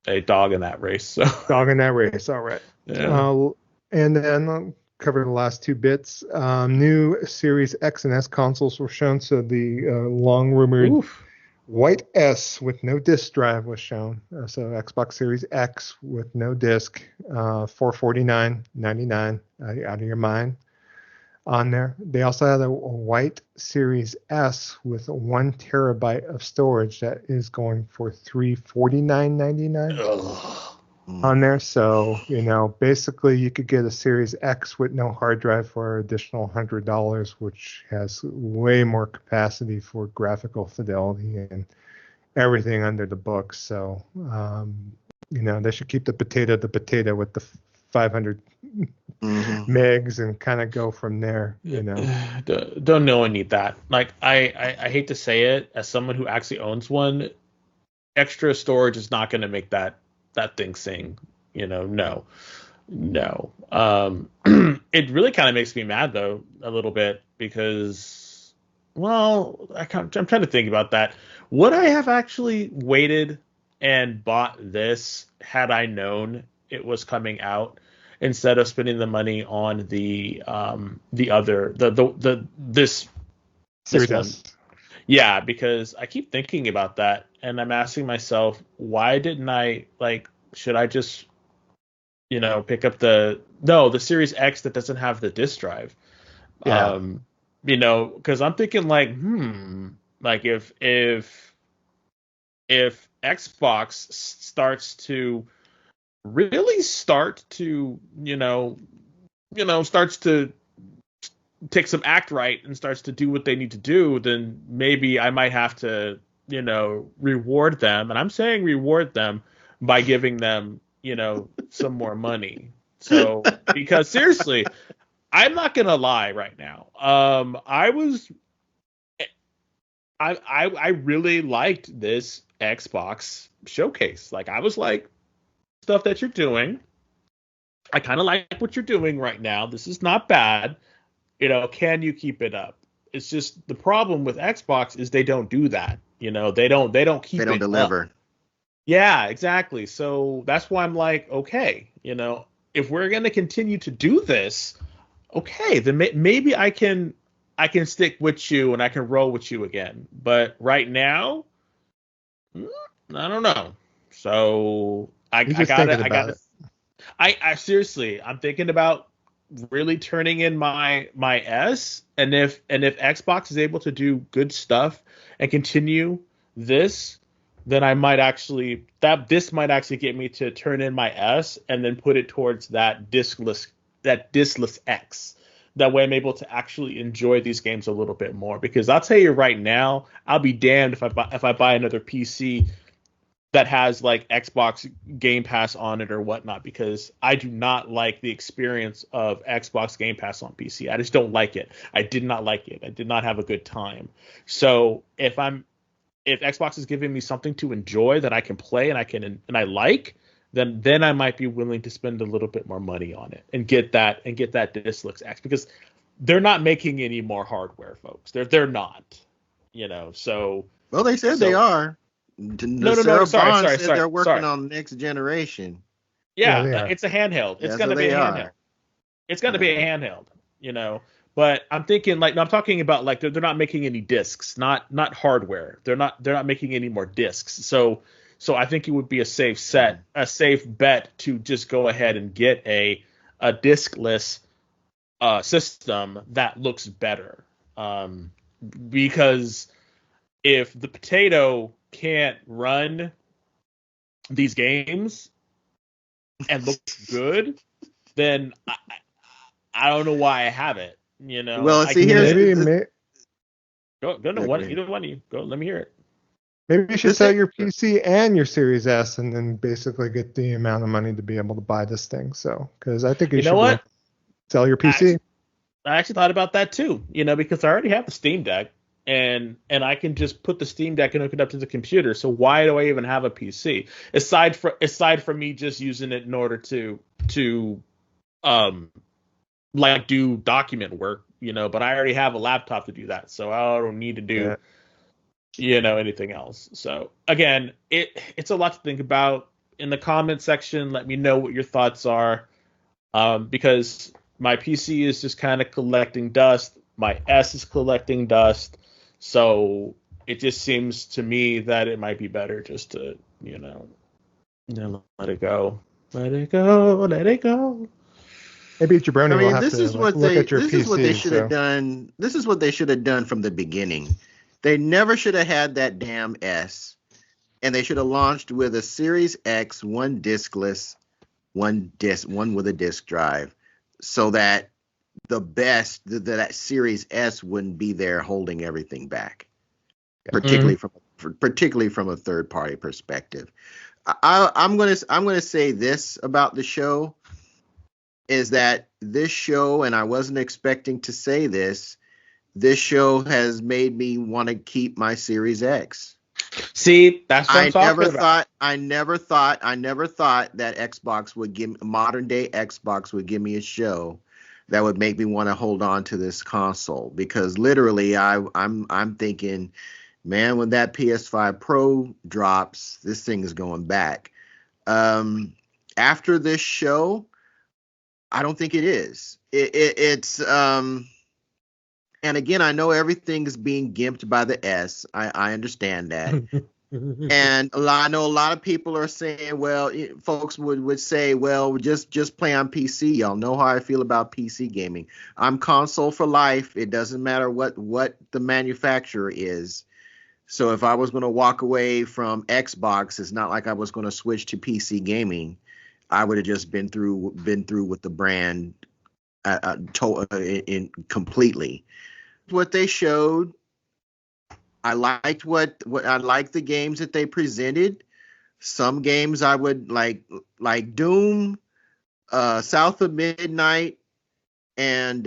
a dog in that race. So dog in that race. All right. Yeah. And then I'll cover the last two bits. New Series X and S consoles were shown. So the long rumored White S with no disk drive was shown. So Xbox Series X with no disk, $449.99, out of your mind on there. They also had a White Series S with 1 terabyte of storage that is going for $349.99 on there. So basically you could get a Series X with no hard drive for an additional $100, which has way more capacity for graphical fidelity and everything under the book. So they should keep the potato with the 500 megs and kind of go from there. Don't no one need that. Like I hate to say it, as someone who actually owns one, extra storage is not going to make that thing sing. No. It really kind of makes me mad though a little bit because, well, I'm trying to think about that. Would I have actually waited and bought this had I known it was coming out, instead of spending the money on this one? Yeah, because I keep thinking about that and I'm asking myself, why didn't I, like, should I just pick up the Series X that doesn't have the disk drive? Yeah. Because I'm thinking like, like if Xbox starts to take some act right and starts to do what they need to do, then maybe I might have to, reward them. And I'm saying reward them by giving them, some more money. So, because seriously, I'm not going to lie right now. I really liked this Xbox showcase. Like, I was like, stuff that you're doing, I kind of like what you're doing right now. This is not bad. Can you keep it up? It's just the problem with Xbox is they don't do that. They don't keep it deliver. Up. Yeah, exactly. So that's why I'm like, okay, if we're going to continue to do this, okay, then maybe I can stick with you and I can roll with you again. But right now, I don't know. So You're just thinking about it. I seriously, I'm thinking about really turning in my S, and if Xbox is able to do good stuff and continue this, then this might actually get me to turn in my S and then put it towards that diskless X. That way I'm able to actually enjoy these games a little bit more, because I'll tell you right now, I'll be damned if I buy another PC that has like Xbox Game Pass on it or whatnot, because I do not like the experience of Xbox Game Pass on PC. I just don't like it. I did not like it. I did not have a good time. So if Xbox is giving me something to enjoy that I can play and I like, then I might be willing to spend a little bit more money on it and get that Dislux X, because they're not making any more hardware, folks. They're not, So well, they said they are. No. Sorry. Sorry. They're working on the next generation. Yeah, it's a handheld. It's going to be a handheld. It's going to be a handheld, But I'm thinking no, I'm talking about they're not making any discs, not hardware. They're not making any more discs. So I think it would be a safe bet to just go ahead and get a diskless system that looks better. Because if the potato can't run these games and look good, then I don't know why I have it. Well, see, here's go no one either one of you go. Let me hear it. Maybe you should sell your PC and your Series S, and then basically get the amount of money to be able to buy this thing. So, because I think you should sell your PC. I actually thought about that too. Because I already have the Steam Deck. And I can just put the Steam Deck and hook it up to the computer. So why do I even have a PC? Aside from me just using it in order to do document work, But I already have a laptop to do that, so I don't need to do anything else. So again, it's a lot to think about. In the comment section, let me know what your thoughts are, because my PC is just kind of collecting dust. My S is collecting dust. So it just seems to me that it might be better just to, let it go. Let it go. Let it go. Maybe Jabroni will have this to is what look at your PC. This is what they should have done. This is what they should have done from the beginning. They never should have had that damn S. And they should have launched with a Series X, one diskless, one with a disk drive, so that that Series S wouldn't be there holding everything back, particularly from a third party perspective. I'm gonna say this about the show, is that this show, and I wasn't expecting to say this show has made me want to keep my Series X. See, that's what I'm talking about. I never thought that Xbox modern day Xbox would give me a show that would make me want to hold on to this console, because literally I'm thinking, man, when that PS5 Pro drops, this thing is going back. After this show, I don't think it is. It's and again, I know everything is being gimped by the S. I understand that. And I know a lot of people are saying, well, folks would say, well, just play on PC. Y'all know how I feel about PC gaming. I'm console for life. It doesn't matter what the manufacturer is. So if I was going to walk away from Xbox, it's not like I was going to switch to PC gaming. I would have just been through with the brand completely. What they showed, I liked I liked the games that they presented. Some games I would like Doom, South of Midnight, and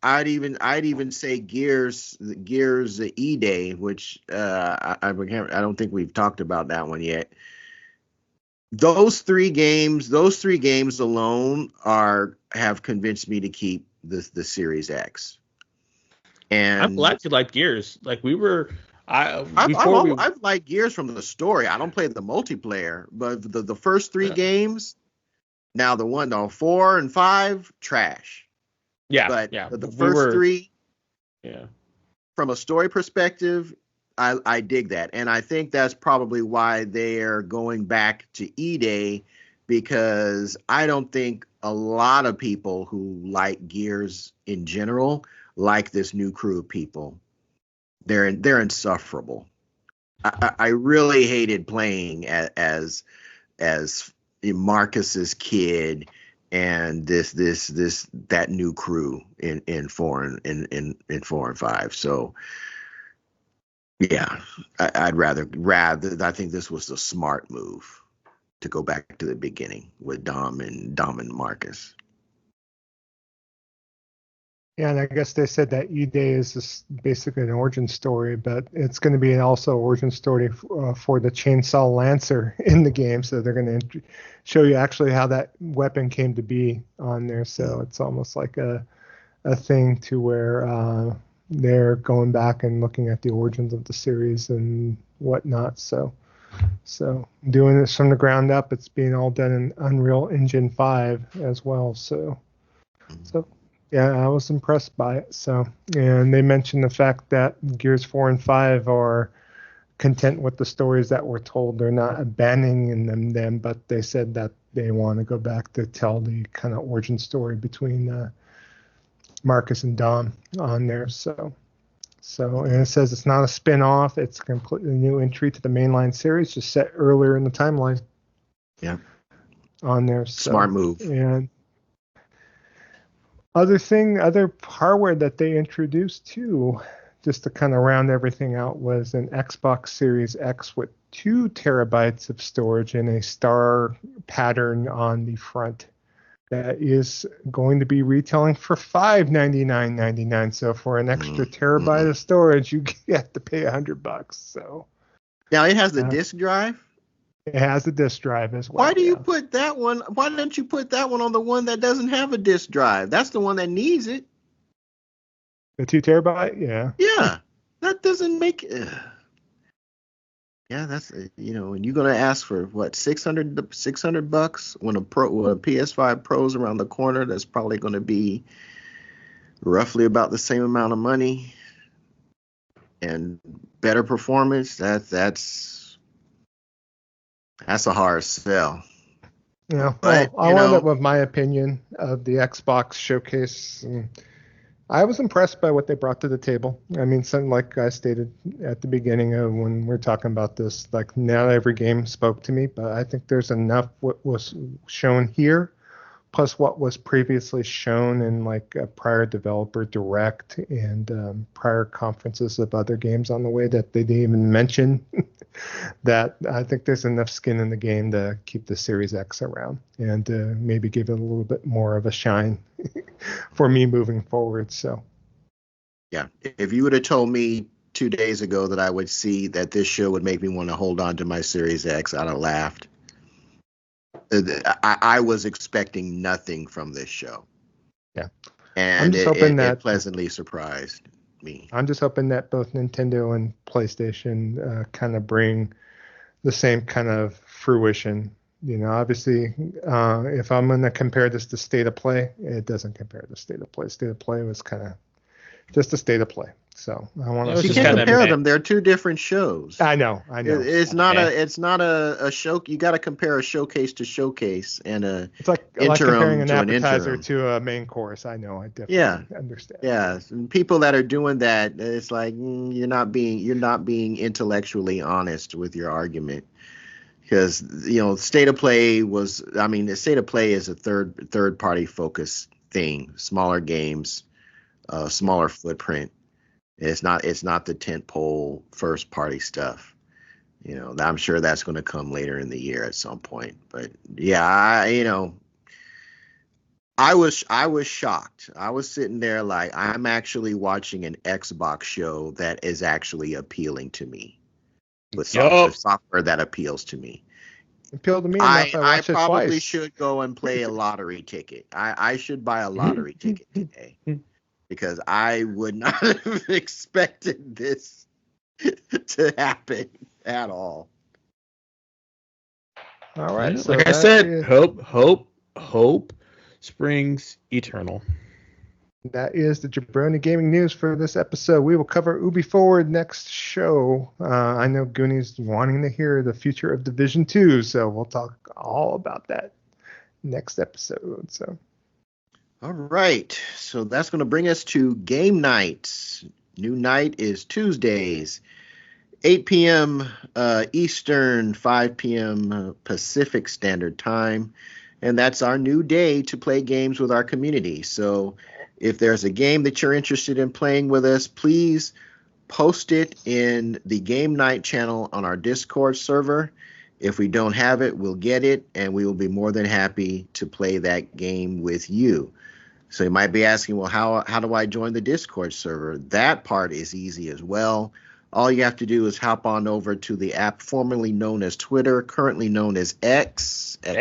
I'd even say Gears E-Day, which I don't think we've talked about that one yet. Those three games alone have convinced me to keep the Series X. And I'm glad you like Gears. I've liked Gears from the story. I don't play the multiplayer, but the first three games. Now the 4 and 5, trash. Yeah, but yeah. the first three, Yeah. From a story perspective, I dig that. And I think that's probably why they're going back to E-Day, because I don't think a lot of people who like Gears in general like this new crew of people. They're insufferable. I really hated playing as Marcus's kid and that new crew in 4 and 5. So yeah, I'd rather I think this was a smart move to go back to the beginning with Dom and Marcus. Yeah, and I guess they said that E-Day is basically an origin story, but it's going to be also an origin story for the Chainsaw Lancer in the game. So they're going to show you actually how that weapon came to be on there. So it's almost like a thing to where they're going back and looking at the origins of the series and whatnot. So doing this from the ground up, it's being all done in Unreal Engine 5 as well. So yeah, I was impressed by it. So, and they mentioned the fact that Gears 4 and 5 are content with the stories that were told. They're not abandoning them, but they said that they want to go back to tell the kind of origin story between Marcus and Dom on there. So, and it says it's not a spin-off. It's a completely new entry to the mainline series, just set earlier in the timeline. Yeah. On there. So, smart move. And other hardware that they introduced too, just to kind of round everything out, was an Xbox Series X with 2 terabytes of storage and a star pattern on the front. That is going to be retailing for $599.99. So for an extra terabyte of storage, you have to pay $100. So now it has the disk drive. It has a disk drive as well. Why do you put that one? Why don't you put that one on the one that doesn't have a disk drive? That's the one that needs it. The 2 terabyte, yeah. Yeah, that doesn't make. Yeah, that's when you're gonna ask for what $600 when a PS5 Pro's around the corner, that's probably gonna be roughly about the same amount of money and better performance. That's a hard sell. Yeah, well, I wound up with my opinion of the Xbox showcase. I was impressed by what they brought to the table. I mean, something like I stated at the beginning of when we're talking about this, like not every game spoke to me, but I think there's enough what was shown here, plus what was previously shown in like a prior developer direct and prior conferences of other games on the way that they didn't even mention. That I think there's enough skin in the game to keep the Series X around and maybe give it a little bit more of a shine for me moving forward. So, yeah, if you would have told me 2 days ago that I would see that this show would make me want to hold on to my Series X, I'd have laughed. I was expecting nothing from this show. Yeah, and it pleasantly surprised me. I'm just hoping that both Nintendo and PlayStation kind of bring the same kind of fruition. Obviously, if I'm going to compare this to State of Play, it doesn't compare to State of Play. State of Play was kind of just a State of Play. So I want to. You can't compare them. They're 2 different shows. I know. It's not a show. You got to compare a showcase to showcase and it's like comparing an appetizer to a main course. I know. I definitely understand. Yeah, and people that are doing that, it's like you're not being intellectually honest with your argument, because State of Play was. I mean, the State of Play is a third party focused thing, smaller games, smaller footprint. It's not the tentpole first party stuff. I'm sure that's going to come later in the year at some point. But yeah, I was shocked. I was sitting there like I'm actually watching an Xbox show that is actually appealing to me, with software that appeals to me. Appealed to me. I probably should go and play a lottery ticket. I should buy a lottery ticket today. Because I would not have expected this to happen at all. All right. So like I said, hope springs eternal. That is the Jabroni Gaming News for this episode. We will cover Ubi Forward next show. I know Goonie's wanting to hear the future of Division 2, so we'll talk all about that next episode. So, All right. So that's going to bring us to game nights. New night is Tuesdays, 8 p.m. Eastern, 5 p.m. Pacific Standard Time. And that's our new day to play games with our community. So if there's a game that you're interested in playing with us, please post it in the game night channel on our Discord server. If we don't have it, we'll get it, and we will be more than happy to play that game with you. So you might be asking, well, how do I join the Discord server? That part is easy as well. All you have to do is hop on over to the app formerly known as Twitter, currently known as X, and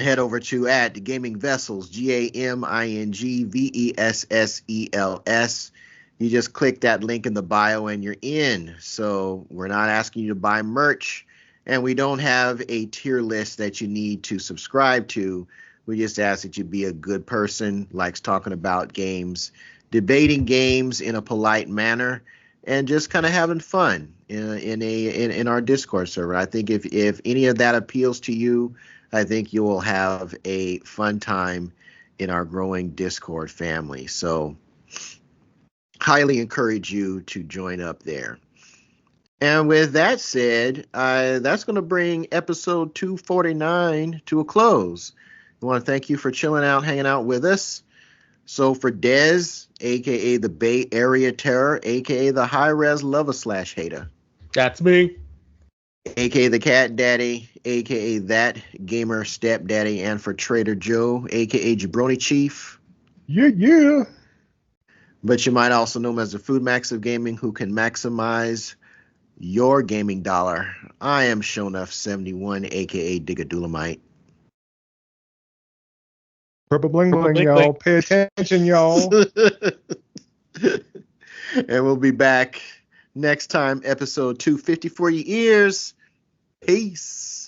head over to @GamingVessels, GamingVessels. You just click that link in the bio and you're in. So we're not asking you to buy merch, and we don't have a tier list that you need to subscribe to. We just ask that you be a good person, likes talking about games, debating games in a polite manner, and just kind of having fun in our Discord server. I think if any of that appeals to you, I think you will have a fun time in our growing Discord family. So highly encourage you to join up there. And with that said, that's going to bring episode 249 to a close. I want to thank you for chilling out, hanging out with us. So for Dez, a.k.a. the Bay Area Terror, a.k.a. the high-res lover/hater. That's me. A.k.a. the Cat Daddy, a.k.a. that gamer stepdaddy. And for Trader Joe, a.k.a. Jabroni Chief. yeah. But you might also know him as the Food Max of Gaming, who can maximize your gaming dollar. I am Shonuff71, a.k.a. Digadulamite. Purple bling bling, y'all. Pay attention, y'all. And we'll be back next time, episode 250 for your ears. Peace.